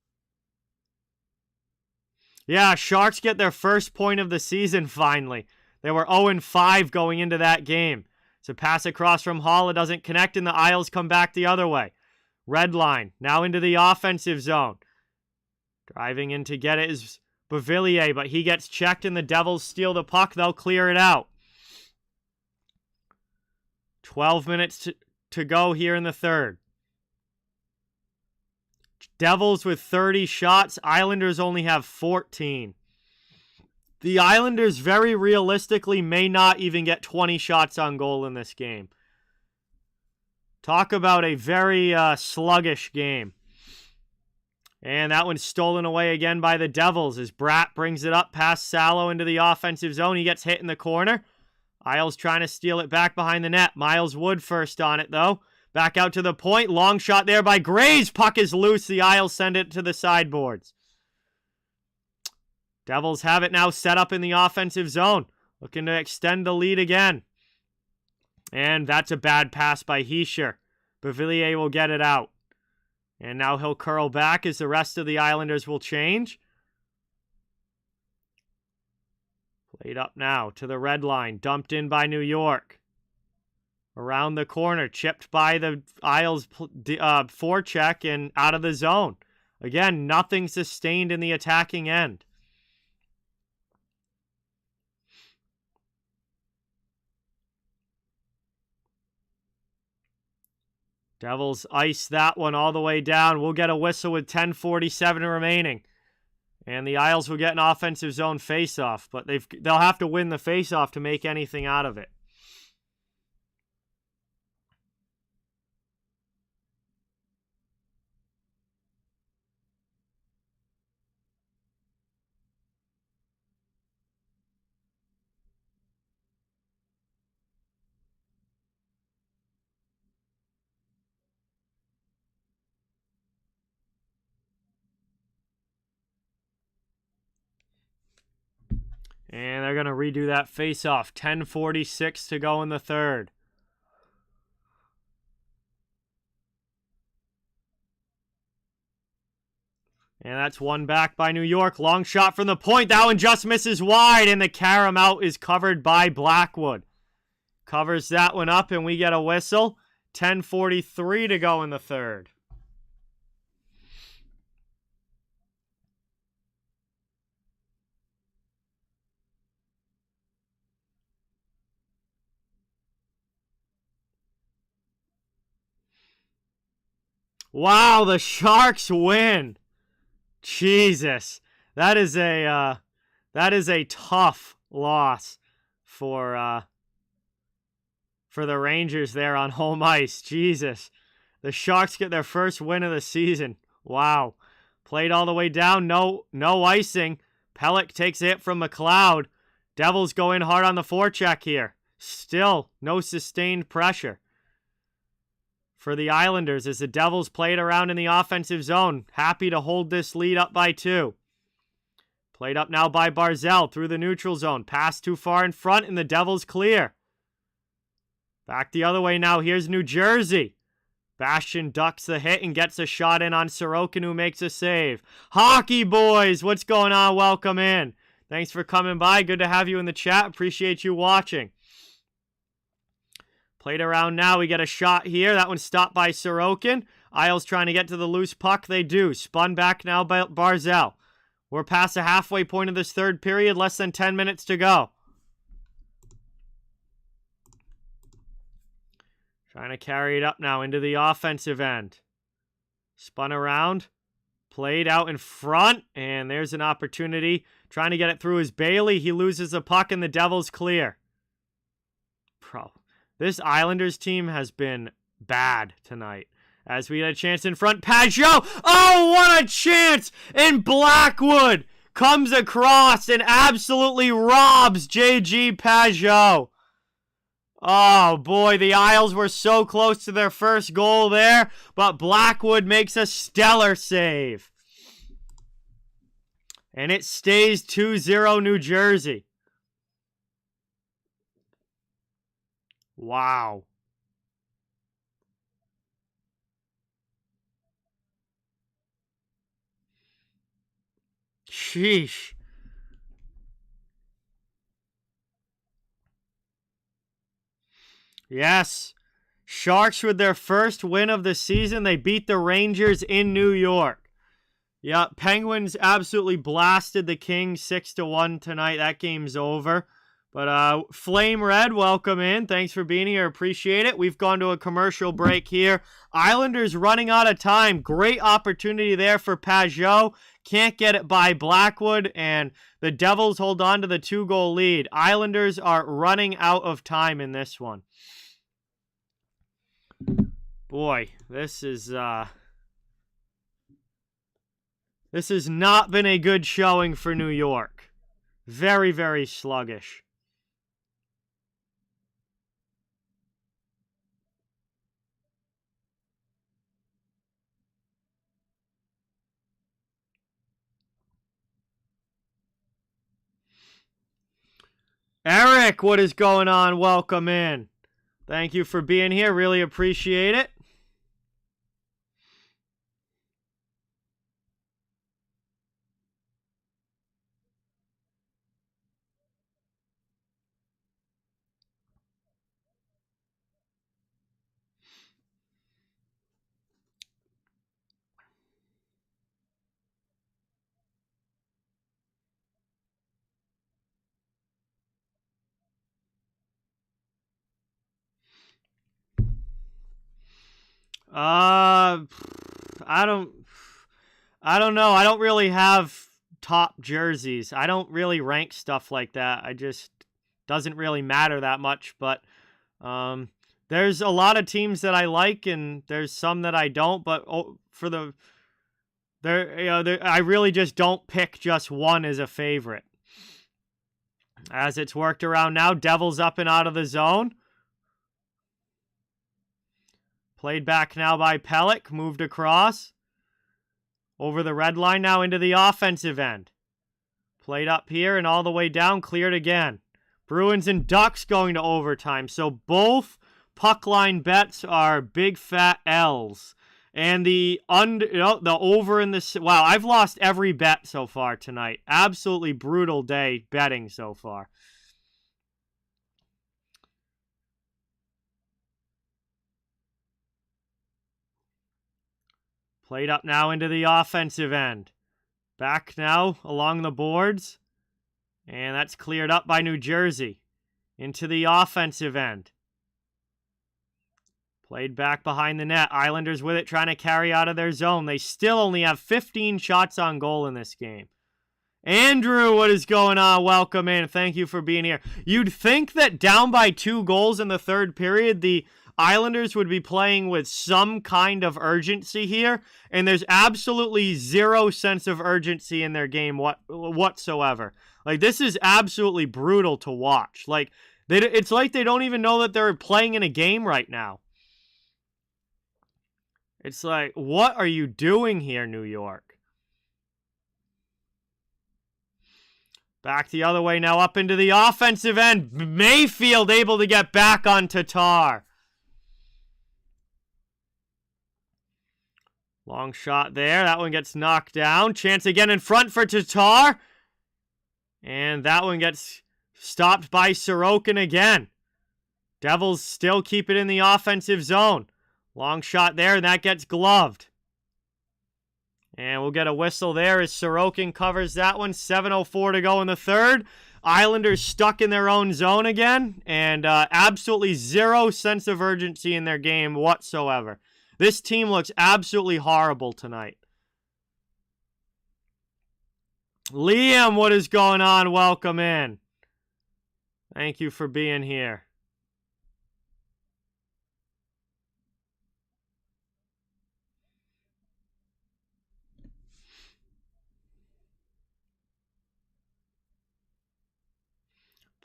[SPEAKER 1] Yeah, Sharks get their first point of the season finally. They were 0-5 going into that game. It's a pass across from Hall. It doesn't connect, and the Isles come back the other way. Red line, now into the offensive zone. Driving in to get it is Beauvillier, but he gets checked, and the Devils steal the puck. They'll clear it out. 12 minutes to go here in the third. Devils with 30 shots. Islanders only have 14. The Islanders very realistically may not even get 20 shots on goal in this game. Talk about a very sluggish game. And that one's stolen away again by the Devils as Bratt brings it up past Salo into the offensive zone. He gets hit in the corner. Isles trying to steal it back behind the net. Miles Wood first on it, though. Back out to the point. Long shot there by Graves. Puck is loose. The Isles send it to the sideboards. Devils have it now set up in the offensive zone. Looking to extend the lead again. And that's a bad pass by Hischier. Beauvillier will get it out. And now he'll curl back as the rest of the Islanders will change. Played up now to the red line. Dumped in by New York. Around the corner. Chipped by the Isles forecheck and out of the zone. Again, nothing sustained in the attacking end. Devils ice that one all the way down. We'll get a whistle with 10:47 remaining. And the Isles will get an offensive zone faceoff, but they'll have to win the faceoff to make anything out of it. And they're going to redo that face-off. 10:46 to go in the third. And that's one back by New York. Long shot from the point. That one just misses wide, and the carom out is covered by Blackwood. Covers that one up, and we get a whistle. 10:43 to go in the third. Wow, the Sharks win. Jesus, that is a tough loss for the Rangers there on home ice. Jesus, the Sharks get their first win of the season. Wow, played all the way down, no icing. Pelech takes a hit from McLeod. Devils go in hard on the forecheck here. Still no sustained pressure for the Islanders as the Devils played around in the offensive zone. Happy to hold this lead up by 2. Played up now by Barzal through the neutral zone. Pass too far in front and the Devils clear. Back the other way now. Here's New Jersey. Bastian ducks the hit and gets a shot in on Sorokin, who makes a save. Hockey boys, what's going on? Welcome in. Thanks for coming by. Good to have you in the chat. Appreciate you watching. Played around now. We get a shot here. That one's stopped by Sorokin. Isles trying to get to the loose puck. They do. Spun back now by Barzal. We're past the halfway point of this third period. Less than 10 minutes to go. Trying to carry it up now into the offensive end. Spun around. Played out in front. And there's an opportunity. Trying to get it through is Bailey. He loses the puck and the Devils clear. This Islanders team has been bad tonight. As we had a chance in front. Pajot! Oh, what a chance! And Blackwood comes across and absolutely robs J.G. Pajot. Oh, boy, the Isles were so close to their first goal there, but Blackwood makes a stellar save. And it stays 2-0 New Jersey. Wow. Sheesh. Yes. Sharks with their first win of the season. They beat the Rangers in New York. Yeah, Penguins absolutely blasted the Kings 6-1 tonight. That game's over. But Flame Red, welcome in. Thanks for being here. Appreciate it. We've gone to a commercial break here. Islanders running out of time. Great opportunity there for Pajot. Can't get it by Blackwood, and the Devils hold on to the 2-goal lead. Islanders are running out of time in this one. Boy, this has not been a good showing for New York. Very, very sluggish. Eric, what is going on? Welcome in. Thank you for being here. Really appreciate it. I don't know. I don't really have top jerseys. I don't really rank stuff like that. I just doesn't really matter that much. But there's a lot of teams that I like, and there's some that I don't. But I really just don't pick just one as a favorite. As it's worked around now, Devils up and out of the zone. Played back now by Pelech, moved across. Over the red line now into the offensive end. Played up here and all the way down, cleared again. Bruins and Ducks going to overtime. So both puck line bets are big fat L's. And the over in the... Wow, I've lost every bet so far tonight. Absolutely brutal day betting so far. Played up now into the offensive end. Back now along the boards. And that's cleared up by New Jersey. Into the offensive end. Played back behind the net. Islanders with it, trying to carry out of their zone. They still only have 15 shots on goal in this game. Andrew, what is going on? Welcome in. Thank you for being here. You'd think that down by 2 goals in the third period, the Islanders would be playing with some kind of urgency here, and there's absolutely zero sense of urgency in their game whatsoever. Like, this is absolutely brutal to watch. Like, it's like they don't even know that they're playing in a game right now. It's like, what are you doing here, New York? Back the other way now, up into the offensive end. Mayfield able to get back on Tatar. Long shot there. That one gets knocked down. Chance again in front for Tatar. And that one gets stopped by Sorokin again. Devils still keep it in the offensive zone. Long shot there, and that gets gloved. And we'll get a whistle there as Sorokin covers that one. 7:04 to go in the third. Islanders stuck in their own zone again, and absolutely zero sense of urgency in their game whatsoever. This team looks absolutely horrible tonight. Liam, what is going on? Welcome in. Thank you for being here.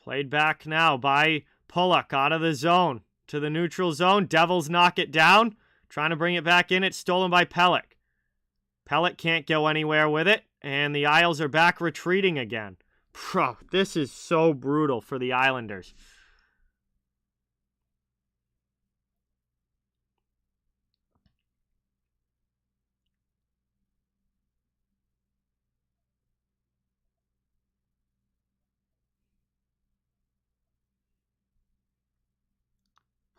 [SPEAKER 1] Played back now by Pulock out of the zone to the neutral zone. Devils knock it down. Trying to bring it back in. It's stolen by Pelech. Pelech can't go anywhere with it. And the Isles are back retreating again. Bro, this is so brutal for the Islanders.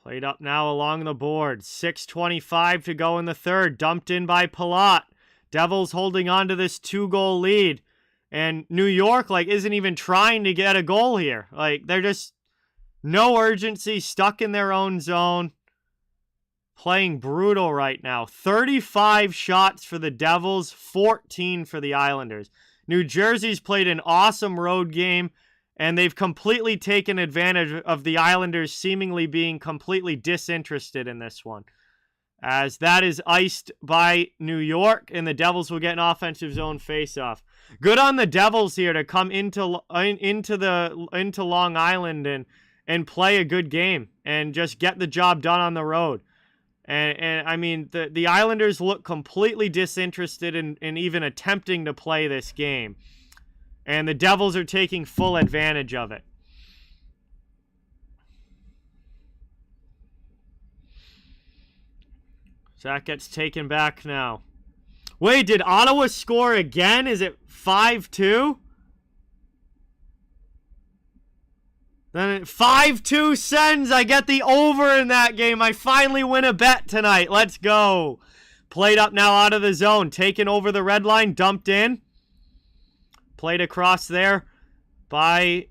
[SPEAKER 1] Played up now along the board. 6:25 to go in the third. Dumped in by Palat. Devils holding on to this 2-goal lead. And New York, isn't even trying to get a goal here. They're just no urgency, stuck in their own zone. Playing brutal right now. 35 shots for the Devils, 14 for the Islanders. New Jersey's played an awesome road game, and they've completely taken advantage of the Islanders seemingly being completely disinterested in this one. As that is iced by New York, and the Devils will get an offensive zone faceoff. Good on the Devils here to come into Long Island and play a good game and just get the job done on the road. And I mean, the Islanders look completely disinterested in even attempting to play this game. And the Devils are taking full advantage of it. So that gets taken back now. Wait, did Ottawa score again? Is it 5-2? Then 5-2 Sens. I get the over in that game. I finally win a bet tonight. Let's go. Played up now out of the zone. Taken over the red line. Dumped in. Played across there by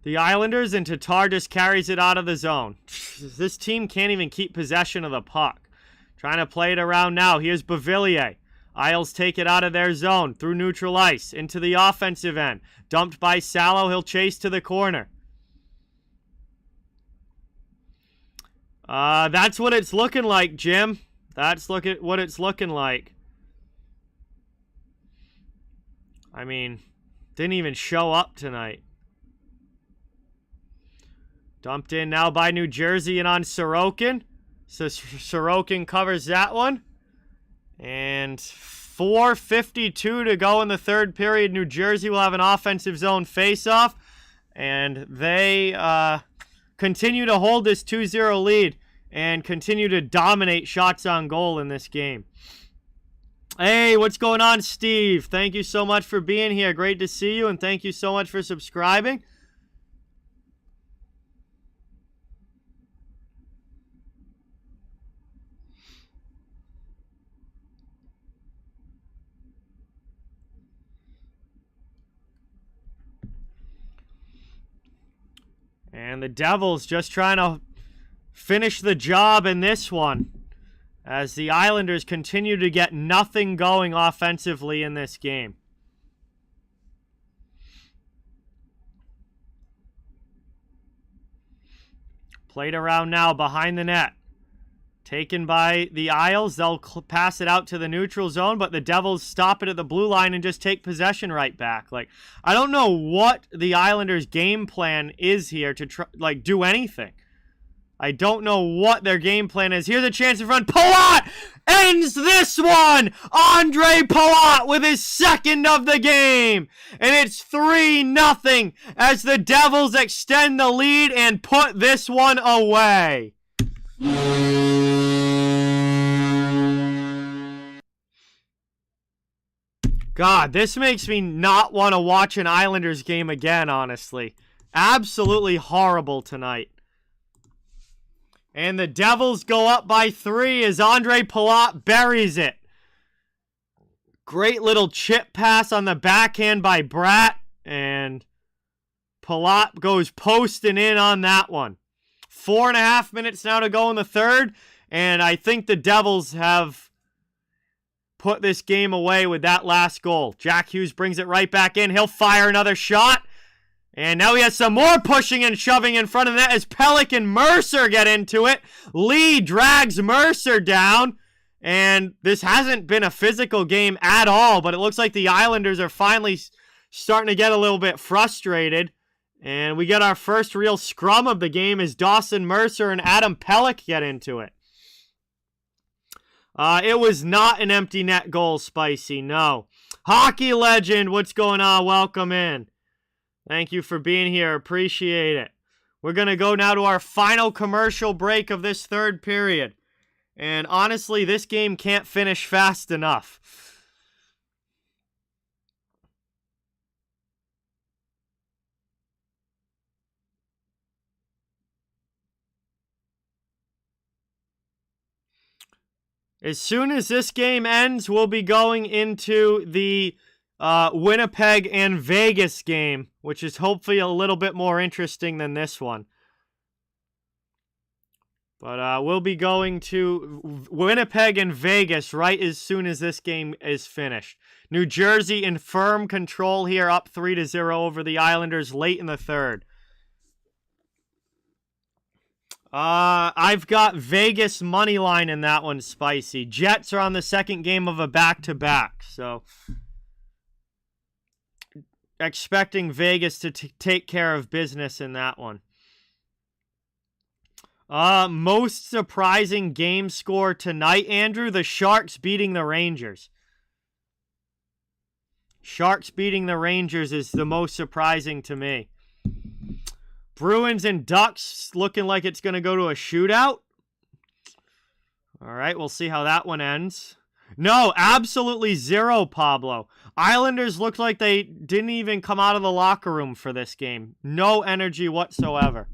[SPEAKER 1] the Islanders. And Tatar just carries it out of the zone. This team can't even keep possession of the puck. Trying to play it around now. Here's Beauvillier. Isles take it out of their zone through neutral ice into the offensive end. Dumped by Salo. He'll chase to the corner. That's what it's looking like, Jim. That's what it's looking like. I mean, didn't even show up tonight. Dumped in now by New Jersey and on Sorokin. So Sorokin covers that one. And 4:52 to go in the third period. New Jersey will have an offensive zone faceoff. And they continue to hold this 2-0 lead and continue to dominate shots on goal in this game. Hey, what's going on, Steve? Thank you so much for being here. Great to see you, and thank you so much for subscribing. And the Devils just trying to finish the job in this one, as the Islanders continue to get nothing going offensively in this game. Played around now behind the net. Taken by the Isles. They'll pass it out to the neutral zone, but the Devils stop it at the blue line and just take possession right back. I don't know what the Islanders' game plan is here to try, do anything. I don't know what their game plan is. Here's a chance in front. Palat ends this one. Andre Palat with his second of the game. And it's 3-0 as the Devils extend the lead and put this one away. God, this makes me not want to watch an Islanders game again, honestly. Absolutely horrible tonight. And the Devils go up by 3 as Andre Palat buries it. Great little chip pass on the backhand by Bratt. And Palat goes posting in on that one. 4.5 minutes now to go in the third. And I think the Devils have put this game away with that last goal. Jack Hughes brings it right back in. He'll fire another shot. And now he has some more pushing and shoving in front of that as Pelech and Mercer get into it. Lee drags Mercer down. And this hasn't been a physical game at all, but it looks like the Islanders are finally starting to get a little bit frustrated. And we get our first real scrum of the game as Dawson Mercer and Adam Pelech get into it. It was not an empty net goal, Spicy, no. Hockey legend, what's going on? Welcome in. Thank you for being here. Appreciate it. We're going to go now to our final commercial break of this third period. And honestly, this game can't finish fast enough. As soon as this game ends, we'll be going into the Winnipeg and Vegas game, which is hopefully a little bit more interesting than this one. But we'll be going to Winnipeg and Vegas right as soon as this game is finished. New Jersey in firm control here, up 3-0 over the Islanders late in the third. I've got Vegas money line in that one, spicy. Jets are on the second game of a back-to-back, so expecting Vegas to take care of business in that one. Most surprising game score tonight, Andrew, the Sharks beating the Rangers. Sharks beating the Rangers is the most surprising to me. Bruins and Ducks looking like it's going to go to a shootout. All right, we'll see how that one ends. No, absolutely zero, Pablo. Islanders looked like they didn't even come out of the locker room for this game. No energy whatsoever.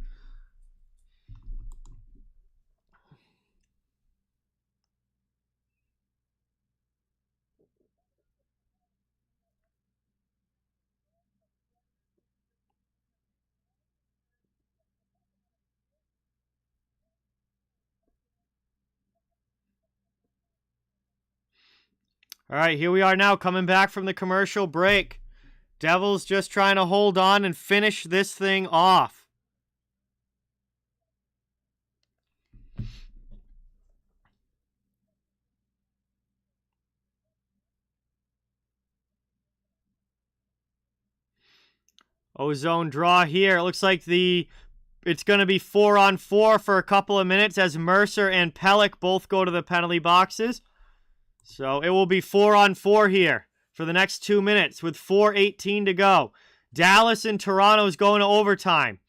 [SPEAKER 1] All right, here we are now coming back from the commercial break. Devils just trying to hold on and finish this thing off. Ozone draw here. It looks like it's going to be 4-on-4 for a couple of minutes as Mercer and Pelech both go to the penalty boxes. So it will be 4-on-4 here for the next 2 minutes with 4:18 to go. Dallas and Toronto is going to overtime.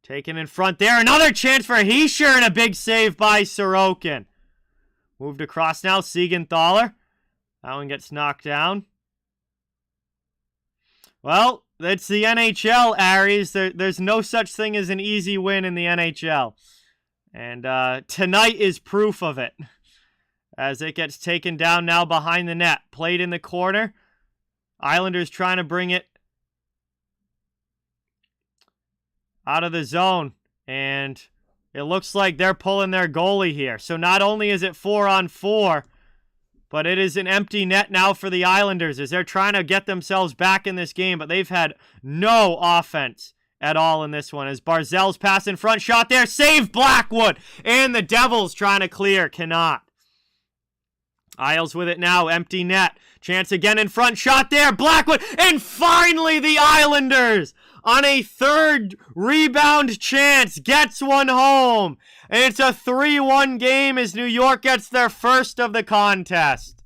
[SPEAKER 1] Taken in front there. Another chance for Hischier and a big save by Sorokin. Moved across now. Siegenthaler. That one gets knocked down. Well, it's the NHL, Aries. There's no such thing as an easy win in the NHL. And tonight is proof of it. As it gets taken down now behind the net. Played in the corner. Islanders trying to bring it out of the zone. And it looks like they're pulling their goalie here. So not only is it 4-on-4, but it is an empty net now for the Islanders as they're trying to get themselves back in this game. But they've had no offense at all in this one. As Barzell's pass in front. Shot there. Save Blackwood. And the Devils trying to clear. Cannot. Isles with it now. Empty net. Chance again in front. Shot there. Blackwood. And finally the Islanders on a third rebound chance gets one home. And it's a 3-1 game as New York gets their first of the contest.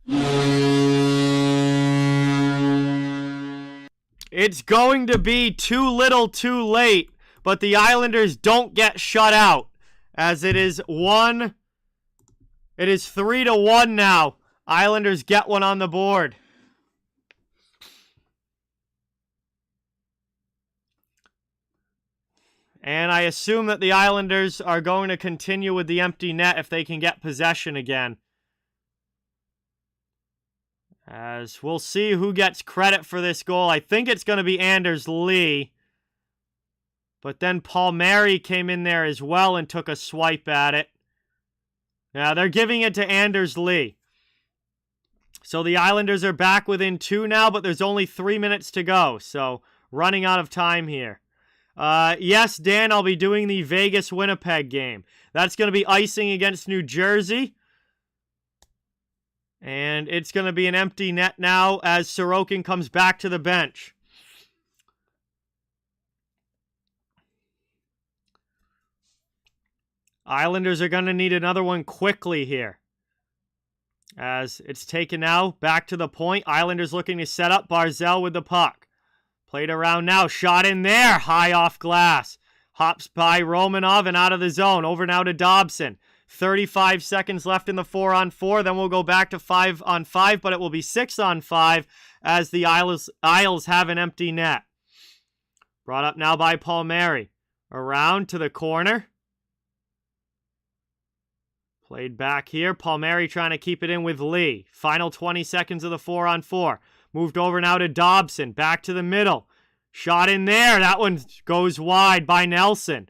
[SPEAKER 1] It's going to be too little too late, but the Islanders don't get shut out as it is 3-1 now. Islanders get one on the board. And I assume that the Islanders are going to continue with the empty net if they can get possession again. As we'll see who gets credit for this goal. I think it's going to be Anders Lee. But then Palmieri came in there as well and took a swipe at it. Now they're giving it to Anders Lee. So the Islanders are back within 2 now, but there's only 3 minutes to go. So running out of time here. Yes, Dan, I'll be doing the Vegas-Winnipeg game. That's going to be icing against New Jersey. And it's going to be an empty net now as Sorokin comes back to the bench. Islanders are going to need another one quickly here. As it's taken now, back to the point. Islanders looking to set up. Barzell with the puck. Played around now. Shot in there. High off glass. Hops by Romanov and out of the zone. Over now to Dobson. 35 seconds left in the 4-on-4. Then we'll go back to 5-on-5, but it will be 6-on-5 as the Isles have an empty net. Brought up now by Palmieri. Around to the corner. Played back here. Palmieri trying to keep it in with Lee. Final 20 seconds of the 4-on-4. Moved over now to Dobson. Back to the middle. Shot in there. That one goes wide by Nelson.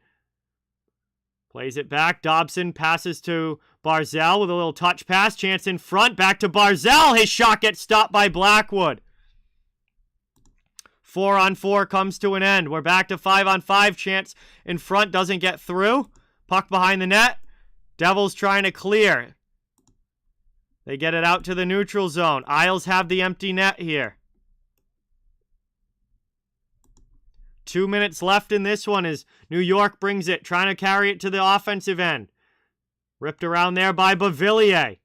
[SPEAKER 1] Plays it back. Dobson passes to Barzal with a little touch pass. Chance in front. Back to Barzal. His shot gets stopped by Blackwood. 4-on-4 comes to an end. We're back to 5-on-5. Chance in front doesn't get through. Puck behind the net. Devils trying to clear. They get it out to the neutral zone. Isles have the empty net here. 2 minutes left in this one as New York brings it, trying to carry it to the offensive end. Ripped around there by Beauvillier.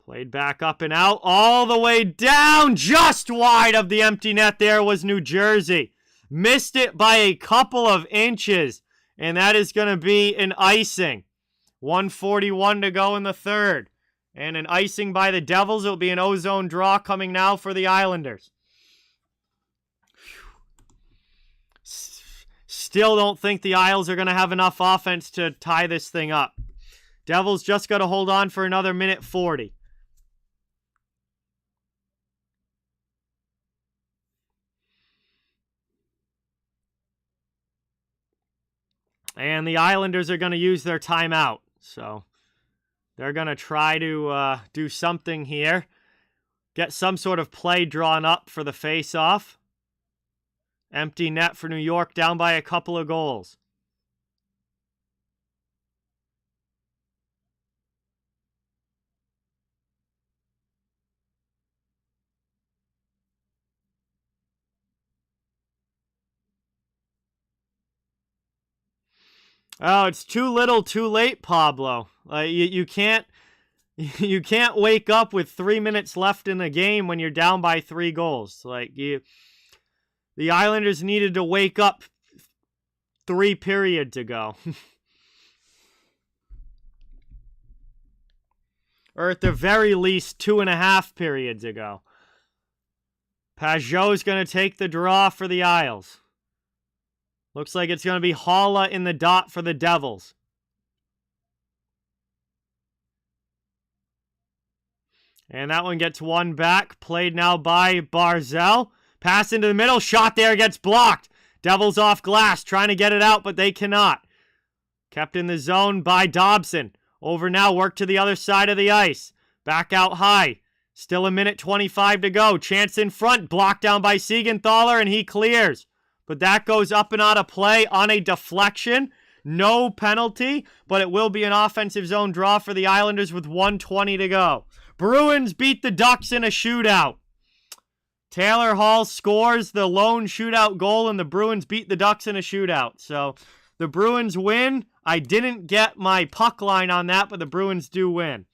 [SPEAKER 1] Played back up and out, all the way down, just wide of the empty net there was New Jersey. Missed it by a couple of inches, and that is going to be an icing. 1:41 to go in the third. And an icing by the Devils. It'll be an ozone draw coming now for the Islanders. Still don't think the Isles are going to have enough offense to tie this thing up. Devils just got to hold on for another minute 40. And the Islanders are going to use their timeout. So they're going to try to do something here. Get some sort of play drawn up for the face-off. Empty net for New York, down by a couple of goals. Oh, it's too little, too late, Pablo. You can't wake up with 3 minutes left in the game when you're down by 3 goals. The Islanders needed to wake up 3 periods ago. Or at the very least 2.5 periods ago. Pajot's going to take the draw for the Isles. Looks like it's going to be Haula in the dot for the Devils. And that one gets one back. Played now by Barzal. Pass into the middle. Shot there gets blocked. Devils off glass. Trying to get it out, but they cannot. Kept in the zone by Dobson. Over now. Work to the other side of the ice. Back out high. Still 1:25 to go. Chance in front. Blocked down by Siegenthaler, and he clears. But that goes up and out of play on a deflection. No penalty, but it will be an offensive zone draw for the Islanders with 1:20 to go. Bruins beat the Ducks in a shootout. Taylor Hall scores the lone shootout goal, and the Bruins beat the Ducks in a shootout. So the Bruins win. I didn't get my puck line on that, but the Bruins do win.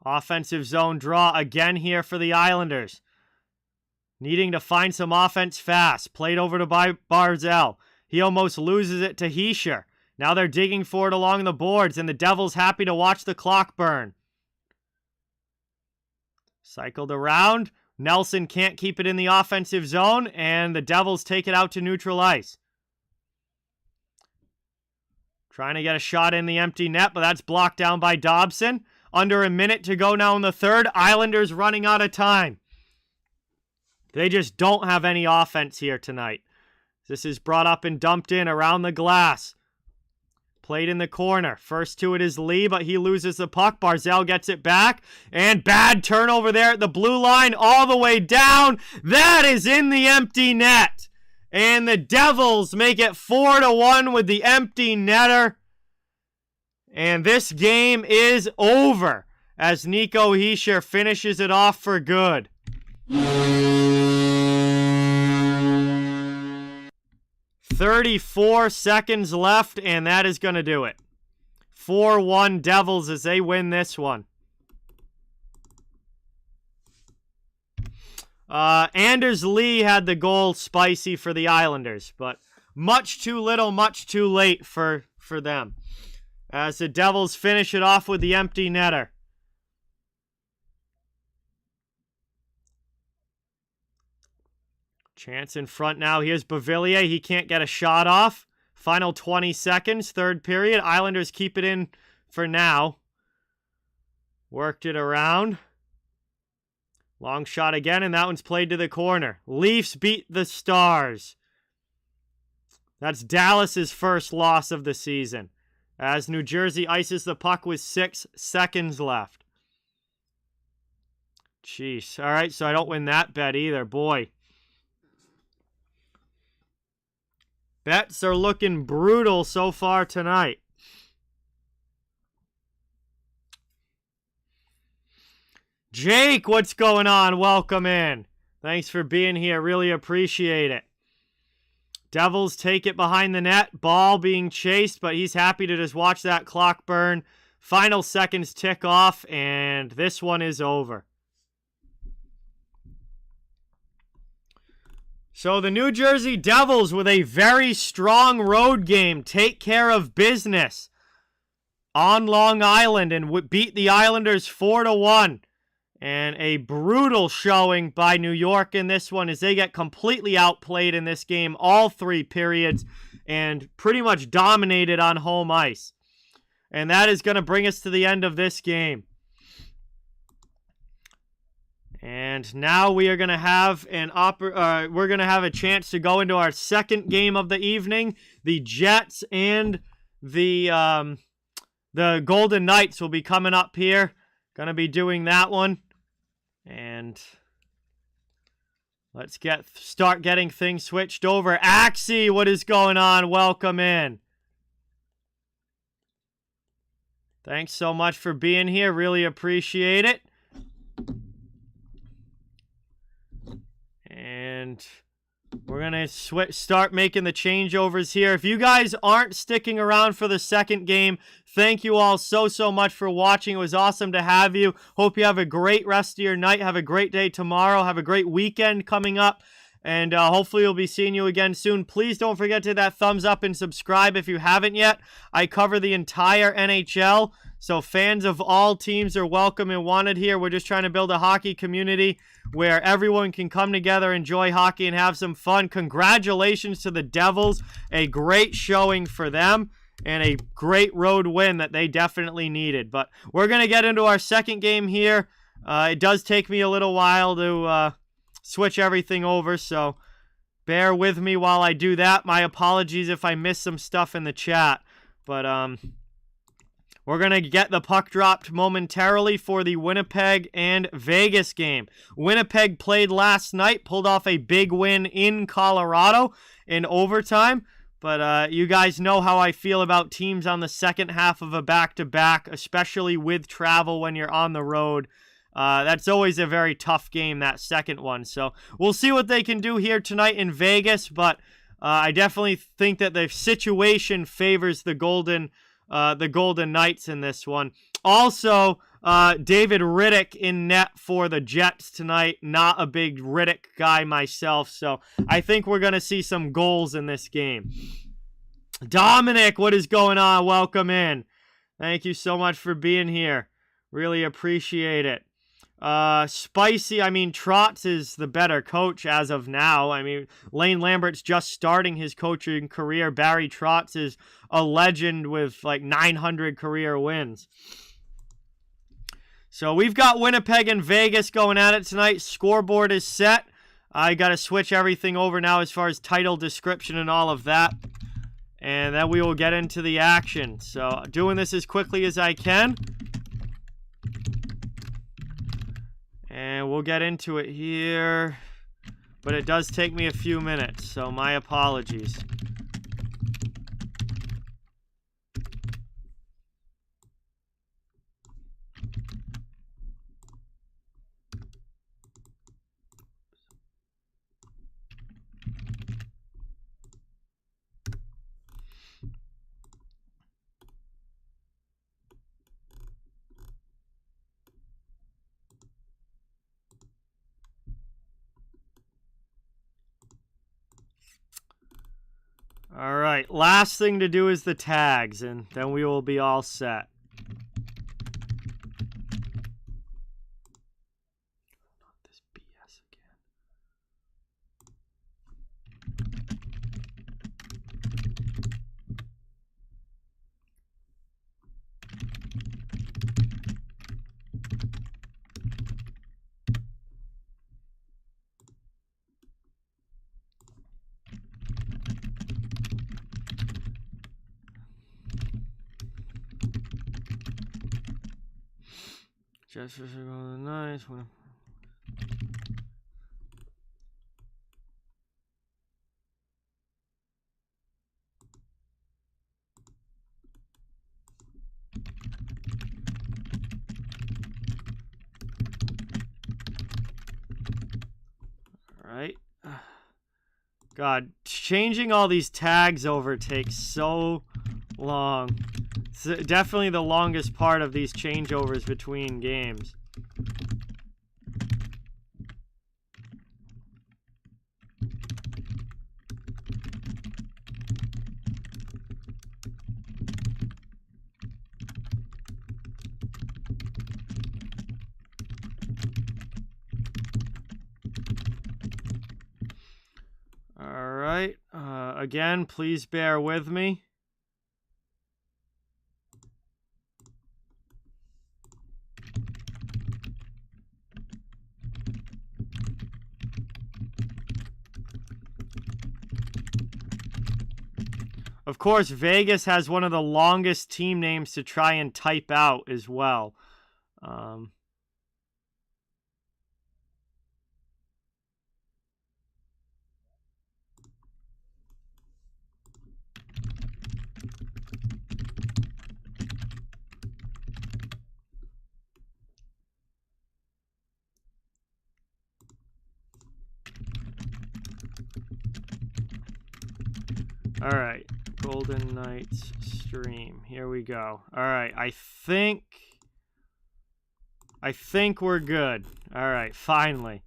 [SPEAKER 1] Offensive zone draw again here for the Islanders. Needing to find some offense fast. Played over to Barzal. He almost loses it to Hischier. Now they're digging for it along the boards, and the Devils happy to watch the clock burn. Cycled around. Nelson can't keep it in the offensive zone, and the Devils take it out to neutral ice. Trying to get a shot in the empty net, but that's blocked down by Dobson. Under a minute to go now in the third. Islanders running out of time. They just don't have any offense here tonight. This is brought up and dumped in around the glass. Played in the corner. First to it is Lee, but he loses the puck. Barzal gets it back. And bad turnover there at the blue line. All the way down. That is in the empty net. And the Devils make it 4-1 with the empty netter. And this game is over as Nico Hischier finishes it off for good. 34 seconds left, and that is going to do it. 4-1 Devils as they win this one. Anders Lee had the goal spicy for the Islanders, but much too little, much too late for them. as the Devils finish it off with the empty netter. Chance in front now. Here's Beauvillier. He can't get a shot off. Final 20 seconds, third period. Islanders keep it in for now. Worked it around. Long shot again, and that one's played to the corner. Leafs beat the Stars. That's Dallas's first loss of the season, as New Jersey ices the puck with 6 seconds left. Jeez. All right, so I don't win that bet either. Boy. Bets are looking brutal so far tonight. Jake, what's going on? Welcome in. Thanks for being here. Really appreciate it. Devils take it behind the net. Ball being chased, but he's happy to just watch that clock burn. Final seconds tick off, and this one is over. So the New Jersey Devils, with a very strong road game, take care of business on Long Island and beat the Islanders 4-1. And a brutal showing by New York in this one as they get completely outplayed in this game all 3 periods and pretty much dominated on home ice. And that is going to bring us to the end of this game. And now we are going to have a chance to go into our second game of the evening. The Jets and the Golden Knights will be coming up here. Going to be doing that one. And let's start getting things switched over. Axie, what is going on? Welcome in. Thanks so much for being here. Really appreciate it. And we're going to start making the changeovers here. If you guys aren't sticking around for the second game, thank you all so much for watching. It was awesome to have you. Hope you have a great rest of your night. Have a great day tomorrow. Have a great weekend coming up. And hopefully we'll be seeing you again soon. Please don't forget to hit that thumbs up and subscribe if you haven't yet. I cover the entire NHL, so fans of all teams are welcome and wanted here. We're just trying to build a hockey community where everyone can come together, enjoy hockey, and have some fun. Congratulations to the Devils. A great showing for them and a great road win that they definitely needed. But we're going to get into our second game here. It does take me a little while to switch everything over, so bear with me while I do that. My apologies if I miss some stuff in the chat, but we're going to get the puck dropped momentarily for the Winnipeg and Vegas game. Winnipeg played last night, pulled off a big win in Colorado in overtime, but you guys know how I feel about teams on the second half of a back-to-back, especially with travel when you're on the road. That's always a very tough game, that second one. So we'll see what they can do here tonight in Vegas, but I definitely think that the situation favors the Golden Knights in this one. Also, David Riddick in net for the Jets tonight. Not a big Riddick guy myself, so I think we're going to see some goals in this game. Dominic, what is going on? Welcome in. Thank you so much for being here. Really appreciate it. Spicy, Trotz is the better coach as of now. Lane Lambert's just starting his coaching career. Barry Trotz is a legend with like 900 career wins. So we've got Winnipeg and Vegas going at it tonight. Scoreboard is set. I got to switch everything over now as far as title description and all of that. And then we will get into the action. So doing this as quickly as I can. And we'll get into it here, but it does take me a few minutes, so my apologies. right, last thing to do is the tags, and then we will be all set. Not this BS again. Jets versus Golden Knights. Alright. God, changing all these tags over takes so long. It's definitely the longest part of these changeovers between games. Alright, again, please bear with me. Of course, Vegas has one of the longest team names to try and type out as well. All right. Golden Knights stream. Here we go. All right, I think we're good. All right, finally.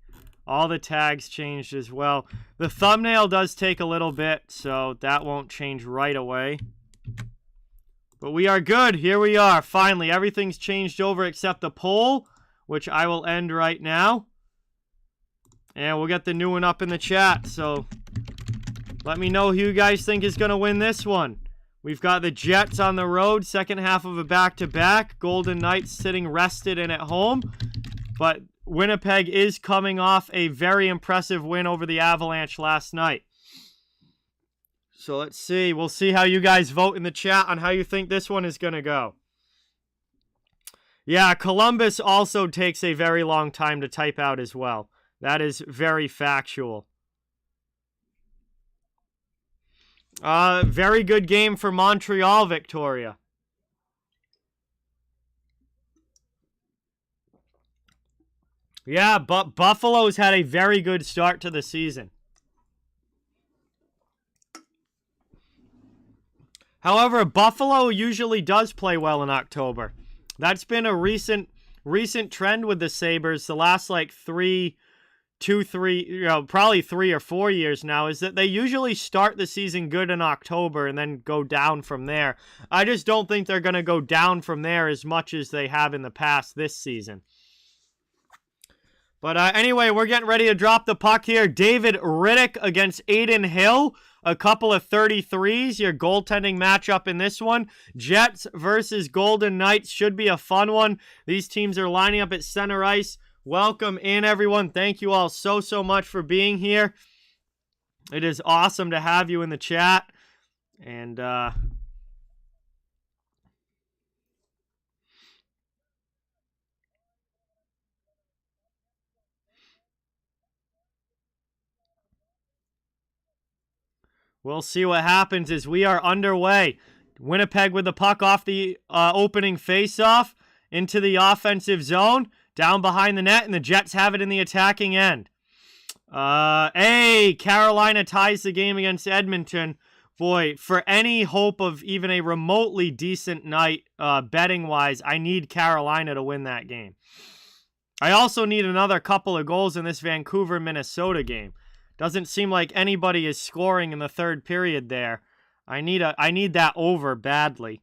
[SPEAKER 1] All the tags changed as well. The thumbnail does take a little bit, so that won't change right away. But we are good. Here we are. Finally, everything's changed over except the poll, which I will end right now. And we'll get the new one up in the chat, so let me know who you guys think is going to win this one. We've got the Jets on the road, second half of a back-to-back. Golden Knights sitting rested and at home. But Winnipeg is coming off a very impressive win over the Avalanche last night. So let's see. We'll see how you guys vote in the chat on how you think this one is going to go. Yeah, Columbus also takes a very long time to type out as well. That is very factual. Very good game for Montreal, Victoria. Yeah, but Buffalo's had a very good start to the season. However, Buffalo usually does play well in October. That's been a recent trend with the Sabres the last like probably 3 or 4 years now, is that they usually start the season good in October and then go down from there. I just don't think they're going to go down from there as much as they have in the past this season. But anyway, we're getting ready to drop the puck here. David Riddick against Aiden Hill. A couple of 33s, your goaltending matchup in this one. Jets versus Golden Knights should be a fun one. These teams are lining up at center ice. Welcome in, everyone. Thank you all so much for being here. It is awesome to have you in the chat. And we'll see what happens as we are underway. Winnipeg with the puck off the opening faceoff into the offensive zone. Down behind the net, and the Jets have it in the attacking end. Carolina ties the game against Edmonton. Boy, for any hope of even a remotely decent night betting-wise, I need Carolina to win that game. I also need another couple of goals in this Vancouver-Minnesota game. Doesn't seem like anybody is scoring in the third period there. I need that over badly.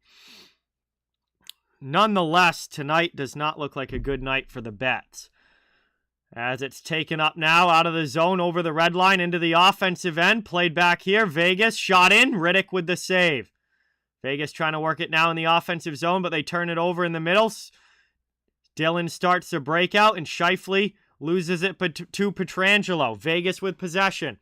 [SPEAKER 1] Nonetheless, tonight does not look like a good night for the bets. As it's taken up now out of the zone over the red line into the offensive end. Played back here. Vegas shot in. Riddick with the save. Vegas trying to work it now in the offensive zone, but they turn it over in the middle. Dillon starts the breakout, and Scheifele loses it to Pietrangelo. Vegas with possession.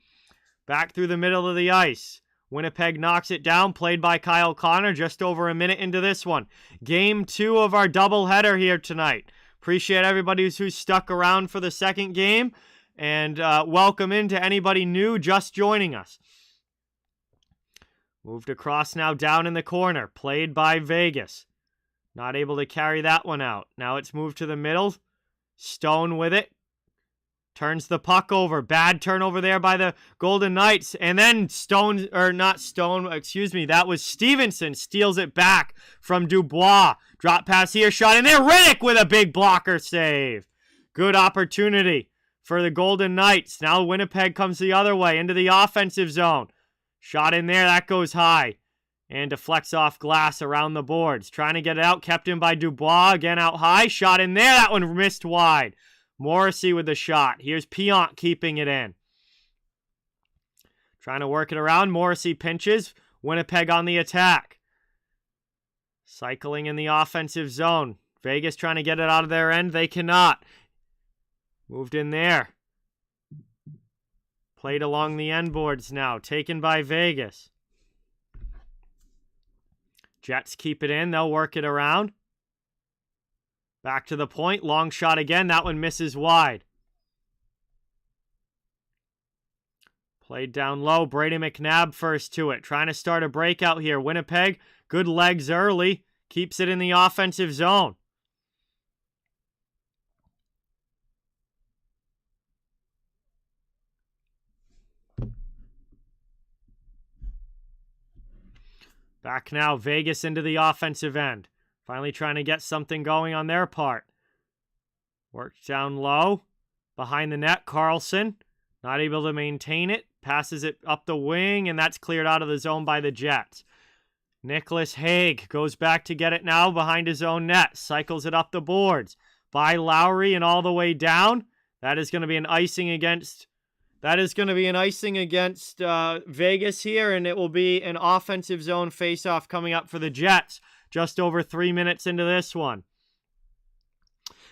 [SPEAKER 1] Back through the middle of the ice. Winnipeg knocks it down. Played by Kyle Connor just over a minute into this one. Game 2 of our doubleheader here tonight. Appreciate everybody who's stuck around for the second game. And welcome into anybody new just joining us. Moved across now down in the corner. Played by Vegas. Not able to carry that one out. Now it's moved to the middle. Stone with it. Turns the puck over. Bad turnover there by the Golden Knights. And then that was Stevenson. Steals it back from Dubois. Drop pass here. Shot in there. Riddick with a big blocker save. Good opportunity for the Golden Knights. Now Winnipeg comes the other way into the offensive zone. Shot in there. That goes high. And deflects off glass around the boards. Trying to get it out. Kept in by Dubois. Again out high. Shot in there. That one missed wide. Morrissey with the shot. Here's Piant keeping it in. Trying to work it around. Morrissey pinches. Winnipeg on the attack. Cycling in the offensive zone. Vegas trying to get it out of their end. They cannot. Moved in there. Played along the end boards now. Taken by Vegas. Jets keep it in. They'll work it around. Back to the point. Long shot again. That one misses wide. Played down low. Brady McNabb first to it. Trying to start a breakout here. Winnipeg, good legs early. Keeps it in the offensive zone. Back now. Vegas into the offensive end. Finally trying to get something going on their part. Works down low. Behind the net, Carlson. Not able to maintain it. Passes it up the wing, and that's cleared out of the zone by the Jets. Nicholas Hague goes back to get it now behind his own net. Cycles it up the boards. By Lowry and all the way down. That is going to be an icing against... Vegas here, and it will be an offensive zone face-off coming up for the Jets. Just over 3 minutes into this one.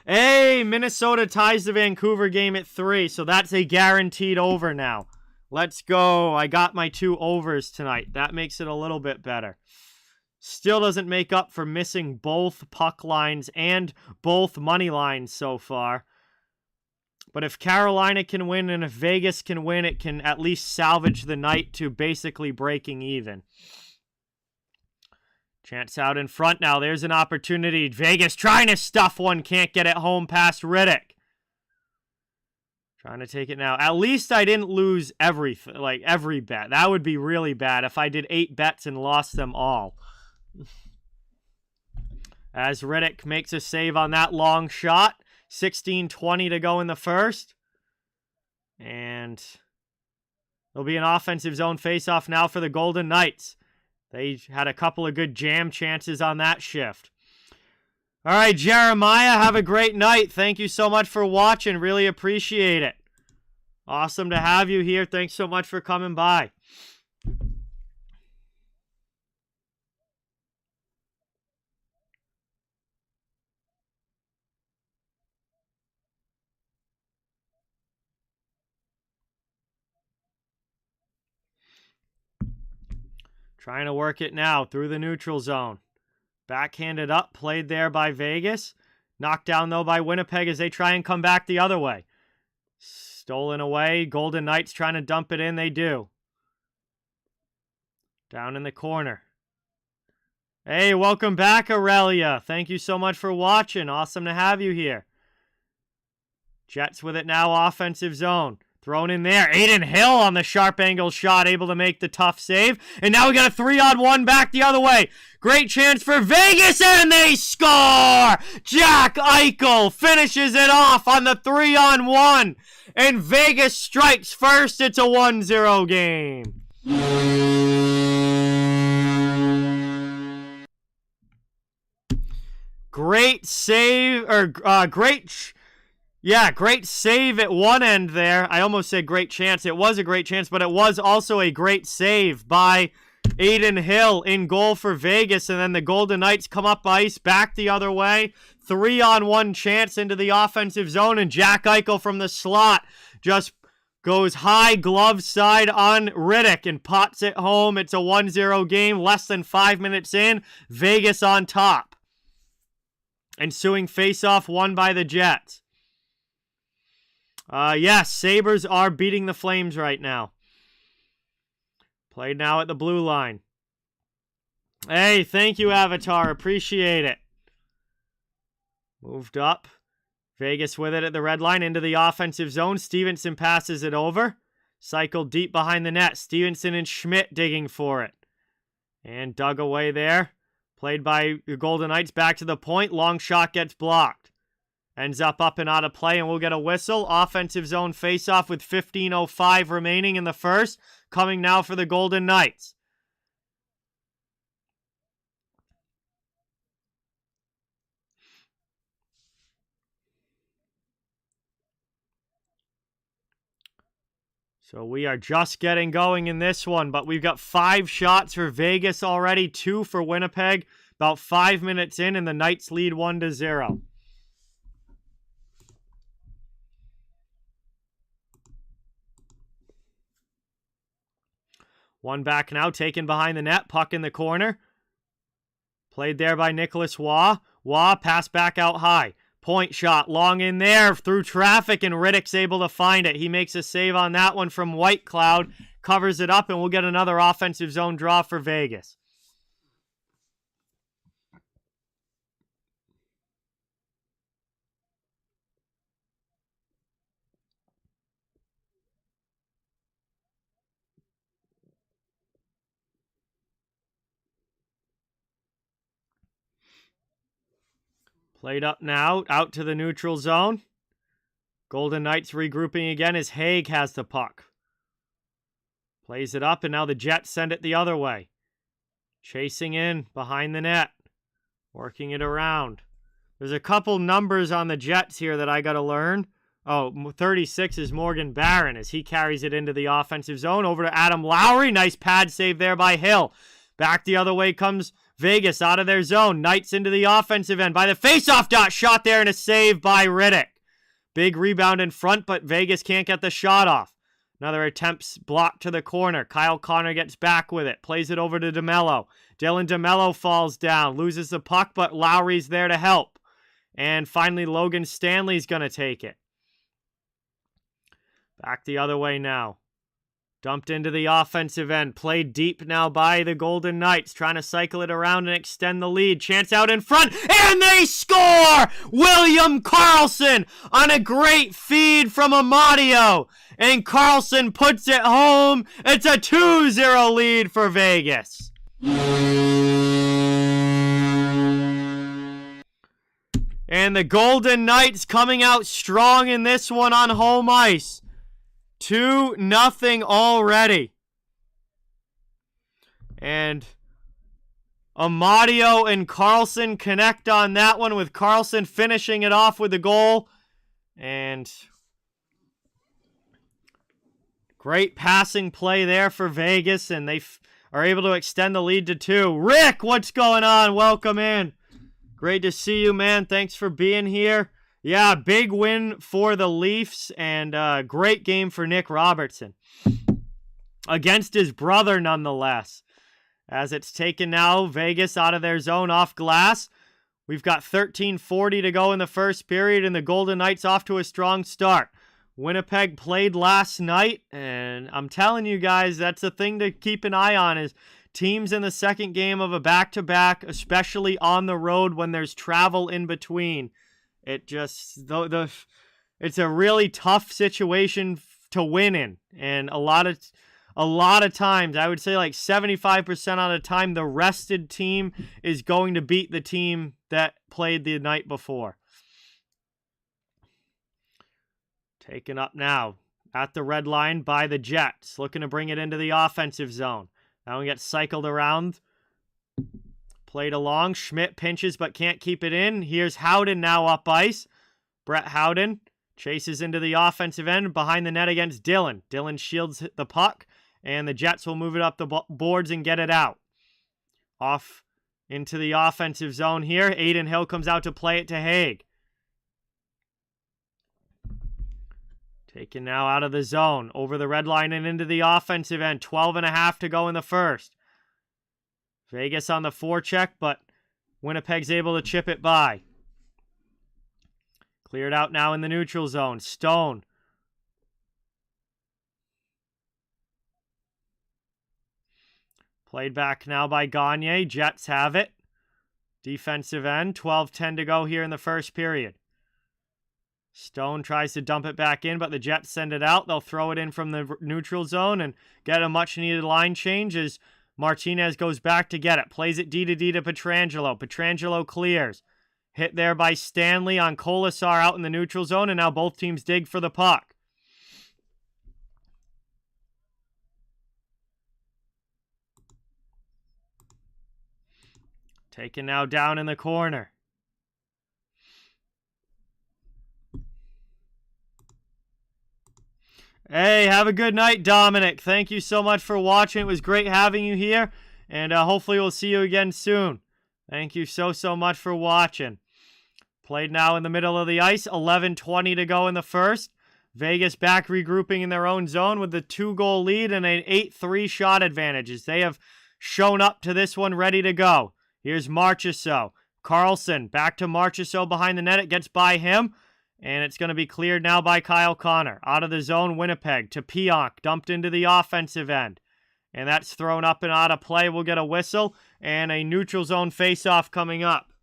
[SPEAKER 1] Hey, Minnesota ties the Vancouver game at 3, so that's a guaranteed over now. Let's go. I got my 2 overs tonight. That makes it a little bit better. Still doesn't make up for missing both puck lines and both money lines so far. But if Carolina can win and if Vegas can win, it can at least salvage the night to basically breaking even. Chance out in front now. There's an opportunity. Vegas trying to stuff one. Can't get it home past Riddick. Trying to take it now. At least I didn't lose every bet. That would be really bad if I did 8 bets and lost them all. As Riddick makes a save on that long shot. 16:20 to go in the first. And there'll be an offensive zone faceoff now for the Golden Knights. They had a couple of good jam chances on that shift. All right, Jeremiah, have a great night. Thank you so much for watching. Really appreciate it. Awesome to have you here. Thanks so much for coming by. Trying to work it now through the neutral zone. Backhanded up, played there by Vegas. Knocked down, though, by Winnipeg as they try and come back the other way. Stolen away. Golden Knights trying to dump it in. They do. Down in the corner. Hey, welcome back, Aurelia. Thank you so much for watching. Awesome to have you here. Jets with it now, offensive zone. Thrown in there. Aiden Hill on the sharp angle shot, able to make the tough save. And now we got a 3-on-1 back the other way. Great chance for Vegas, and they score! Jack Eichel finishes it off on the 3-on-1. And Vegas strikes first. It's a 1-0 game. Great save, or great save at one end there. I almost said great chance. It was a great chance, but it was also a great save by Aiden Hill in goal for Vegas. And then the Golden Knights come up ice, back the other way. 3-on-1 chance into the offensive zone, and Jack Eichel from the slot just goes high glove side on Riddick and pots it home. It's a 1-0 game, less than 5 minutes in. Vegas on top. Ensuing faceoff won by the Jets. Yes, Sabres are beating the Flames right now. Played now at the blue line. Hey, thank you, Avatar. Appreciate it. Moved up. Vegas with it at the red line into the offensive zone. Stevenson passes it over. Cycled deep behind the net. Stevenson and Schmidt digging for it. And dug away there. Played by the Golden Knights back to the point. Long shot gets blocked. Ends up and out of play, and we'll get a whistle. Offensive zone faceoff with 15:05 remaining in the first. Coming now for the Golden Knights. So we are just getting going in this one, but we've got 5 shots for Vegas already, 2 for Winnipeg. About 5 minutes in, and the Knights lead 1-0. One back now, taken behind the net, puck in the corner. Played there by Nicholas Waugh. Waugh, pass back out high. Point shot, long in there, through traffic, and Riddick's able to find it. He makes a save on that one from White Cloud, covers it up, and we'll get another offensive zone draw for Vegas. Played up now, out to the neutral zone. Golden Knights regrouping again as Haig has the puck. Plays it up, and now the Jets send it the other way. Chasing in behind the net. Working it around. There's a couple numbers on the Jets here that I got to learn. Oh, 36 is Morgan Barron as he carries it into the offensive zone. Over to Adam Lowry. Nice pad save there by Hill. Back the other way comes Vegas out of their zone. Knights into the offensive end by the faceoff dot. Shot there and a save by Riddick. Big rebound in front, but Vegas can't get the shot off. Another attempt blocked to the corner. Kyle Connor gets back with it. Plays it over to DeMello. Dylan DeMello falls down. Loses the puck, but Lowry's there to help. And finally, Logan Stanley's going to take it. Back the other way now. Dumped into the offensive end. Played deep now by the Golden Knights. Trying to cycle it around and extend the lead. Chance out in front. And they score! William Karlsson on a great feed from Amadio. And Karlsson puts it home. It's a 2-0 lead for Vegas. And the Golden Knights coming out strong in this one on home ice. 2-0 already. And Amadio and Karlsson connect on that one, with Karlsson finishing it off with a goal. And great passing play there for Vegas, and they are able to extend the lead to 2. Rick, what's going on? Welcome in. Great to see you, man. Thanks for being here. Yeah, big win for the Leafs, and great game for Nick Robertson. Against his brother, nonetheless. As it's taken now, Vegas out of their zone off glass. We've got 13:40 to go in the first period, and the Golden Knights off to a strong start. Winnipeg played last night, and I'm telling you guys, that's a thing to keep an eye on, is teams in the second game of a back-to-back, especially on the road when there's travel in between. It just, it's a really tough situation to win in. And a lot of times, I would say like 75% of the time, the rested team is going to beat the team that played the night before. Taken up now at the red line by the Jets. Looking to bring it into the offensive zone. Now we get cycled around Played along. Schmidt pinches but can't keep it in. Here's Howden now up ice. Brett Howden chases into the offensive end behind the net against Dillon. Dillon shields the puck, and the Jets will move it up the boards and get it out. Off into the offensive zone here. Aiden Hill comes out to play it to Haig. Taken now out of the zone. Over the red line and into the offensive end. 12.5 to go in the first. Vegas on the forecheck, but Winnipeg's able to chip it by. Cleared out now in the neutral zone. Stone. Played back now by Gagne. Jets have it. Defensive end. 12:10 to go here in the first period. Stone tries to dump it back in, but the Jets send it out. They'll throw it in from the neutral zone and get a much-needed line change as Martinez goes back to get it. Plays it D to Pietrangelo. Pietrangelo clears. Hit there by Stanley on Colasar out in the neutral zone, and now both teams dig for the puck. Taken now down in the corner. Hey, have a good night, Dominic. Thank you so much for watching. It was great having you here, and hopefully we'll see you again soon. Thank you so much for watching. Played now in the middle of the ice. 11:20 to go in the first. Vegas back regrouping in their own zone with the 2-goal lead and an 8-3 shot advantage. They have shown up to this one ready to go. Here's Marchessault. Carlson back to Marchessault behind the net. It gets by him. And it's going to be cleared now by Kyle Connor. Out of the zone, Winnipeg to Pionk. Dumped into the offensive end. And that's thrown up and out of play. We'll get a whistle and a neutral zone face-off coming up.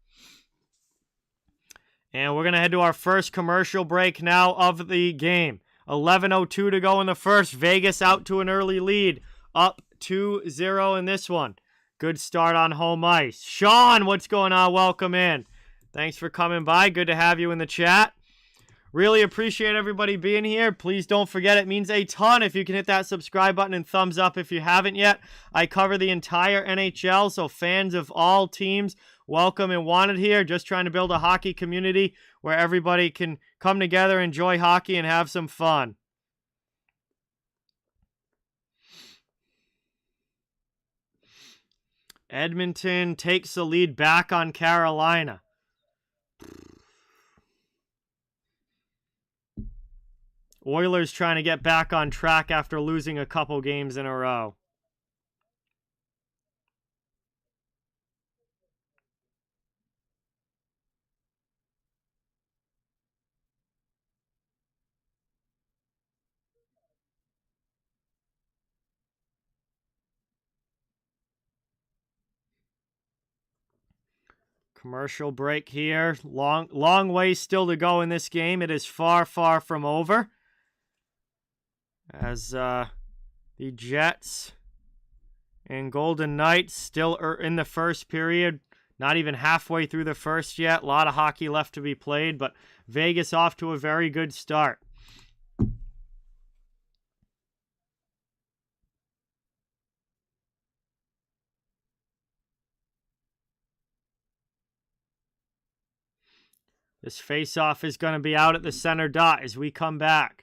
[SPEAKER 1] And we're going to head to our first commercial break now of the game. 11:02 to go in the first. Vegas out to an early lead. Up 2-0 in this one. Good start on home ice. Sean, what's going on? Welcome in. Thanks for coming by. Good to have you in the chat. Really appreciate everybody being here. Please don't forget, it means a ton if you can hit that subscribe button and thumbs up if you haven't yet. I cover the entire NHL, so fans of all teams, welcome and wanted here. Just trying to build a hockey community where everybody can come together, enjoy hockey, and have some fun. Edmonton takes the lead back on Carolina. Oilers trying to get back on track after losing a couple games in a row. Commercial break here. Long way still to go in this game. It is far from over. As the Jets and Golden Knights still are in the first period. Not even halfway through the first yet. A lot of hockey left to be played, but Vegas off to a very good start. This face-off is going to be out at the center dot as we come back.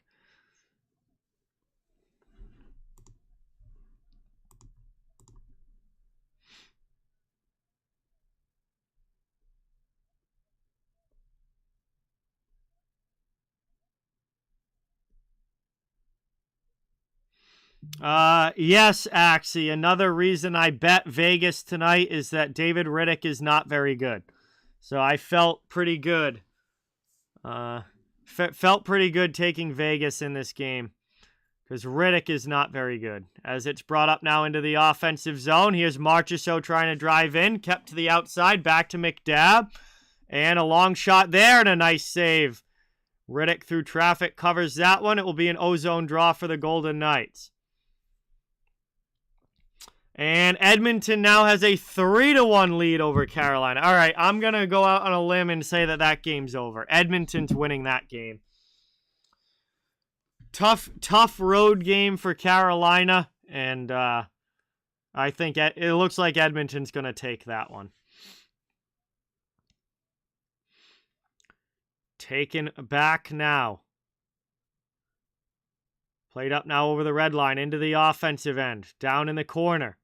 [SPEAKER 1] Yes, Axie. Another reason I bet Vegas tonight is that David Rittich is not very good. So I felt pretty good. Felt pretty good taking Vegas in this game because Rittich is not very good. As it's brought up now into the offensive zone. Here's Marchessault trying to drive in. Kept to the outside. Back to McDabb. And a long shot there and a nice save. Rittich through traffic covers that one. It will be an ozone draw for the Golden Knights. And Edmonton now has a 3-1 lead over Carolina. All right, I'm going to go out on a limb and say that that game's over. Edmonton's winning that game. Tough road game for Carolina, and I think it looks like Edmonton's going to take that one. Taken back now. Played up now over the red line into the offensive end. Down in the corner.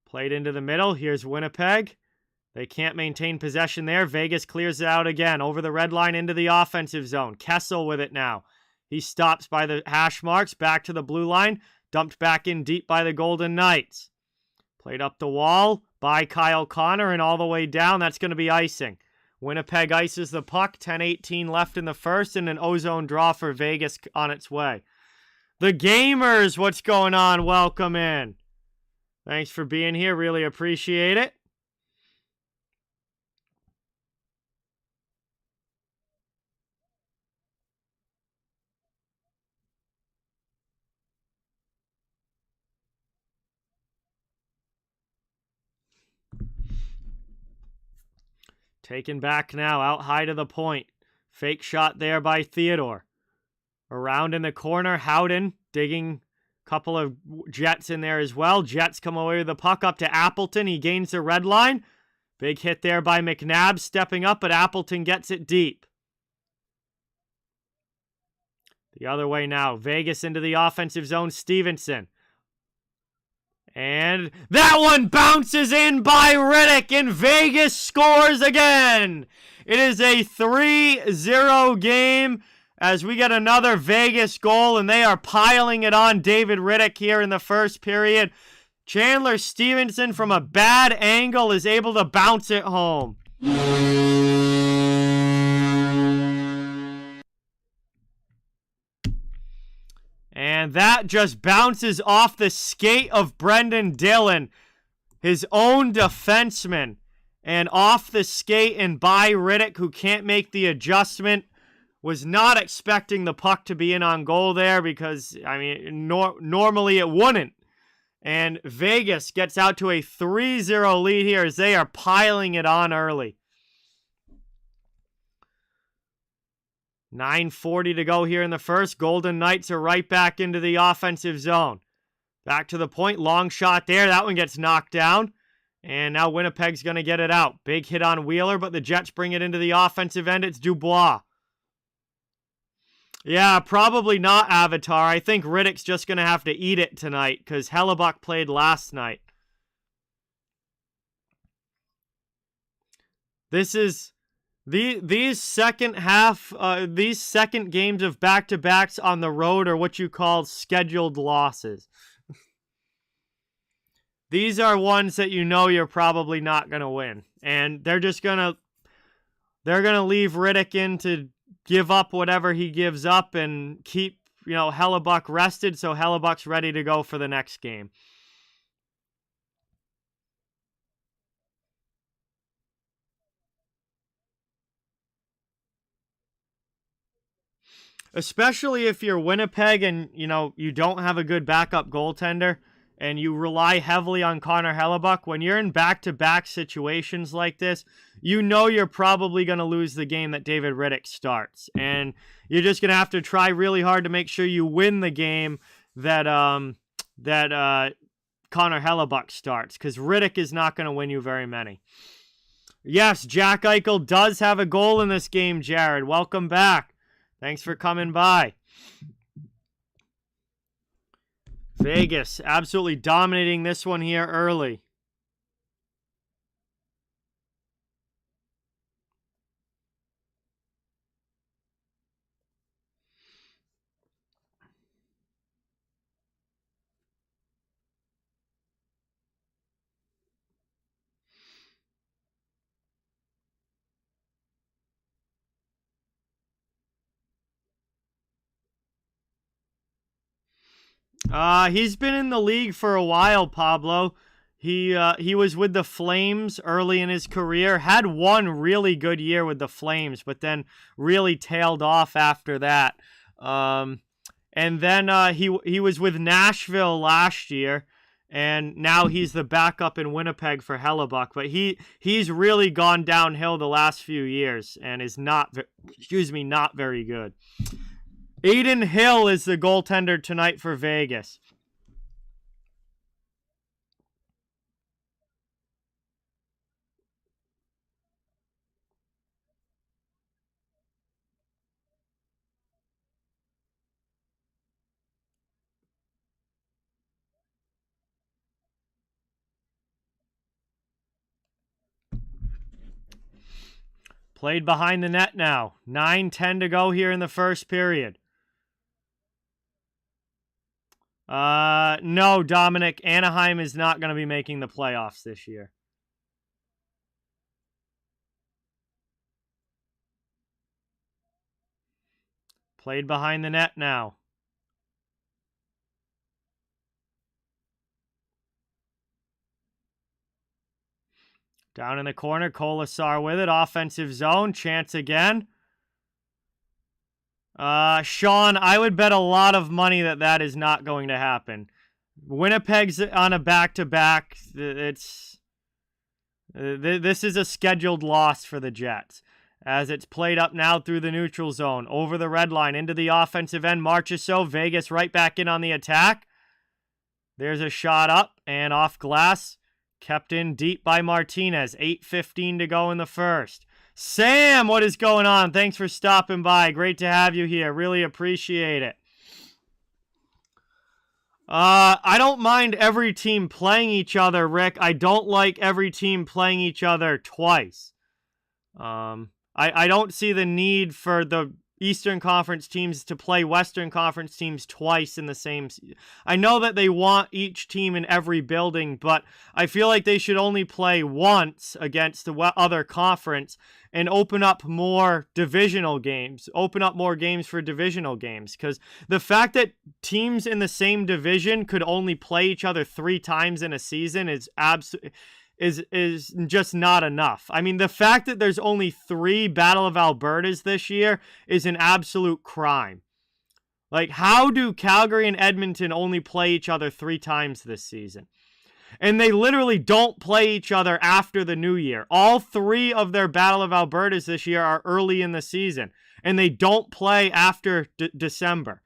[SPEAKER 1] Played into the middle. Here's Winnipeg. They can't maintain possession there. Vegas clears it out again. Over the red line into the offensive zone. Kessel with it now. He stops by the hash marks. Back to the blue line. Dumped back in deep by the Golden Knights. Played up the wall by Kyle Connor and all the way down. That's going to be icing. Winnipeg ices the puck. 10:18 left in the first and an ozone draw for Vegas on its way. The Gamers, what's going on? Welcome in. Thanks for being here. Really appreciate it. Taken back now, out high to the point. Fake shot there by Theodore. Around in the corner, Howden digging a couple of Jets in there as well. Jets come away with the puck up to Appleton. He gains the red line. Big hit there by McNabb stepping up, but Appleton gets it deep. The other way now, Vegas into the offensive zone, Stevenson. And that one bounces in by Riddick, and Vegas scores again. It is a 3-0 game as we get another Vegas goal, and they are piling it on David Riddick here in the first period. Chandler Stevenson from a bad angle is able to bounce it home. And that just bounces off the skate of Brendan Dillon, his own defenseman. And off the skate and by Riddick, who can't make the adjustment. Was not expecting the puck to be in on goal there because, I mean, normally it wouldn't. And Vegas gets out to a 3-0 lead here as they are piling it on early. 9:40 to go here in the first. Golden Knights are right back into the offensive zone. Back to the point. Long shot there. That one gets knocked down. And now Winnipeg's going to get it out. Big hit on Wheeler, but the Jets bring it into the offensive end. It's Dubois. Yeah, probably not Avatar. I think Riddick's just going to have to eat it tonight because Hellebuck played last night. This is... These second games of back-to-backs on the road are what you call scheduled losses. These are ones that you know you're probably not going to win. And they're just going to... They're going to leave Riddick in to give up whatever he gives up and keep, Hellebuck rested so Hellebuck's ready to go for the next game. Especially if you're Winnipeg and, you don't have a good backup goaltender and you rely heavily on Connor Hellebuck. When you're in back-to-back situations like this, you're probably going to lose the game that David Riddick starts. And you're just going to have to try really hard to make sure you win the game that Connor Hellebuck starts, because Riddick is not going to win you very many. Yes, Jack Eichel does have a goal in this game, Jared. Welcome back. Thanks for coming by. Vegas absolutely dominating this one here early. He's been in the league for a while, Pablo. He was with the Flames early in his career. Had one really good year with the Flames, but then really tailed off after that. And then he was with Nashville last year, and now he's the backup in Winnipeg for Hellebuck. But he's really gone downhill the last few years and is not very good. Aiden Hill is the goaltender tonight for Vegas. Played behind the net now. 9:10 to go here in the first period. No, Dominic. Anaheim is not going to be making the playoffs this year. Played behind the net now. Down in the corner, Kolasar with it. Offensive zone. Chance again. Sean, I would bet a lot of money that is not going to happen. Winnipeg's on a back-to-back. This is a scheduled loss for the Jets. As it's played up now through the neutral zone. Over the red line, into the offensive end. Marchessault, Vegas right back in on the attack. There's a shot up and off glass. Kept in deep by Martinez. 8:15 to go in the first. Sam, what is going on? Thanks for stopping by. Great to have you here. Really appreciate it. I don't mind every team playing each other, Rick. I don't like every team playing each other twice. I don't see the need for the Eastern Conference teams to play Western Conference teams twice in the same. I know that they want each team in every building, but I feel like they should only play once against the other conference and open up more divisional games. Open up more games for divisional games, because the fact that teams in the same division could only play each other 3 times in a season is is just not enough. I mean, the fact that there's only 3 Battle of Albertas this year is an absolute crime. Like, how do Calgary and Edmonton only play each other 3 times this season? And they literally don't play each other after the new year. All 3 of their Battle of Albertas this year are early in the season, and they don't play after December.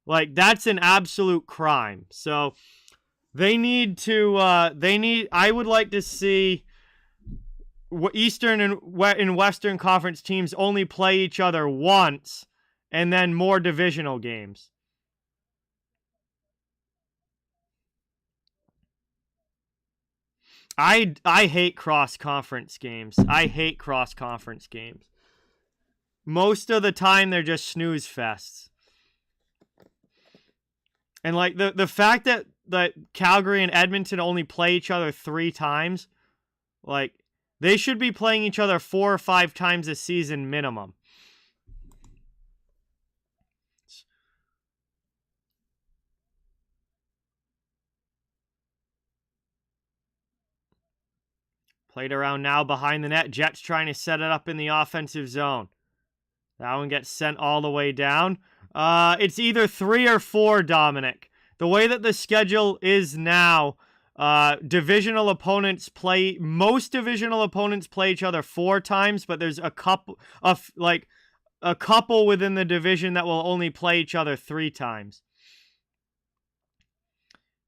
[SPEAKER 1] Like, that's an absolute crime. So I would like to see Eastern and Western Conference teams only play each other once, and then more divisional games. I hate cross-conference games. I hate cross-conference games. Most of the time, they're just snooze fests. And like the fact that Calgary and Edmonton only play each other 3 times, like, they should be playing each other 4 or 5 times a season minimum. Played around now behind the net. Jets trying to set it up in the offensive zone. That one gets sent all the way down. It's either 3 or 4, Dominic. The way that the schedule is now, most divisional opponents play each other 4 times, but there's a couple within the division that will only play each other 3 times.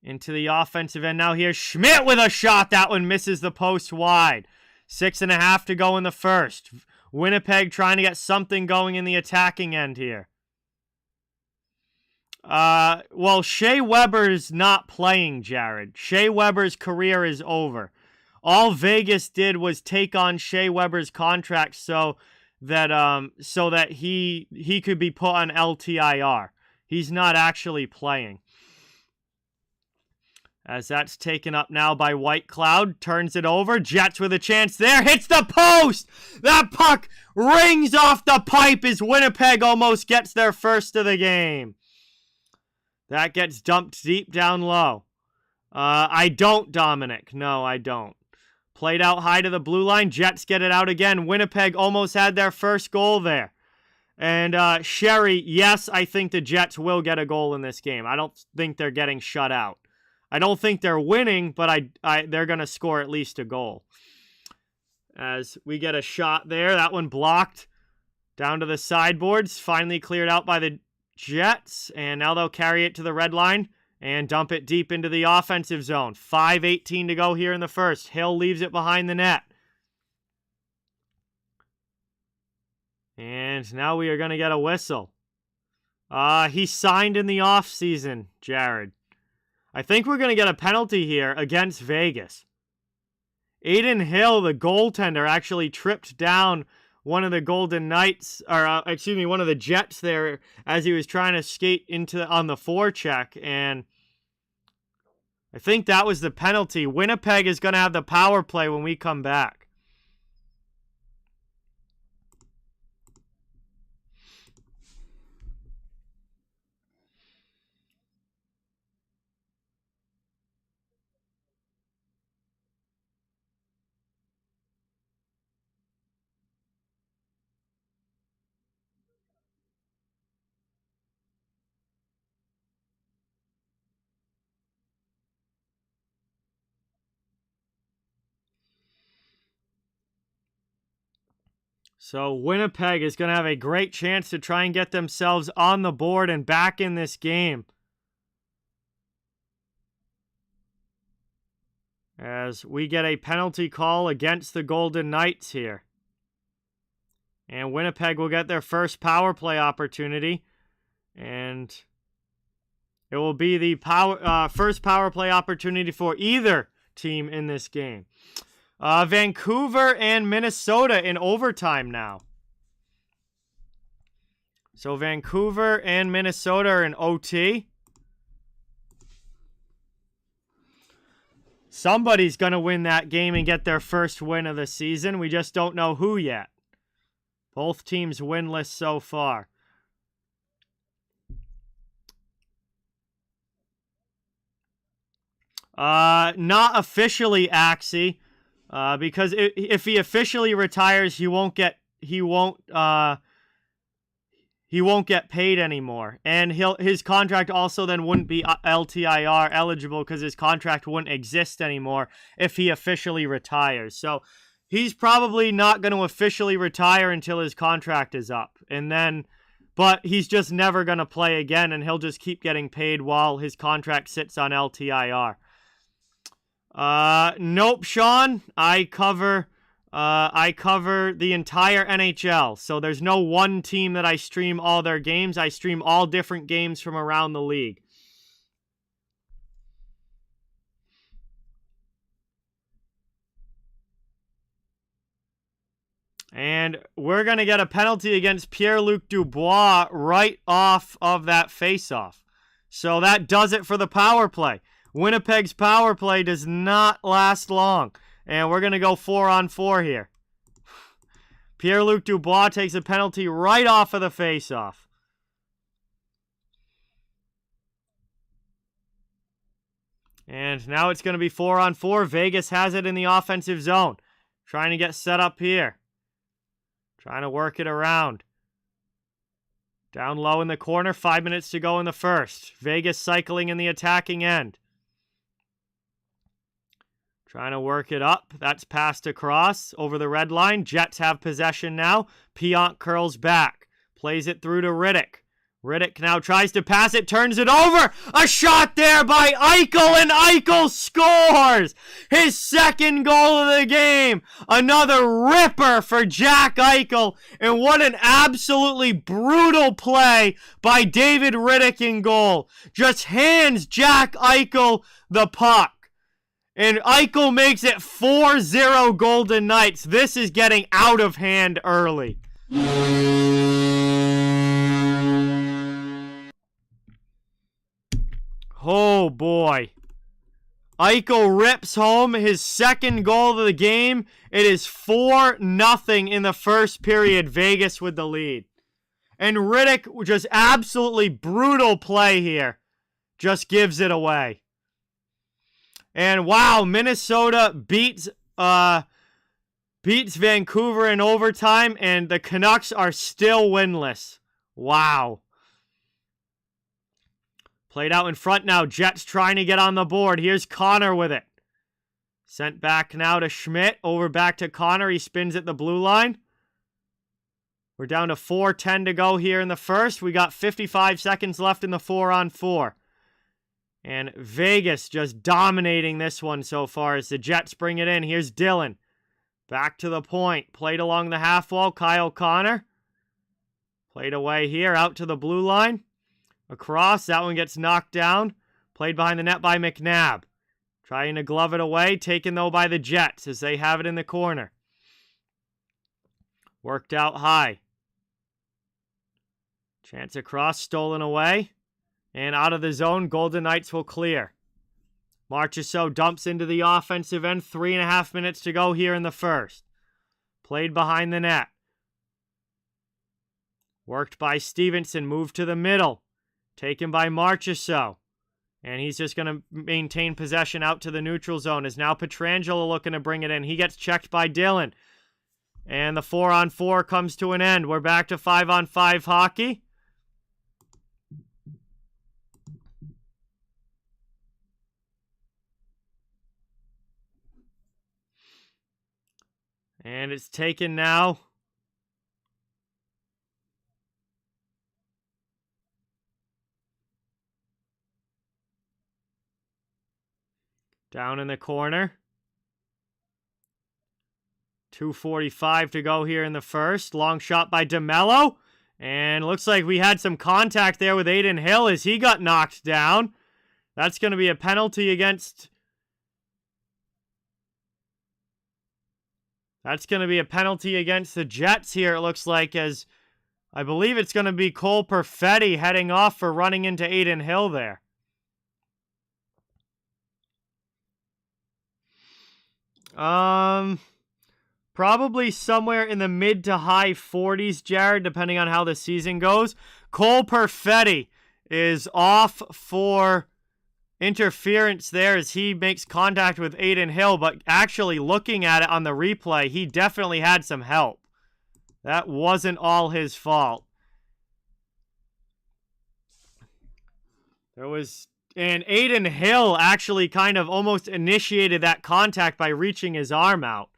[SPEAKER 1] Into the offensive end now. Here's Schmidt with a shot. That one misses the post wide. 6.5 to go in the first. Winnipeg trying to get something going in the attacking end here. Well, Shea Weber's not playing, Jared. Shea Weber's career is over. All Vegas did was take on Shea Weber's contract so that he could be put on LTIR. He's not actually playing. As that's taken up now by White Cloud. Turns it over. Jets with a chance there. Hits the post! That puck rings off the pipe as Winnipeg almost gets their first of the game. That gets dumped deep down low. I don't, Dominic. No, I don't. Played out high to the blue line. Jets get it out again. Winnipeg almost had their first goal there. And Sherry, yes, I think the Jets will get a goal in this game. I don't think they're getting shut out. I don't think they're winning, but they're going to score at least a goal. As we get a shot there. That one blocked down to the sideboards. Finally cleared out by the Jets. And now they'll carry it to the red line and dump it deep into the offensive zone. 5:18 to go here in the first. Hill leaves it behind the net. And now we are going to get a whistle. He signed in the offseason, Jared. I think we're going to get a penalty here against Vegas. Aiden Hill, the goaltender, actually tripped down one of the Golden Knights, or excuse me, one of the Jets there as he was trying to skate on the forecheck, and I think that was the penalty. Winnipeg is going to have the power play when we come back. So Winnipeg is going to have a great chance to try and get themselves on the board and back in this game, as we get a penalty call against the Golden Knights here. And Winnipeg will get their first power play opportunity, and it will be the first power play opportunity for either team in this game. Vancouver and Minnesota in overtime now. So Vancouver and Minnesota are in OT. Somebody's going to win that game and get their first win of the season. We just don't know who yet. Both teams winless so far. Not officially Axie. Because if he officially retires, he won't get paid anymore, and his contract also then wouldn't be LTIR eligible because his contract wouldn't exist anymore if he officially retires. So he's probably not going to officially retire until his contract is up, but he's just never going to play again, and he'll just keep getting paid while his contract sits on LTIR. Nope, Sean. I cover the entire NHL. So there's no one team that I stream all their games. I stream all different games from around the league. And we're going to get a penalty against Pierre-Luc Dubois right off of that faceoff. So that does it for the power play. Winnipeg's power play does not last long. And we're going to go 4-on-4 here. Pierre-Luc Dubois takes a penalty right off of the faceoff. And now it's going to be 4-on-4. Vegas has it in the offensive zone. Trying to get set up here. Trying to work it around. Down low in the corner. 5 minutes to go in the first. Vegas cycling in the attacking end. Trying to work it up. That's passed across over the red line. Jets have possession now. Pionk curls back. Plays it through to Riddick. Riddick now tries to pass it. Turns it over. A shot there by Eichel. And Eichel scores his second goal of the game. Another ripper for Jack Eichel. And what an absolutely brutal play by David Riddick in goal. Just hands Jack Eichel the puck. And Eichel makes it 4-0 Golden Knights. This is getting out of hand early. Oh boy. Eichel rips home his second goal of the game. It is 4-0 in the first period. Vegas with the lead. And Riddick, just absolutely brutal play here, just gives it away. And wow, Minnesota beats Vancouver in overtime, and the Canucks are still winless. Wow. Played out in front now. Jets trying to get on the board. Here's Connor with it. Sent back now to Schmidt. Over back to Connor. He spins at the blue line. We're down to 4:10 to go here in the first. We got 55 seconds left in the 4-on-4. And Vegas just dominating this one so far as the Jets bring it in. Here's Dylan. Back to the point. Played along the half wall. Kyle Connor. Played away here. Out to the blue line. Across. That one gets knocked down. Played behind the net by McNabb. Trying to glove it away. Taken though by the Jets as they have it in the corner. Worked out high. Chance across, stolen away. And out of the zone, Golden Knights will clear. Marchessault dumps into the offensive end. 3.5 minutes to go here in the first. Played behind the net. Worked by Stevenson. Moved to the middle. Taken by Marchessault. And he's just going to maintain possession out to the neutral zone. Is now Pietrangelo looking to bring it in. He gets checked by Dillon. And the 4-on-4 comes to an end. We're back to 5-on-5 hockey. And it's taken now. Down in the corner. 2:45 to go here in the first. Long shot by DeMello. And looks like we had some contact there with Adin Hill as he got knocked down. That's going to be a penalty against... That's going to be a penalty against the Jets here, it looks like, as I believe it's going to be Cole Perfetti heading off for running into Adin Hill there. Probably somewhere in the mid to high 40s, Jared, depending on how the season goes. Cole Perfetti is off for interference there as he makes contact with Adin Hill, but actually looking at it on the replay, he definitely had some help. That wasn't all his fault. And Adin Hill actually kind of almost initiated that contact by reaching his arm out.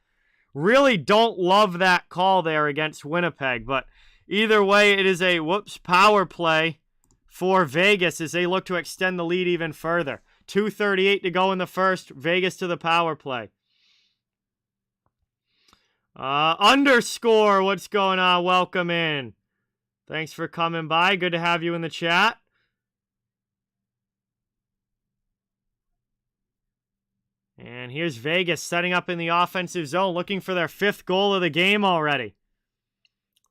[SPEAKER 1] Really don't love that call there against Winnipeg, but either way, it is a power play for Vegas as they look to extend the lead even further. 2:38 to go in the first. Vegas to the power play. Underscore, what's going on? Welcome in. Thanks for coming by. Good to have you in the chat. And here's Vegas setting up in the offensive zone, looking for their 5th goal of the game already.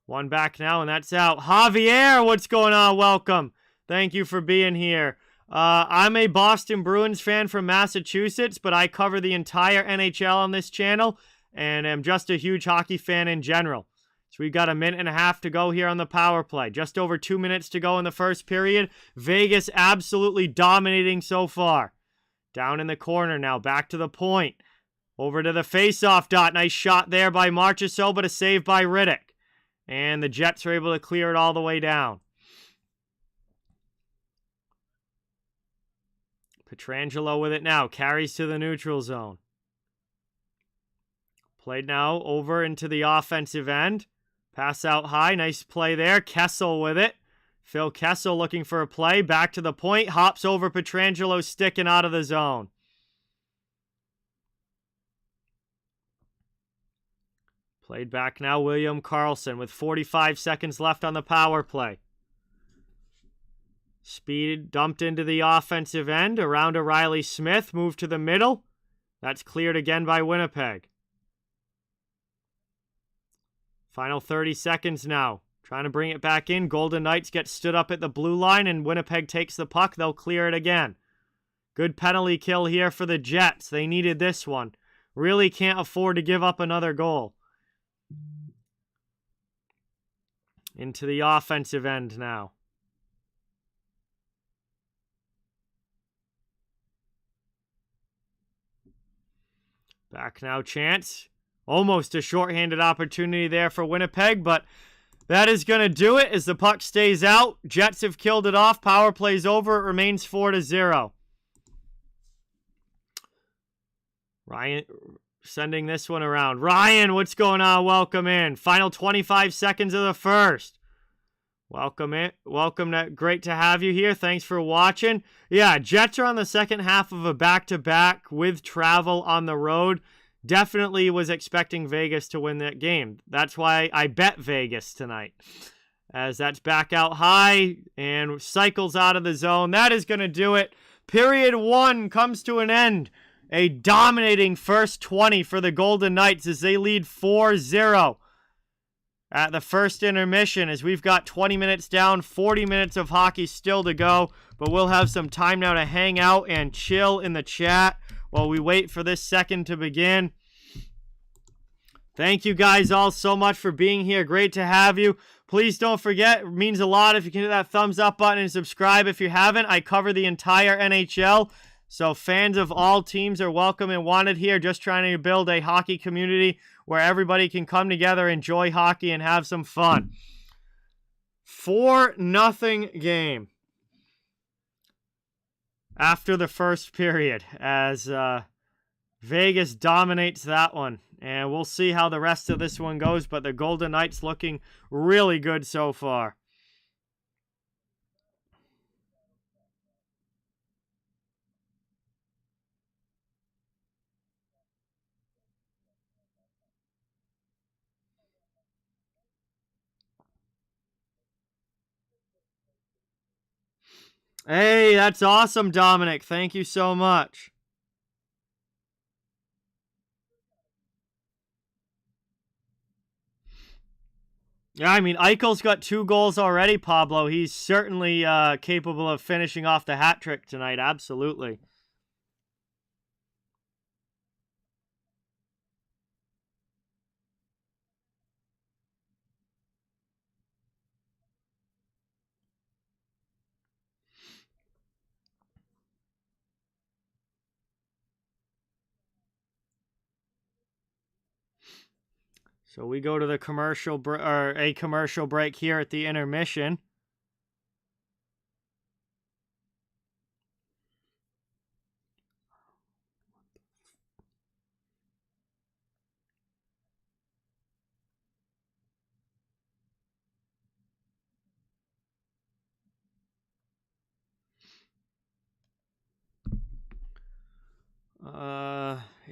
[SPEAKER 1] One back now, and that's out. Javier, what's going on? Welcome. Thank you for being here. I'm a Boston Bruins fan from Massachusetts, but I cover the entire NHL on this channel, and am just a huge hockey fan in general. So we've got 1.5 minutes to go here on the power play. Just over 2 minutes to go in the first period. Vegas absolutely dominating so far. Down in the corner now, back to the point. Over to the face-off dot. Nice shot there by Marchessault, but a save by Riddick. And the Jets are able to clear it all the way down. Pietrangelo with it now. Carries to the neutral zone. Played now over into the offensive end. Pass out high. Nice play there. Kessel with it. Phil Kessel looking for a play. Back to the point. Hops over Pietrangelo's stick and out of the zone. Played back now. William Karlsson with 45 seconds left on the power play. Speed dumped into the offensive end. Around to Riley Smith. Moved to the middle. That's cleared again by Winnipeg. Final 30 seconds now. Trying to bring it back in. Golden Knights get stood up at the blue line, and Winnipeg takes the puck. They'll clear it again. Good penalty kill here for the Jets. They needed this one. Really can't afford to give up another goal. Into the offensive end now. Back now, chance. Almost a shorthanded opportunity there for Winnipeg, but that is going to do it as the puck stays out. Jets have killed it off. Power play's over. It remains 4-0. Ryan sending this one around. Ryan, what's going on? Welcome in. Final 25 seconds of the first. Welcome in. Welcome. Great to have you here. Thanks for watching. Yeah, Jets are on the second half of a back-to-back with travel on the road. Definitely was expecting Vegas to win that game. That's why I bet Vegas tonight. As that's back out high and cycles out of the zone. That is going to do it. Period 1 comes to an end. A dominating first 20 for the Golden Knights as they lead 4-0. at the first intermission, as we've got 20 minutes down, 40 minutes of hockey still to go, but we'll have some time now to hang out and chill in the chat while we wait for this second to begin. Thank you guys all so much for being here. Great to have you. Please don't forget, it means a lot if you can hit that thumbs up button and subscribe if you haven't. I cover the entire NHL, so fans of all teams are welcome and wanted here. Just trying to build a hockey community where everybody can come together, enjoy hockey, and have some fun. 4-0 game after the first period as Vegas dominates that one. And we'll see how the rest of this one goes, but the Golden Knights looking really good so far. Hey, that's awesome, Dominic. Thank you so much. Yeah, I mean, Eichel's got 2 goals already, Pablo. He's certainly capable of finishing off the hat trick tonight. Absolutely. So we go to the commercial commercial break here at the intermission.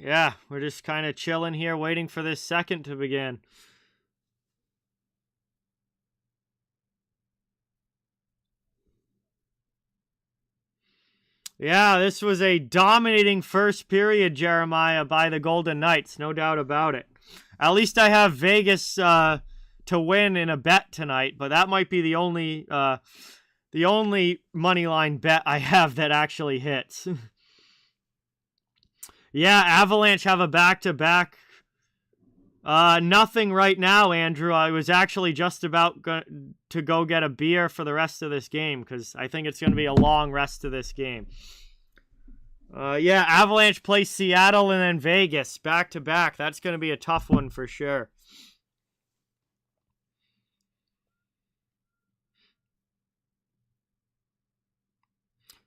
[SPEAKER 1] Yeah, we're just kind of chilling here, waiting for this second to begin. Yeah, this was a dominating first period, Jeremiah, by the Golden Knights, no doubt about it. At least I have Vegas to win in a bet tonight, but that might be the only money line bet I have that actually hits. Yeah, Avalanche have a back-to-back. Nothing right now, Andrew. I was actually just about to go get a beer for the rest of this game because I think it's going to be a long rest of this game. Yeah, Avalanche play Seattle and then Vegas back-to-back. That's going to be a tough one for sure.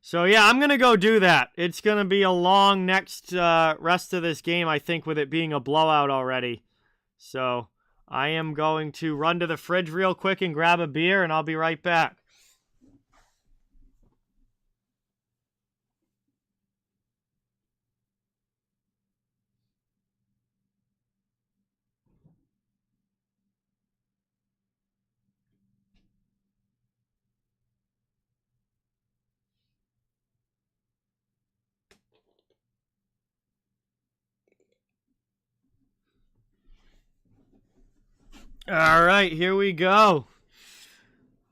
[SPEAKER 1] So, yeah, I'm going to go do that. It's going to be a long next rest of this game, I think, with it being a blowout already. So, I am going to run to the fridge real quick and grab a beer, and I'll be right back. All right, here we go.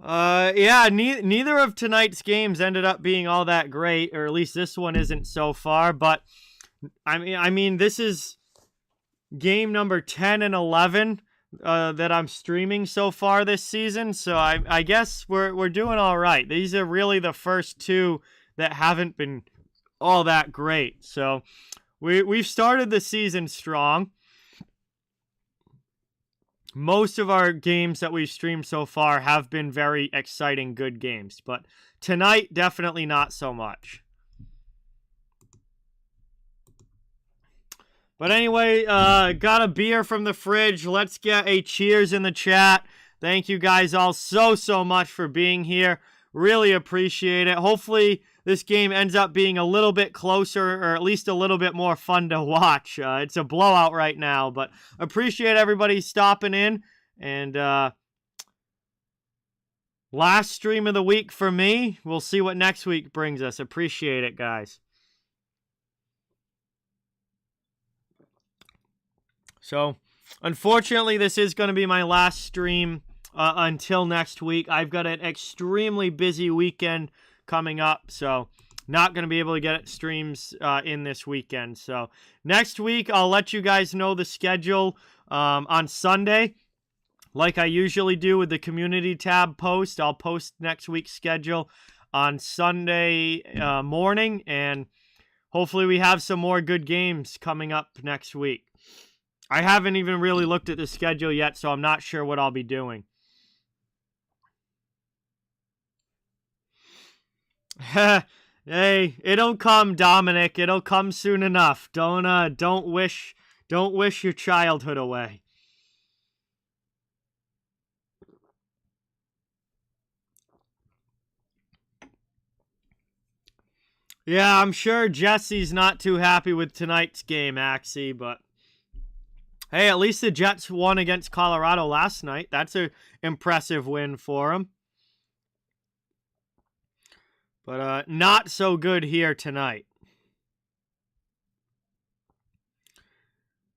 [SPEAKER 1] Yeah, neither of tonight's games ended up being all that great, or at least this one isn't so far. But I mean, this is game number 10 and 11 that I'm streaming so far this season. So I guess we're doing all right. These are really the first 2 that haven't been all that great. So we've started the season strong. Most of our games that we've streamed so far have been very exciting, good games. But tonight, definitely not so much. But anyway, got a beer from the fridge. Let's get a cheers in the chat. Thank you guys all so much for being here. Really appreciate it. Hopefully, this game ends up being a little bit closer or at least a little bit more fun to watch. It's a blowout right now, but appreciate everybody stopping in. And last stream of the week for me. We'll see what next week brings us. Appreciate it, guys. So, Unfortunately, this is going to be my last stream until next week. I've got an extremely busy weekend coming up, so not going to be able to get streams in this weekend. So next week, I'll let you guys know the schedule on Sunday. Like I usually do with the community tab post, I'll post next week's schedule on Sunday morning, and hopefully we have some more good games coming up next week. I haven't even really looked at the schedule yet, so I'm not sure what I'll be doing. Hey, it'll come, Dominic. It'll come soon enough. Don't wish your childhood away. Yeah, I'm sure Jesse's not too happy with tonight's game, Axie, but hey, at least the Jets won against Colorado last night. That's an impressive win for them. But not so good here tonight.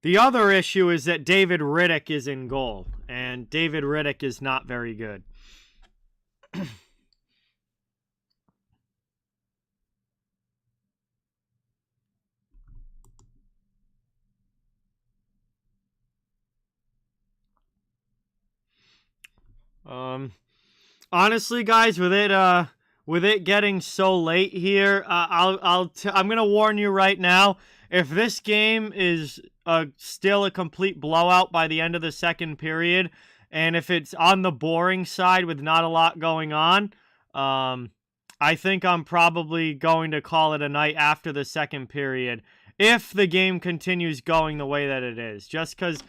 [SPEAKER 1] The other issue is that David Riddick is in goal, and David Riddick is not very good. Honestly, guys, with it getting so late here, I'm gonna warn you right now. If this game is still a complete blowout by the end of the second period, and if it's on the boring side with not a lot going on, I think I'm probably going to call it a night after the second period if the game continues going the way that it is. Just because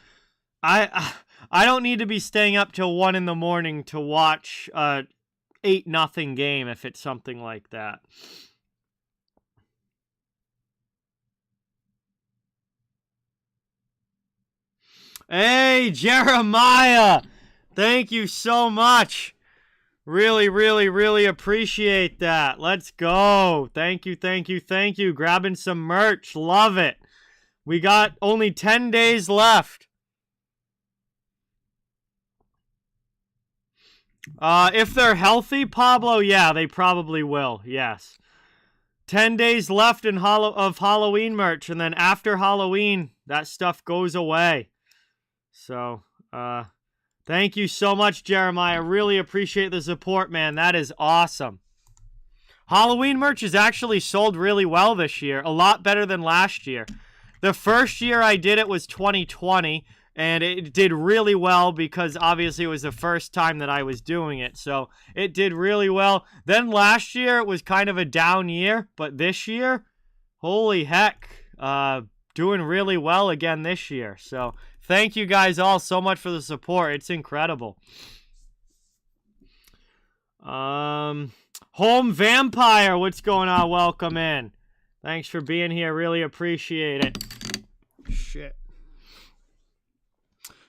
[SPEAKER 1] I don't need to be staying up till 1 in the morning to watch 8-0 game if it's something like that. Hey, Jeremiah! Thank you so much. Really, really, really appreciate that. Let's go. Thank you, thank you, thank you. Grabbing some merch. Love it. We got only 10 days left. If they're healthy, Pablo, yeah, they probably will. Yes. 10 days left of Halloween merch, and then after Halloween, that stuff goes away. So, thank you so much, Jeremiah. Really appreciate the support, man. That is awesome. Halloween merch is actually sold really well this year. A lot better than last year. The first year I did it was 2020, and it did really well because obviously it was the first time that I was doing it. So it did really well. Then last year it was kind of a down year, but this year, holy heck, doing really well again this year. So thank you guys all so much for the support. It's incredible. Home Vampire, what's going on? Welcome in. Thanks for being here. Really appreciate it. Shit.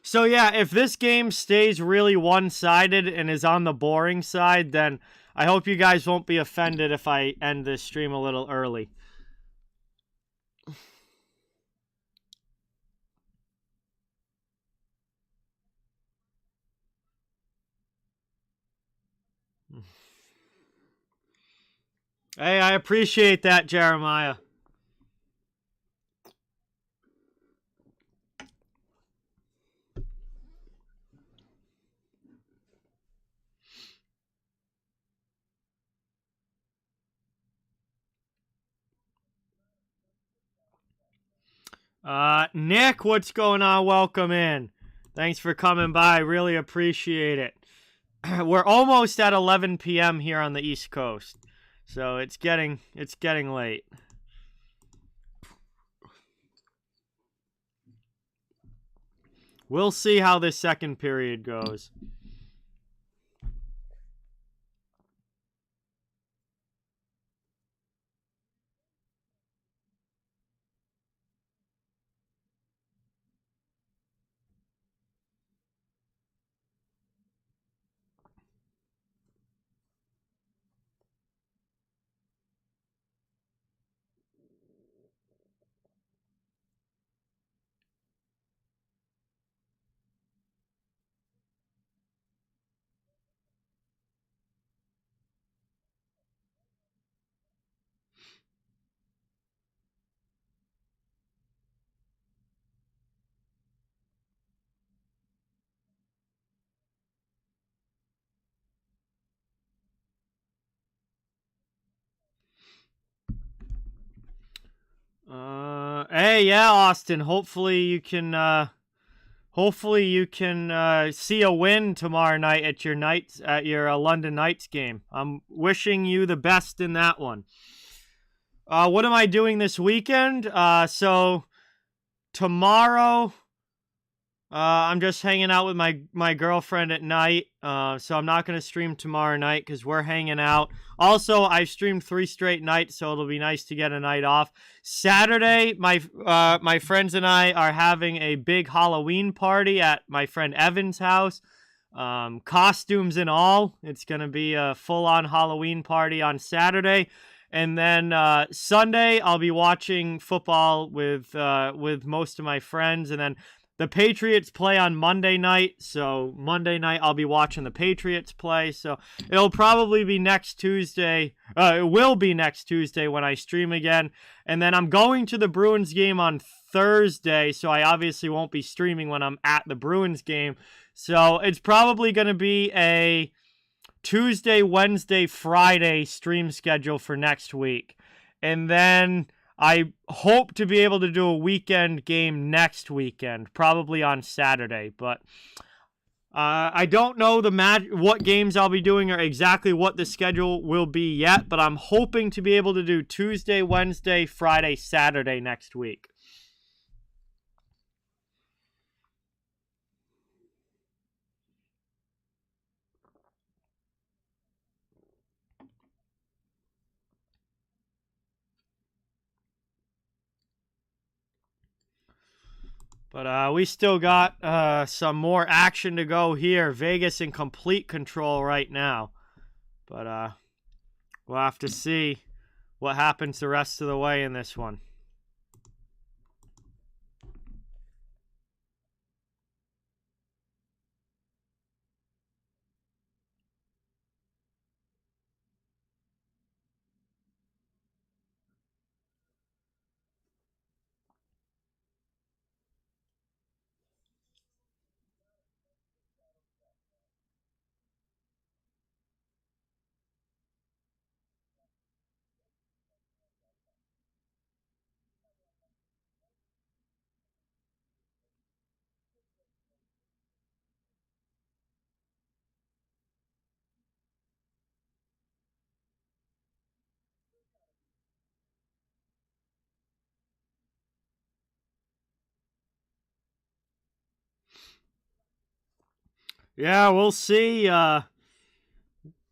[SPEAKER 1] So yeah, if this game stays really one-sided and is on the boring side, then I hope you guys won't be offended if I end this stream a little early. Hey, I appreciate that, Jeremiah. Nick, what's going on? Welcome in. Thanks for coming by. Really appreciate it. We're almost at 11 p.m. here on the East Coast, so it's getting late. We'll see how this second period goes. Hey, yeah, Austin. Hopefully you can see a win tomorrow night at your London Knights game. I'm wishing you the best in that one. What am I doing this weekend? So tomorrow, I'm just hanging out with my girlfriend at night. So I'm not gonna stream tomorrow night because we're hanging out. Also, I've streamed 3 straight nights, so it'll be nice to get a night off. Saturday, my friends and I are having a big Halloween party at my friend Evan's house. Costumes and all. It's gonna be a full-on Halloween party on Saturday. And then Sunday, I'll be watching football with most of my friends. And then the Patriots play on Monday night. So Monday night, I'll be watching the Patriots play. So it'll probably be next Tuesday. It will be next Tuesday when I stream again. And then I'm going to the Bruins game on Thursday. So I obviously won't be streaming when I'm at the Bruins game. So it's probably going to be a Tuesday, Wednesday, Friday stream schedule for next week. And then I hope to be able to do a weekend game next weekend, probably on Saturday. But I don't know what games I'll be doing or exactly what the schedule will be yet. But I'm hoping to be able to do Tuesday, Wednesday, Friday, Saturday next week. But we still got some more action to go here. Vegas in complete control right now. But we'll have to see what happens the rest of the way in this one. Yeah, we'll see.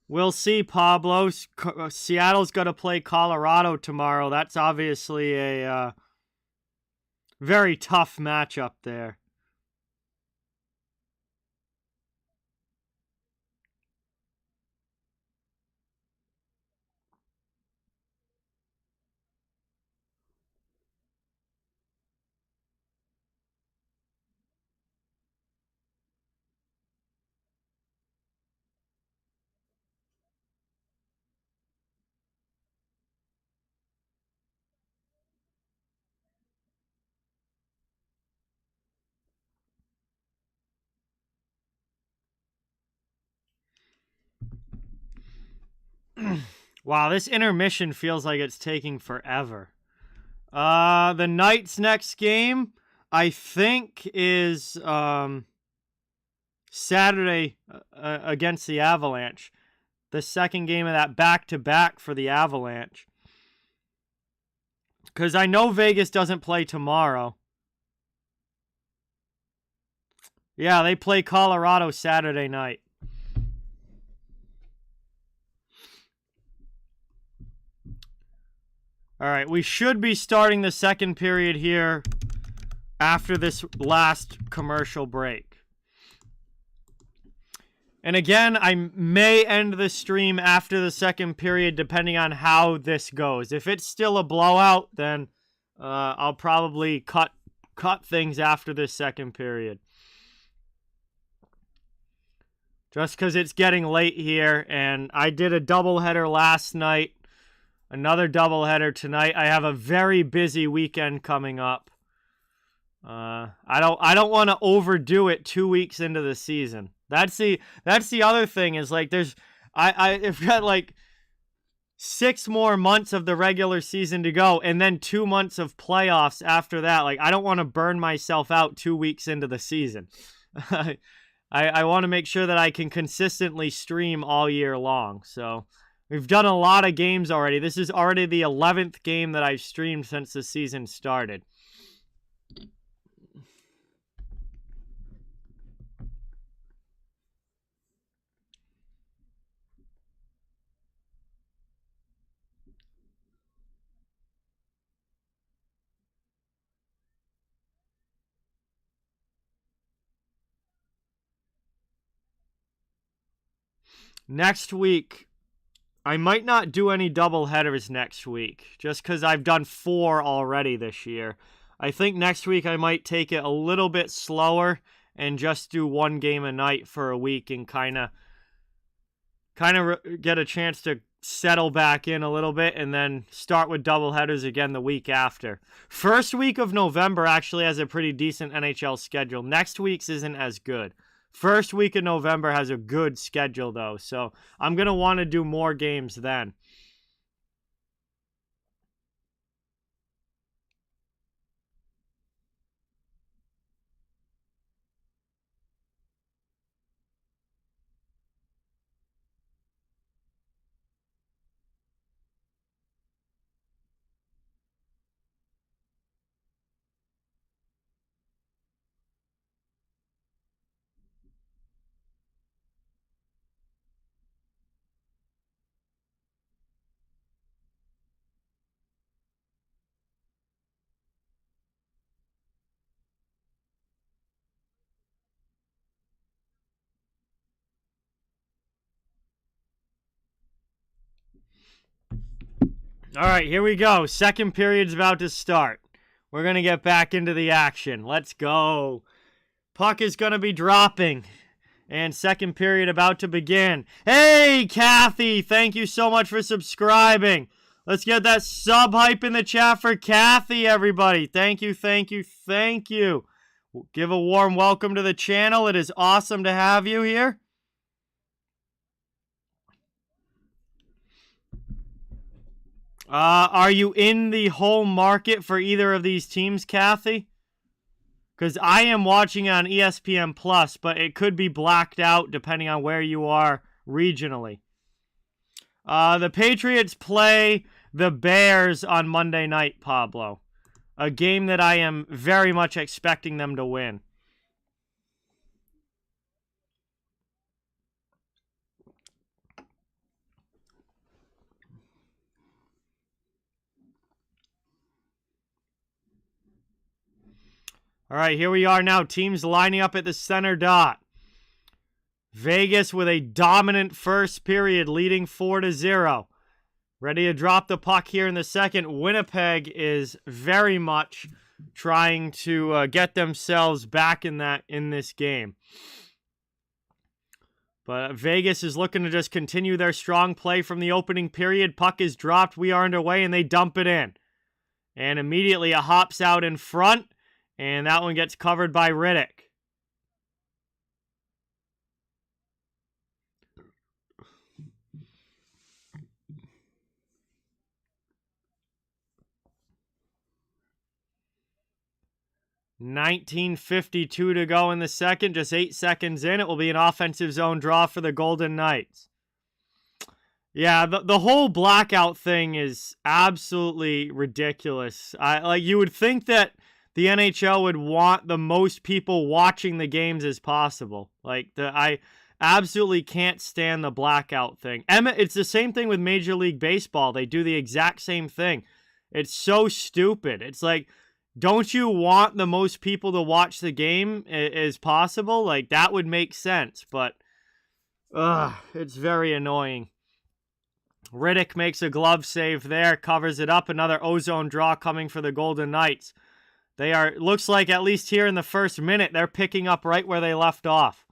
[SPEAKER 1] We'll see, Pablo. Seattle's got to play Colorado tomorrow. That's obviously a very tough matchup there. Wow, this intermission feels like it's taking forever. The Knights' next game, I think, is Saturday against the Avalanche. The second game of that back-to-back for the Avalanche. Because I know Vegas doesn't play tomorrow. Yeah, they play Colorado Saturday night. All right, we should be starting the second period here after this last commercial break. And again, I may end the stream after the second period depending on how this goes. If it's still a blowout, then I'll probably cut things after this second period. Just because it's getting late here, and I did a doubleheader last night. Another doubleheader tonight. I have a very busy weekend coming up. I don't want to overdo it 2 weeks into the season. That's the other thing is like I've got like 6 more months of the regular season to go, and then 2 months of playoffs after that. Like, I don't want to burn myself out 2 weeks into the season. I want to make sure that I can consistently stream all year long. So we've done a lot of games already. This is already the 11th game that I've streamed since the season started. Next week, I might not do any double headers next week, just because I've done 4 already this year. I think next week I might take it a little bit slower and just do 1 game a night for a week and kind of get a chance to settle back in a little bit and then start with double headers again the week after. First week of November actually has a pretty decent NHL schedule. Next week's isn't as good. First week of November has a good schedule, though, so I'm going to want to do more games then. All right, here we go. Second period's about to start. We're going to get back into the action. Let's go. Puck is going to be dropping. And second period about to begin. Hey, Kathy, thank you so much for subscribing. Let's get that sub hype in the chat for Kathy, everybody. Thank you, thank you, thank you. Give a warm welcome to the channel. It is awesome to have you here. Are you in the home market for either of these teams, Kathy? Because I am watching on ESPN Plus, but it could be blacked out depending on where you are regionally. The Patriots play the Bears on Monday night, Pablo. A game that I am very much expecting them to win. All right, here we are now. Teams lining up at the center dot. Vegas with a dominant first period, leading 4-0. Ready to drop the puck here in the second. Winnipeg is very much trying to get themselves back in this game. But Vegas is looking to just continue their strong play from the opening period. Puck is dropped. We are underway, and they dump it in. And immediately it hops out in front. And that one gets covered by Riddick. $19:52 to go in the second. Just 8 seconds in. It will be an offensive zone draw for the Golden Knights. Yeah, the whole blackout thing is absolutely ridiculous. You would think that the NHL would want the most people watching the games as possible. I absolutely can't stand the blackout thing. It's the same thing with Major League Baseball. They do the exact same thing. It's so stupid. It's like, don't you want the most people to watch the game as possible? Like, that would make sense, but it's very annoying. Riddick makes a glove save there, covers it up. Another ozone draw coming for the Golden Knights. Looks like at least here in the first minute, they're picking up right where they left off.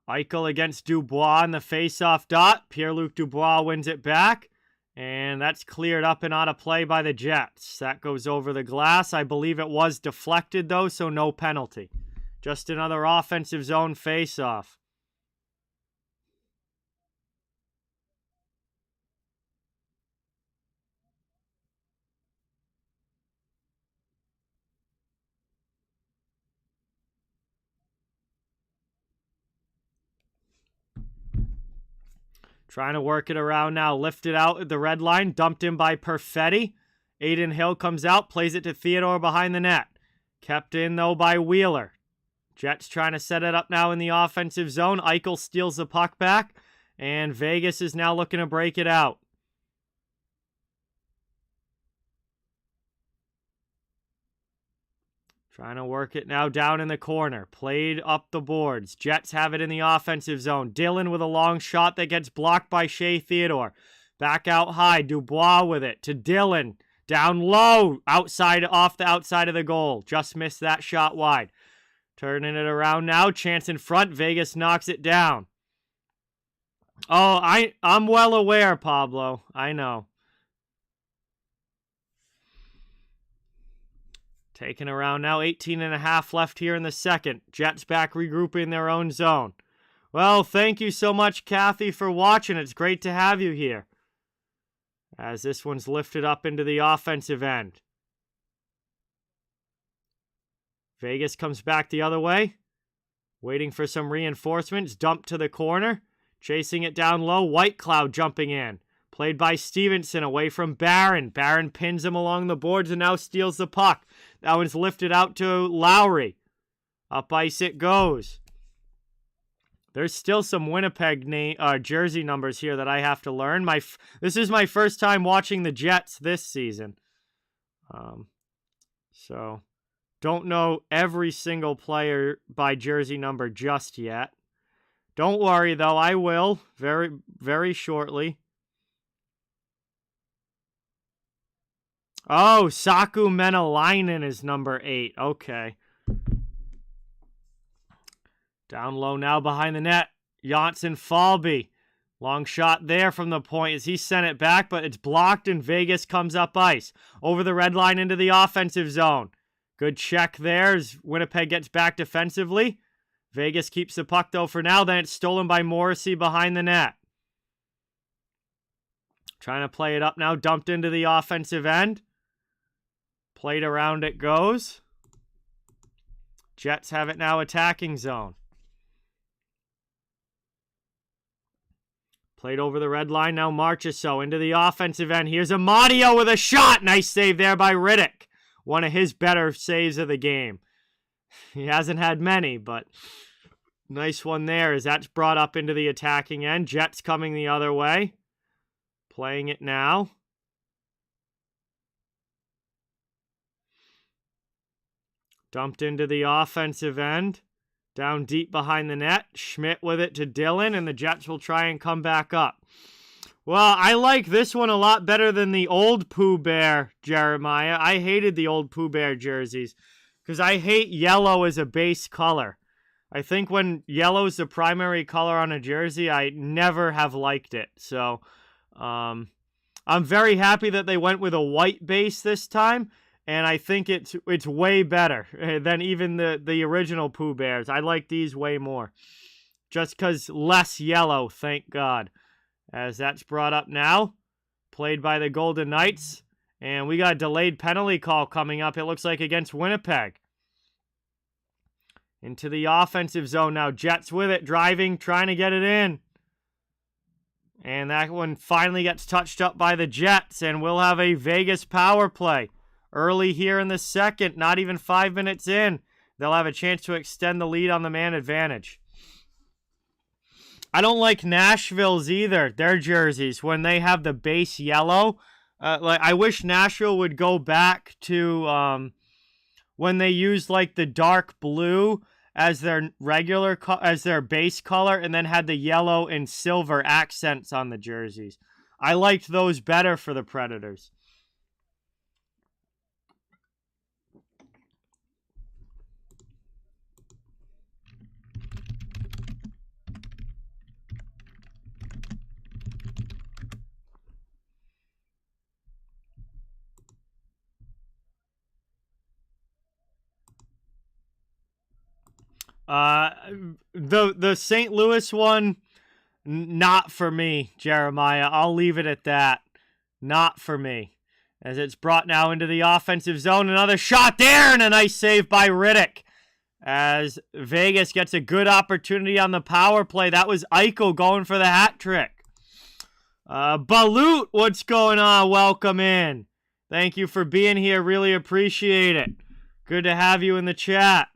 [SPEAKER 1] Eichel against Dubois in the face-off dot. Pierre-Luc Dubois wins it back. And that's cleared up and out of play by the Jets. That goes over the glass. I believe it was deflected, though, so no penalty. Just another offensive zone face-off. Trying to work it around now. Lifted out at the red line. Dumped in by Perfetti. Aiden Hill comes out. Plays it to Theodore behind the net. Kept in, though, by Wheeler. Jets trying to set it up now in the offensive zone. Eichel steals the puck back. And Vegas is now looking to break it out. Trying to work it now down in the corner. Played up the boards. Jets have it in the offensive zone. Dillon with a long shot that gets blocked by Shea Theodore. Back out high. Dubois with it to Dillon. Down low. Outside, off the outside of the goal. Just missed that shot wide. Turning it around now. Chance in front. Vegas knocks it down. Oh, I'm well aware, Pablo. I know. Taking around now, 18.5 left here in the second. Jets back regrouping their own zone. Well, thank you so much, Kathy, for watching. It's great to have you here. As this one's lifted up into the offensive end. Vegas comes back the other way. Waiting for some reinforcements. Dumped to the corner. Chasing it down low. White Cloud jumping in. Played by Stevenson away from Barron. Barron pins him along the boards and now steals the puck. That one's lifted out to Lowry. Up ice it goes. There's still some Winnipeg jersey numbers here that I have to learn. This is my first time watching the Jets this season. So, don't know every single player by jersey number just yet. Don't worry, though. I will very, very shortly. Oh, Saku Menelainen is number 8. Okay. Down low now behind the net. Janssen Falby. Long shot there from the point as he sent it back, but it's blocked and Vegas comes up ice. Over the red line into the offensive zone. Good check there as Winnipeg gets back defensively. Vegas keeps the puck, though, for now. Then it's stolen by Morrissey behind the net. Trying to play it up now. Dumped into the offensive end. Played around it goes. Jets have it now attacking zone. Played over the red line now. Marchessault into the offensive end. Here's Amadio with a shot. Nice save there by Riddick. One of his better saves of the game. He hasn't had many, but nice one there as that's brought up into the attacking end. Jets coming the other way. Playing it now. Dumped into the offensive end. Down deep behind the net. Schmidt with it to Dillon, and the Jets will try and come back up. Well, I like this one a lot better than the old Pooh Bear, Jeremiah. I hated the old Pooh Bear jerseys because I hate yellow as a base color. I think when yellow's the primary color on a jersey, I never have liked it. So, I'm very happy that they went with a white base this time. And I think it's way better than even the original Pooh Bears. I like these way more. Just because less yellow, thank God. As that's brought up now. Played by the Golden Knights. And we got a delayed penalty call coming up, it looks like, against Winnipeg. Into the offensive zone now. Jets with it, driving, trying to get it in. And that one finally gets touched up by the Jets. And we'll have a Vegas power play. Early here in the second, not even 5 minutes in, they'll have a chance to extend the lead on the man advantage. I don't like Nashville's either, their jerseys, when they have the base yellow. I wish Nashville would go back to when they used like the dark blue as their as their base color, and then had the yellow and silver accents on the jerseys. I liked those better for the Predators. The St. Louis one, not for me, Jeremiah. I'll leave it at that. Not for me. As it's brought now into the offensive zone. Another shot there and a nice save by Riddick. As Vegas gets a good opportunity on the power play. That was Eichel going for the hat trick. Balut, what's going on? Welcome in. Thank you for being here. Really appreciate it. Good to have you in the chat.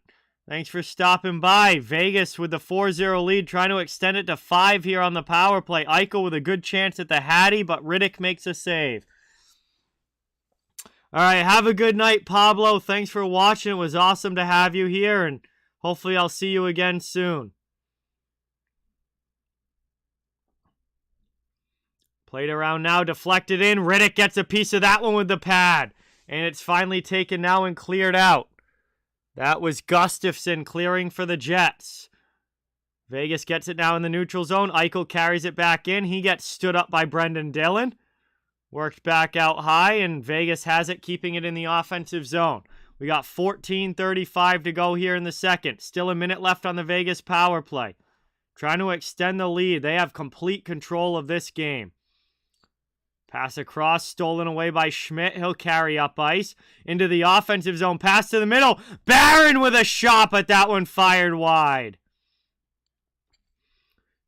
[SPEAKER 1] Thanks for stopping by. Vegas with the 4-0 lead, trying to extend it to 5 here on the power play. Eichel with a good chance at the Hattie, but Riddick makes a save. All right, have a good night, Pablo. Thanks for watching. It was awesome to have you here, and hopefully I'll see you again soon. Played around now, deflected in. Riddick gets a piece of that one with the pad. And it's finally taken now and cleared out. That was Gustafsson clearing for the Jets. Vegas gets it now in the neutral zone. Eichel carries it back in. He gets stood up by Brendan Dillon. Worked back out high, and Vegas has it, keeping it in the offensive zone. We got 14:35 to go here in the second. Still a minute left on the Vegas power play. Trying to extend the lead. They have complete control of this game. Pass across, stolen away by Schmidt. He'll carry up ice into the offensive zone. Pass to the middle. Barron with a shot, but that one fired wide.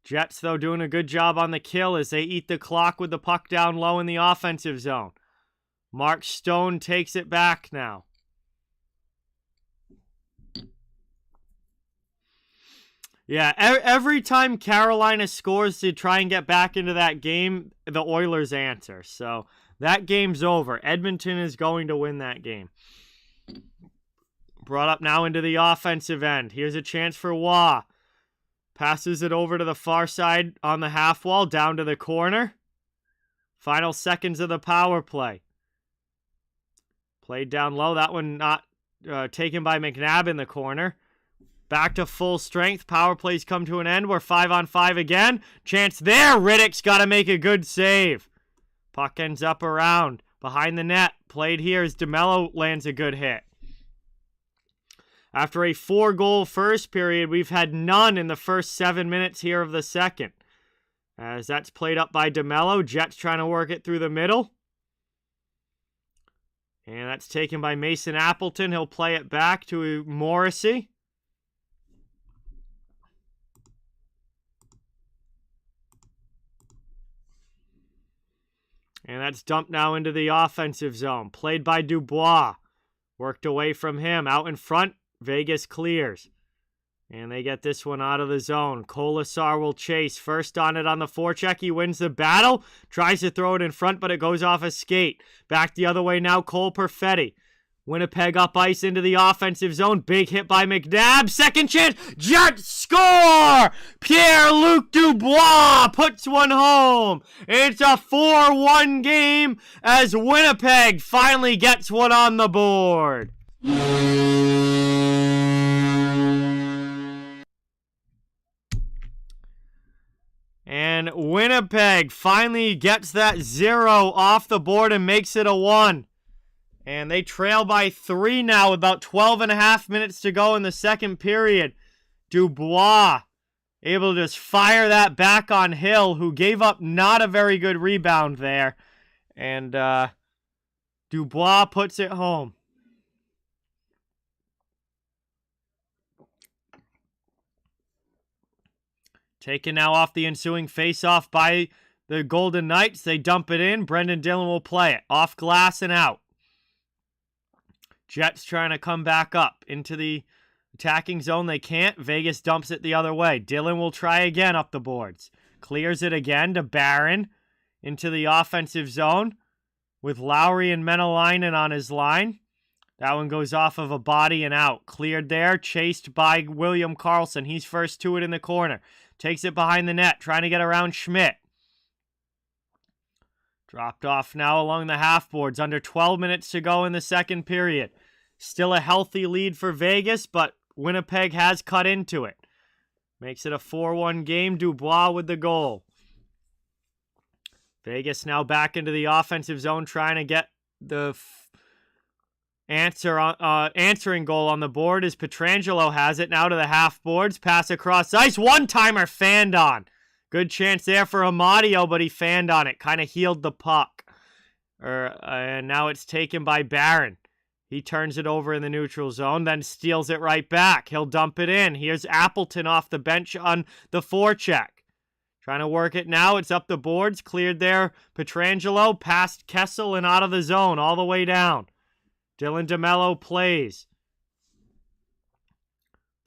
[SPEAKER 1] Jets, though, doing a good job on the kill as they eat the clock with the puck down low in the offensive zone. Mark Stone takes it back now. Yeah, every time Carolina scores to try and get back into that game, the Oilers answer. So that game's over. Edmonton is going to win that game. Brought up now into the offensive end. Here's a chance for Waugh. Passes it over to the far side on the half wall, down to the corner. Final seconds of the power play. Played down low. That one not taken by McNabb in the corner. Back to full strength. Power plays come to an end. We're 5-on-5 again. Chance there. Riddick's got to make a good save. Puck ends up around. Behind the net. Played here as DeMello lands a good hit. After a 4-goal first period, we've had none in the first 7 minutes here of the second. As that's played up by DeMello. Jets trying to work it through the middle. And that's taken by Mason Appleton. He'll play it back to Morrissey. And that's dumped now into the offensive zone. Played by Dubois. Worked away from him. Out in front, Vegas clears. And they get this one out of the zone. Colasar will chase. First on it on the forecheck. He wins the battle. Tries to throw it in front, but it goes off a skate. Back the other way now, Cole Perfetti. Winnipeg up ice into the offensive zone. Big hit by McNabb. Second chance. Jets score! Pierre-Luc Dubois puts one home. It's a 4-1 game as Winnipeg finally gets one on the board. And Winnipeg finally gets that 0 off the board and makes it a 1. And they trail by 3 now with about 12.5 minutes to go in the second period. Dubois able to just fire that back on Hill, who gave up not a very good rebound there. And Dubois puts it home. Taken now off the ensuing faceoff by the Golden Knights. They dump it in. Brendan Dillon will play it. Off glass and out. Jets trying to come back up into the attacking zone. They can't. Vegas dumps it the other way. Dillon will try again up the boards. Clears it again to Barron into the offensive zone with Lowry and Menelainen on his line. That one goes off of a body and out. Cleared there. Chased by William Karlsson. He's first to it in the corner. Takes it behind the net. Trying to get around Schmidt. Dropped off now along the half boards. Under 12 minutes to go in the second period. Still a healthy lead for Vegas, but Winnipeg has cut into it. Makes it a 4-1 game. Dubois with the goal. Vegas now back into the offensive zone, trying to get the answering goal on the board as Pietrangelo has it now to the half boards. Pass across ice. One-timer fanned on. Good chance there for Amadio, but he fanned on it. Kind of healed the puck. And now it's taken by Barron. He turns it over in the neutral zone, then steals it right back. He'll dump it in. Here's Appleton off the bench on the forecheck. Trying to work it now. It's up the boards. Cleared there. Pietrangelo past Kessel and out of the zone all the way down. Dylan DeMello plays.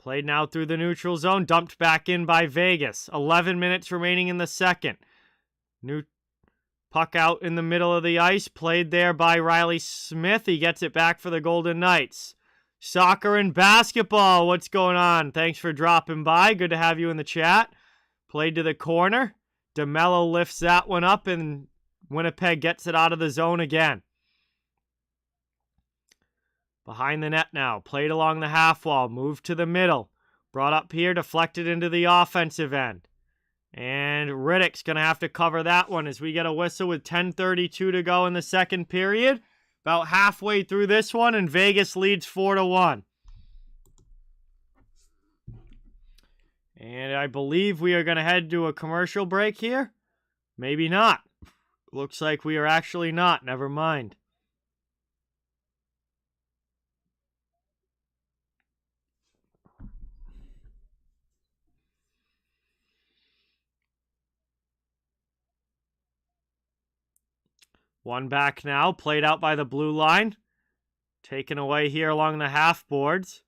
[SPEAKER 1] Played now through the neutral zone. Dumped back in by Vegas. 11 minutes remaining in the second. New puck out in the middle of the ice. Played there by Riley Smith. He gets it back for the Golden Knights. Soccer and basketball. What's going on? Thanks for dropping by. Good to have you in the chat. Played to the corner. DeMello lifts that one up and Winnipeg gets it out of the zone again. Behind the net now. Played along the half wall. Moved to the middle. Brought up here. Deflected into the offensive end. And Riddick's going to have to cover that one as we get a whistle with 10:32 to go in the second period. About halfway through this one, and Vegas leads 4-1. And I believe we are going to head to a commercial break here. Maybe not. Looks like we are actually not. Never mind. One back now, played out by the blue line. Taken away here along the half boards.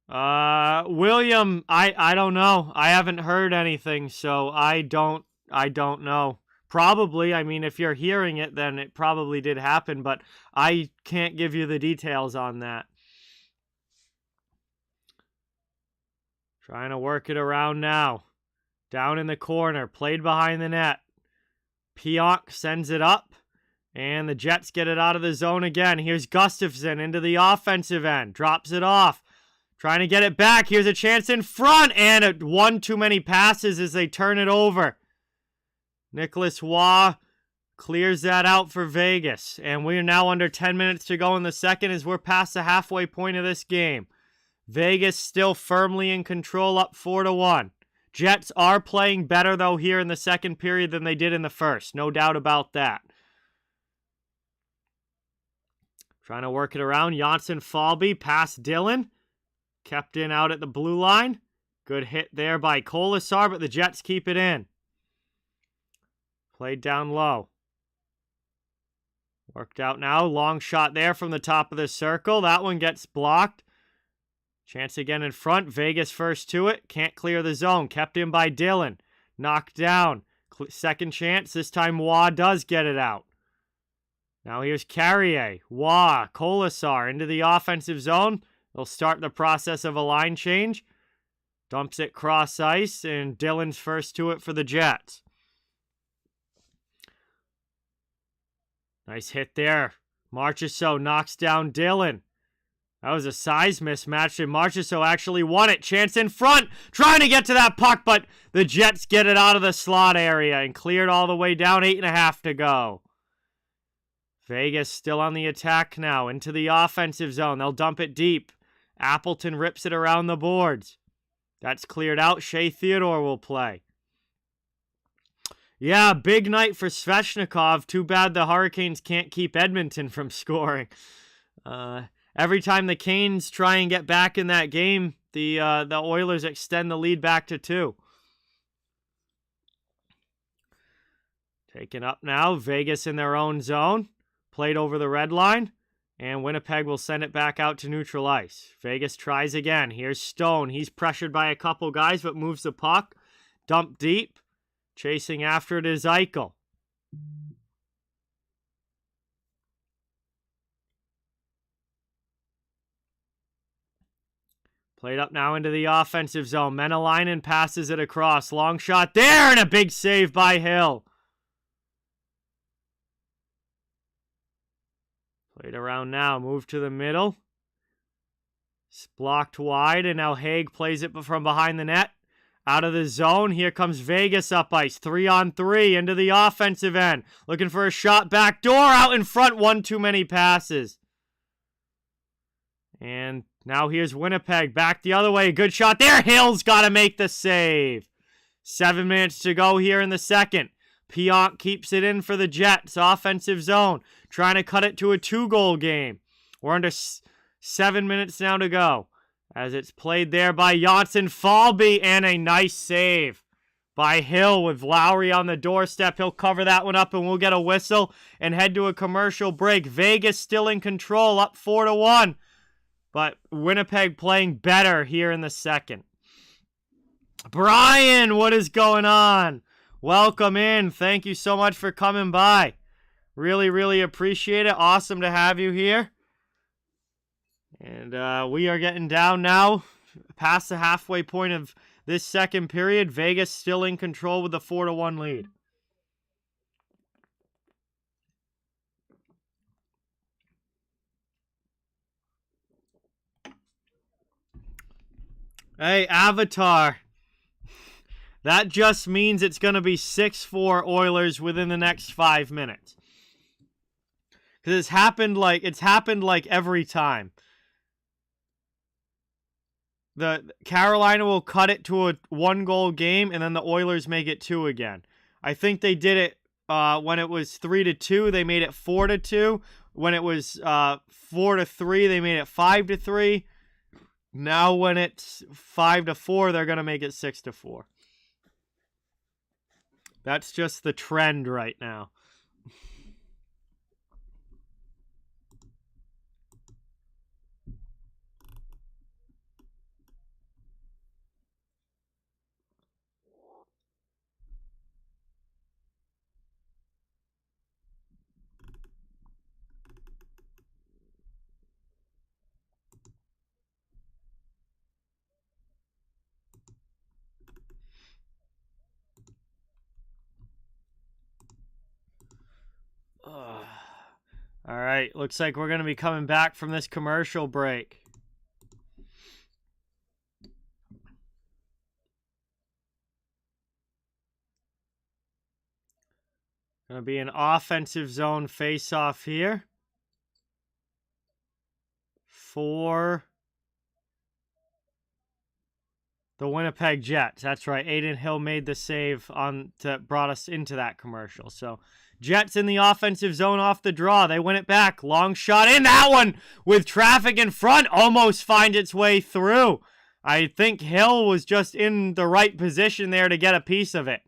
[SPEAKER 1] William, I don't know. I haven't heard anything, so I don't know. Probably, I mean, if you're hearing it, then it probably did happen, but I can't give you the details on that. Trying to work it around now. Down in the corner, played behind the net. Pionk sends it up, and the Jets get it out of the zone again. Here's Gustafsson into the offensive end. Drops it off. Trying to get it back. Here's a chance in front, and one too many passes as they turn it over. Nicholas Waugh clears that out for Vegas, and we're now under 10 minutes to go in the second as we're past the halfway point of this game. Vegas still firmly in control, up 4-1. Jets are playing better, though, here in the second period than they did in the first. No doubt about that. Trying to work it around. Janssen Falby past Dylan. Kept in out at the blue line. Good hit there by Kolasar, but the Jets keep it in. Played down low. Worked out now. Long shot there from the top of the circle. That one gets blocked. Chance again in front. Vegas first to it. Can't clear the zone. Kept in by Dylan. Knocked down. Second chance. This time Waugh does get it out. Now here's Carrier. Waugh. Kolasar into the offensive zone. They'll start the process of a line change. Dumps it cross ice. And Dylan's first to it for the Jets. Nice hit there. Marchessault knocks down Dylan. That was a size mismatch, and Marchessault actually won it. Chance in front, trying to get to that puck, but the Jets get it out of the slot area and cleared all the way down. 8.5 to go. Vegas still on the attack now, into the offensive zone. They'll dump it deep. Appleton rips it around the boards. That's cleared out. Shea Theodore will play. Yeah, big night for Svechnikov. Too bad the Hurricanes can't keep Edmonton from scoring. Every time the Canes try and get back in that game, the Oilers extend the lead back to 2. Taken up now. Vegas in their own zone. Played over the red line. And Winnipeg will send it back out to neutral ice. Vegas tries again. Here's Stone. He's pressured by a couple guys, but moves the puck. Dump deep. Chasing after it is Eichel. Played up now into the offensive zone. Menelainen passes it across. Long shot there, and a big save by Hill. Played around now. Move to the middle. It's blocked wide, and now Haig plays it from behind the net. Out of the zone, here comes Vegas up ice. 3-on-3 into the offensive end. Looking for a shot back door out in front. One too many passes. And now here's Winnipeg back the other way. Good shot there. Hill's got to make the save. 7 minutes to go here in the second. Pionk keeps it in for the Jets. Offensive zone. Trying to cut it to a 2-goal game. We're under 7 minutes now to go. As it's played there by Janssen Falby, and a nice save by Hill with Lowry on the doorstep. He'll cover that one up, and we'll get a whistle and head to a commercial break. Vegas still in control, up 4-1. But Winnipeg playing better here in the second. Brian, what is going on? Welcome in. Thank you so much for coming by. Really, really appreciate it. Awesome to have you here. And we are getting down now, past the halfway point of this second period. Vegas still in control with the 4-1 lead. Hey, Avatar. That just means it's going to be 6-4 Oilers within the next 5 minutes. Because it's happened like every time. The Carolina will cut it to a 1-goal game, and then the Oilers make it 2 again. I think they did it when it was 3-2. They made it 4-2. When it was 4-3, they made it 5-3. Now when it's 5-4, they're gonna make it 6-4. That's just the trend right now. All right, looks like we're going to be coming back from this commercial break. Going to be an offensive zone face-off here for the Winnipeg Jets. That's right, Aiden Hill made the save brought us into that commercial. So Jets in the offensive zone off the draw. They win it back. Long shot in. That one with traffic in front almost finds its way through. I think Hill was just in the right position there to get a piece of it.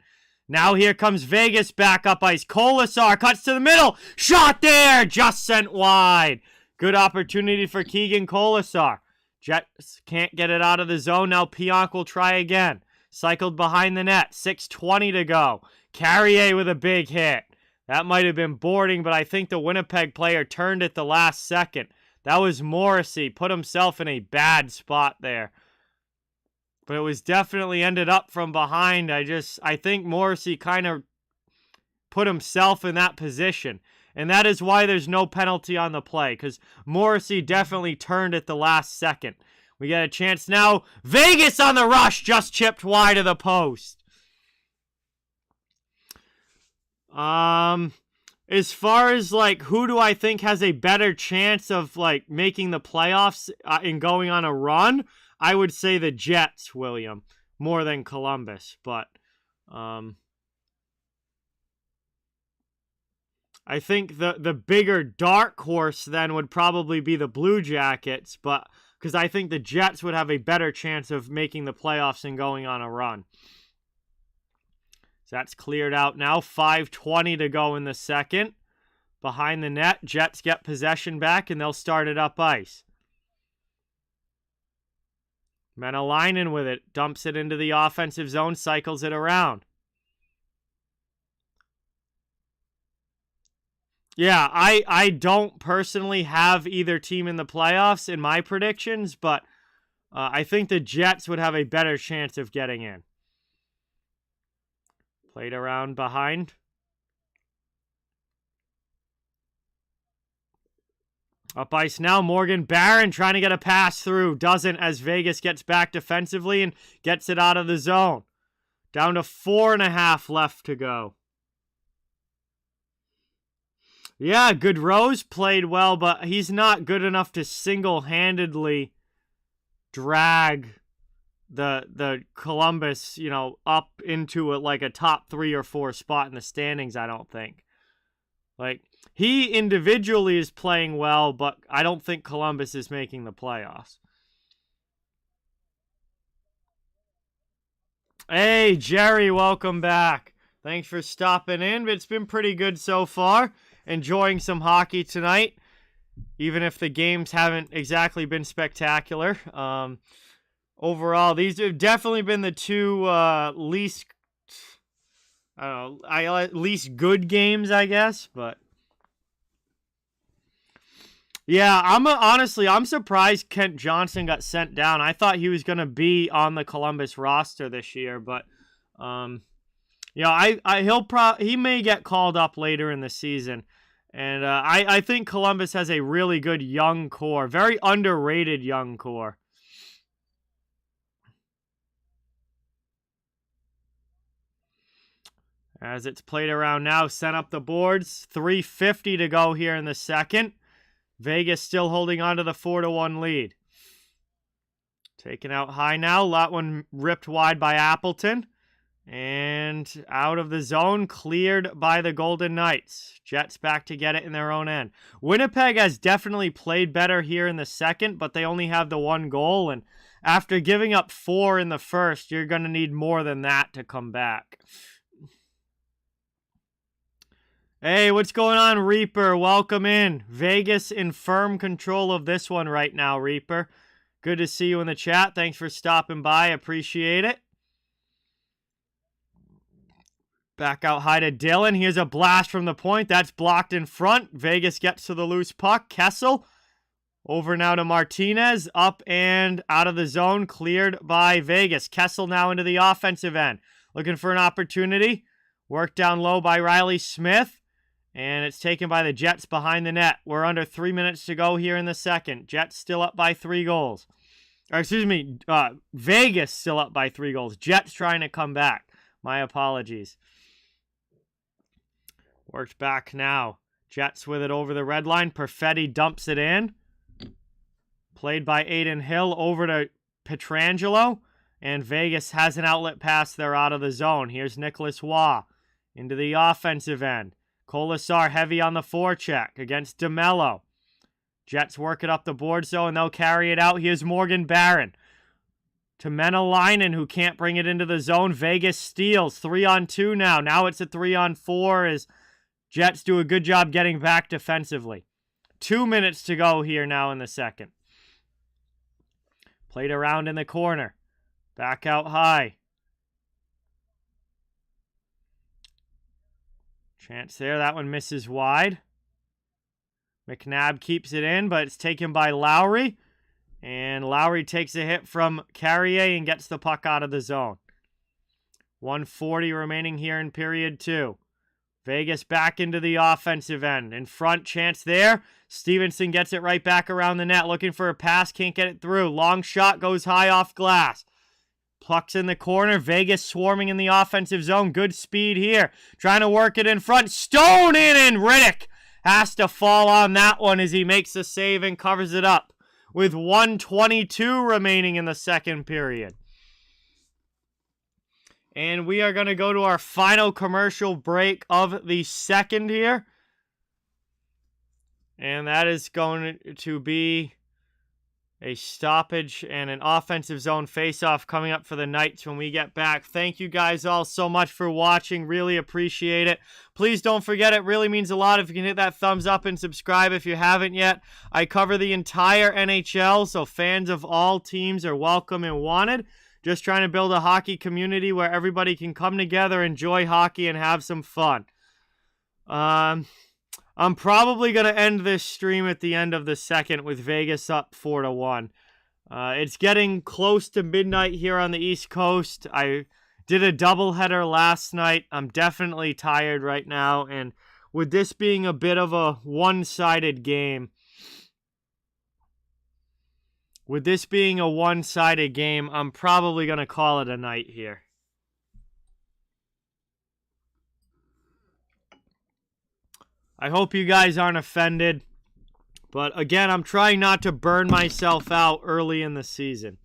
[SPEAKER 1] Now here comes Vegas back up ice. Kolesar cuts to the middle. Shot there. Just sent wide. Good opportunity for Keegan Kolesar. Jets can't get it out of the zone. Now Pionk will try again. Cycled behind the net. 6:20 to go. Carrier with a big hit. That might have been boarding, but I think the Winnipeg player turned at the last second. That was Morrissey. Put himself in a bad spot there. But it was definitely ended up from behind. I think Morrissey kind of put himself in that position. And that is why there's no penalty on the play, because Morrissey definitely turned at the last second. We get a chance now. Vegas on the rush, just chipped wide of the post. As far as, like, who do I think has a better chance of, like, making the playoffs and going on a run, I would say the Jets, William, more than Columbus. But, I think the bigger dark horse then would probably be the Blue Jackets, but because I think the Jets would have a better chance of making the playoffs and going on a run. So that's cleared out now. 5:20 to go in the second. Behind the net, Jets get possession back, and they'll start it up ice. Menelainen with it. Dumps it into the offensive zone, cycles it around. Yeah, I don't personally have either team in the playoffs in my predictions, but I think the Jets would have a better chance of getting in. Played around behind. Up ice now, Morgan Barron trying to get a pass through. Doesn't, as Vegas gets back defensively and gets it out of the zone. Down to 4.5 left to go. Yeah, Goodrow's played well, but he's not good enough to single-handedly drag the Columbus, up into like a top 3 or 4 spot in the standings, I don't think. Like, he individually is playing well, but I don't think Columbus is making the playoffs. Hey, Gerry, welcome back. Thanks for stopping in. It's been pretty good so far. Enjoying some hockey tonight, even if the games haven't exactly been spectacular. Overall, these have definitely been the two least good games, I guess. But yeah, I'm surprised Kent Johnson got sent down. I thought he was going to be on the Columbus roster this year, but he may get called up later in the season. And I think Columbus has a really good young core, very underrated young core. As it's played around now, sent up the boards. 3:50 to go here in the second. Vegas still holding on to the 4-1 lead. Taken out high now. That one ripped wide by Appleton. And out of the zone, cleared by the Golden Knights. Jets back to get it in their own end. Winnipeg has definitely played better here in the second, but they only have the 1 goal. And after giving up 4 in the first, you're going to need more than that to come back. Hey, what's going on, Reaper? Welcome in. Vegas in firm control of this one right now, Reaper. Good to see you in the chat. Thanks for stopping by. Appreciate it. Back out high to Dylan. Here's a blast from the point. That's blocked in front. Vegas gets to the loose puck. Kessel. Over now to Martinez. Up and out of the zone. Cleared by Vegas. Kessel now into the offensive end. Looking for an opportunity. Worked down low by Riley Smith. And it's taken by the Jets behind the net. We're under 3 minutes to go here in the second. Jets still up by 3 goals. Or excuse me, Vegas still up by 3 goals. Jets trying to come back. My apologies. Worked back now. Jets with it over the red line. Perfetti dumps it in. Played by Aiden Hill over to Pietrangelo. And Vegas has an outlet pass. They're out of the zone. Here's Nicholas Waugh into the offensive end. Colasar heavy on the forecheck against DeMello. Jets work it up the board, so, and they'll carry it out. Here's Morgan Barron to Menelainen, who can't bring it into the zone. Vegas steals. 3-on-2 now. Now it's a 3-on-4 as Jets do a good job getting back defensively. 2 minutes to go here now in the second. Played around in the corner. Back out high. Chance there. That one misses wide. McNabb keeps it in, but it's taken by Lowry. And Lowry takes a hit from Carrier and gets the puck out of the zone. 1:40 remaining here in period 2. Vegas back into the offensive end. In front, chance there. Stevenson gets it right back around the net. Looking for a pass, can't get it through. Long shot goes high off glass. Puck's in the corner. Vegas swarming in the offensive zone. Good speed here. Trying to work it in front. Stone in, and Riddick has to fall on that one as he makes the save and covers it up with 1:22 remaining in the second period. And we are going to go to our final commercial break of the second here. And that is going to be a stoppage and an offensive zone face-off coming up for the Knights when we get back. Thank you guys all so much for watching. Really appreciate it. Please don't forget, it really means a lot if you can hit that thumbs up and subscribe if you haven't yet. I cover the entire NHL, so fans of all teams are welcome and wanted. Just trying to build a hockey community where everybody can come together, enjoy hockey, and have some fun. I'm probably going to end this stream at the end of the second with Vegas up 4-1. It's getting close to midnight here on the East Coast. I did a doubleheader last night. I'm definitely tired right now. And with this being a bit of a one-sided game, I'm probably going to call it a night here. I hope you guys aren't offended. But again, I'm trying not to burn myself out early in the season.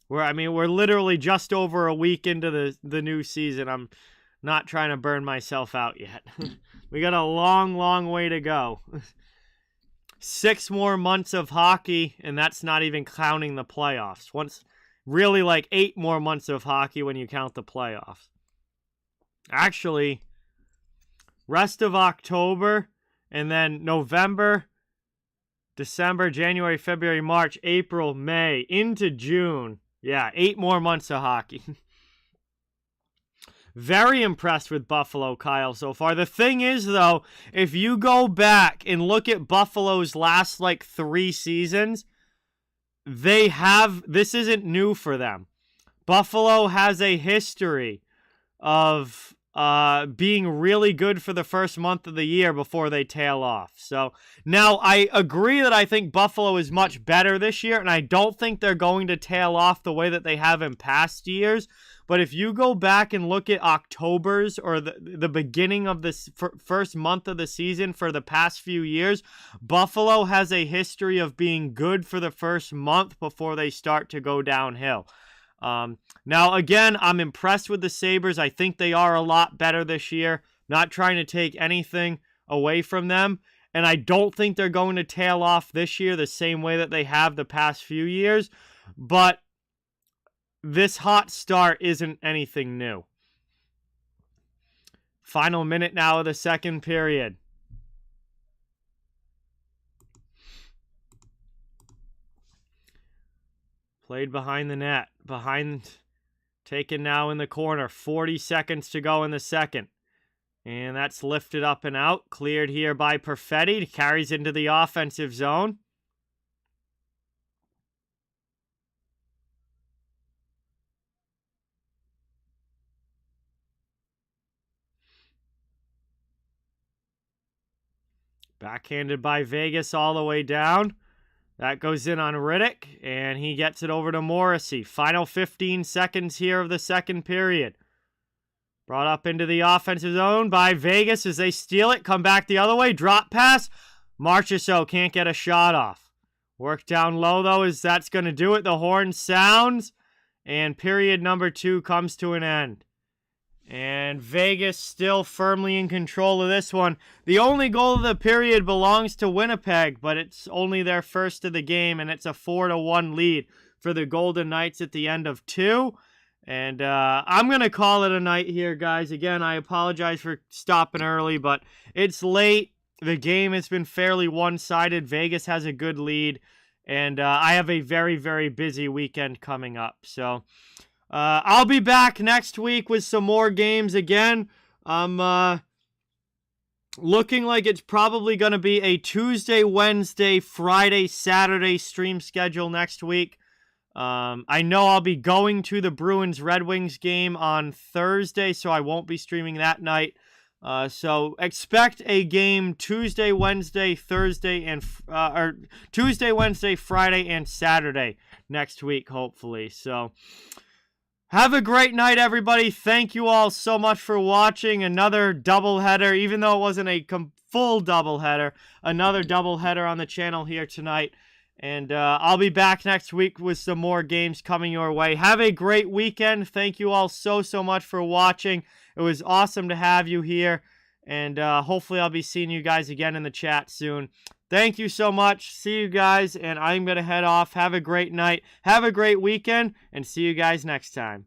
[SPEAKER 1] We're literally just over a week into the new season. I'm not trying to burn myself out yet. We got a long, long way to go. 6 more months of hockey, and that's not even counting the playoffs. Really like 8 more months of hockey when you count the playoffs. Actually, rest of October, and then November, December, January, February, March, April, May, into June. Yeah, 8 more months of hockey. Very impressed with Buffalo, Kyle, so far. The thing is, though, if you go back and look at Buffalo's last, 3 seasons, this isn't new for them. Buffalo has a history of being really good for the first month of the year before they tail off. So now I agree that I think Buffalo is much better this year, and I don't think they're going to tail off the way that they have in past years. But if you go back and look at October's or the beginning of this first month of the season for the past few years, Buffalo has a history of being good for the first month before they start to go downhill. Now, again, I'm impressed with the Sabres. I think they are a lot better this year. Not trying to take anything away from them. And I don't think they're going to tail off this year the same way that they have the past few years. But this hot start isn't anything new. Final minute now of the second period. Played behind the net. Taken now in the corner. 40 seconds to go in the second. And that's lifted up and out. Cleared here by Perfetti. Carries into the offensive zone. Backhanded by Vegas all the way down. That goes in on Riddick, and he gets it over to Morrissey. Final 15 seconds here of the second period. Brought up into the offensive zone by Vegas as they steal it. Come back the other way. Drop pass. Marchessault can't get a shot off. Work down low, though, as that's going to do it. The horn sounds, and period number 2 comes to an end. And Vegas still firmly in control of this one. The only goal of the period belongs to Winnipeg, but it's only their first of the game, and it's a 4-1 lead for the Golden Knights at the end of 2. And I'm going to call it a night here, guys. Again, I apologize for stopping early, but it's late. The game has been fairly one-sided. Vegas has a good lead, and I have a very, very busy weekend coming up. So I'll be back next week with some more games again. I'm looking like it's probably going to be a Tuesday, Wednesday, Friday, Saturday stream schedule next week. I know I'll be going to the Bruins-Red Wings game on Thursday, so I won't be streaming that night. So expect a game Tuesday, Wednesday, Thursday, and or Tuesday, Wednesday, Friday, and Saturday next week, hopefully. So have a great night, everybody. Thank you all so much for watching another doubleheader, even though it wasn't a full doubleheader. Another doubleheader on the channel here tonight. And I'll be back next week with some more games coming your way. Have a great weekend. Thank you all so much for watching. It was awesome to have you here. And hopefully I'll be seeing you guys again in the chat soon. Thank you so much. See you guys, and I'm going to head off. Have a great night. Have a great weekend, and see you guys next time.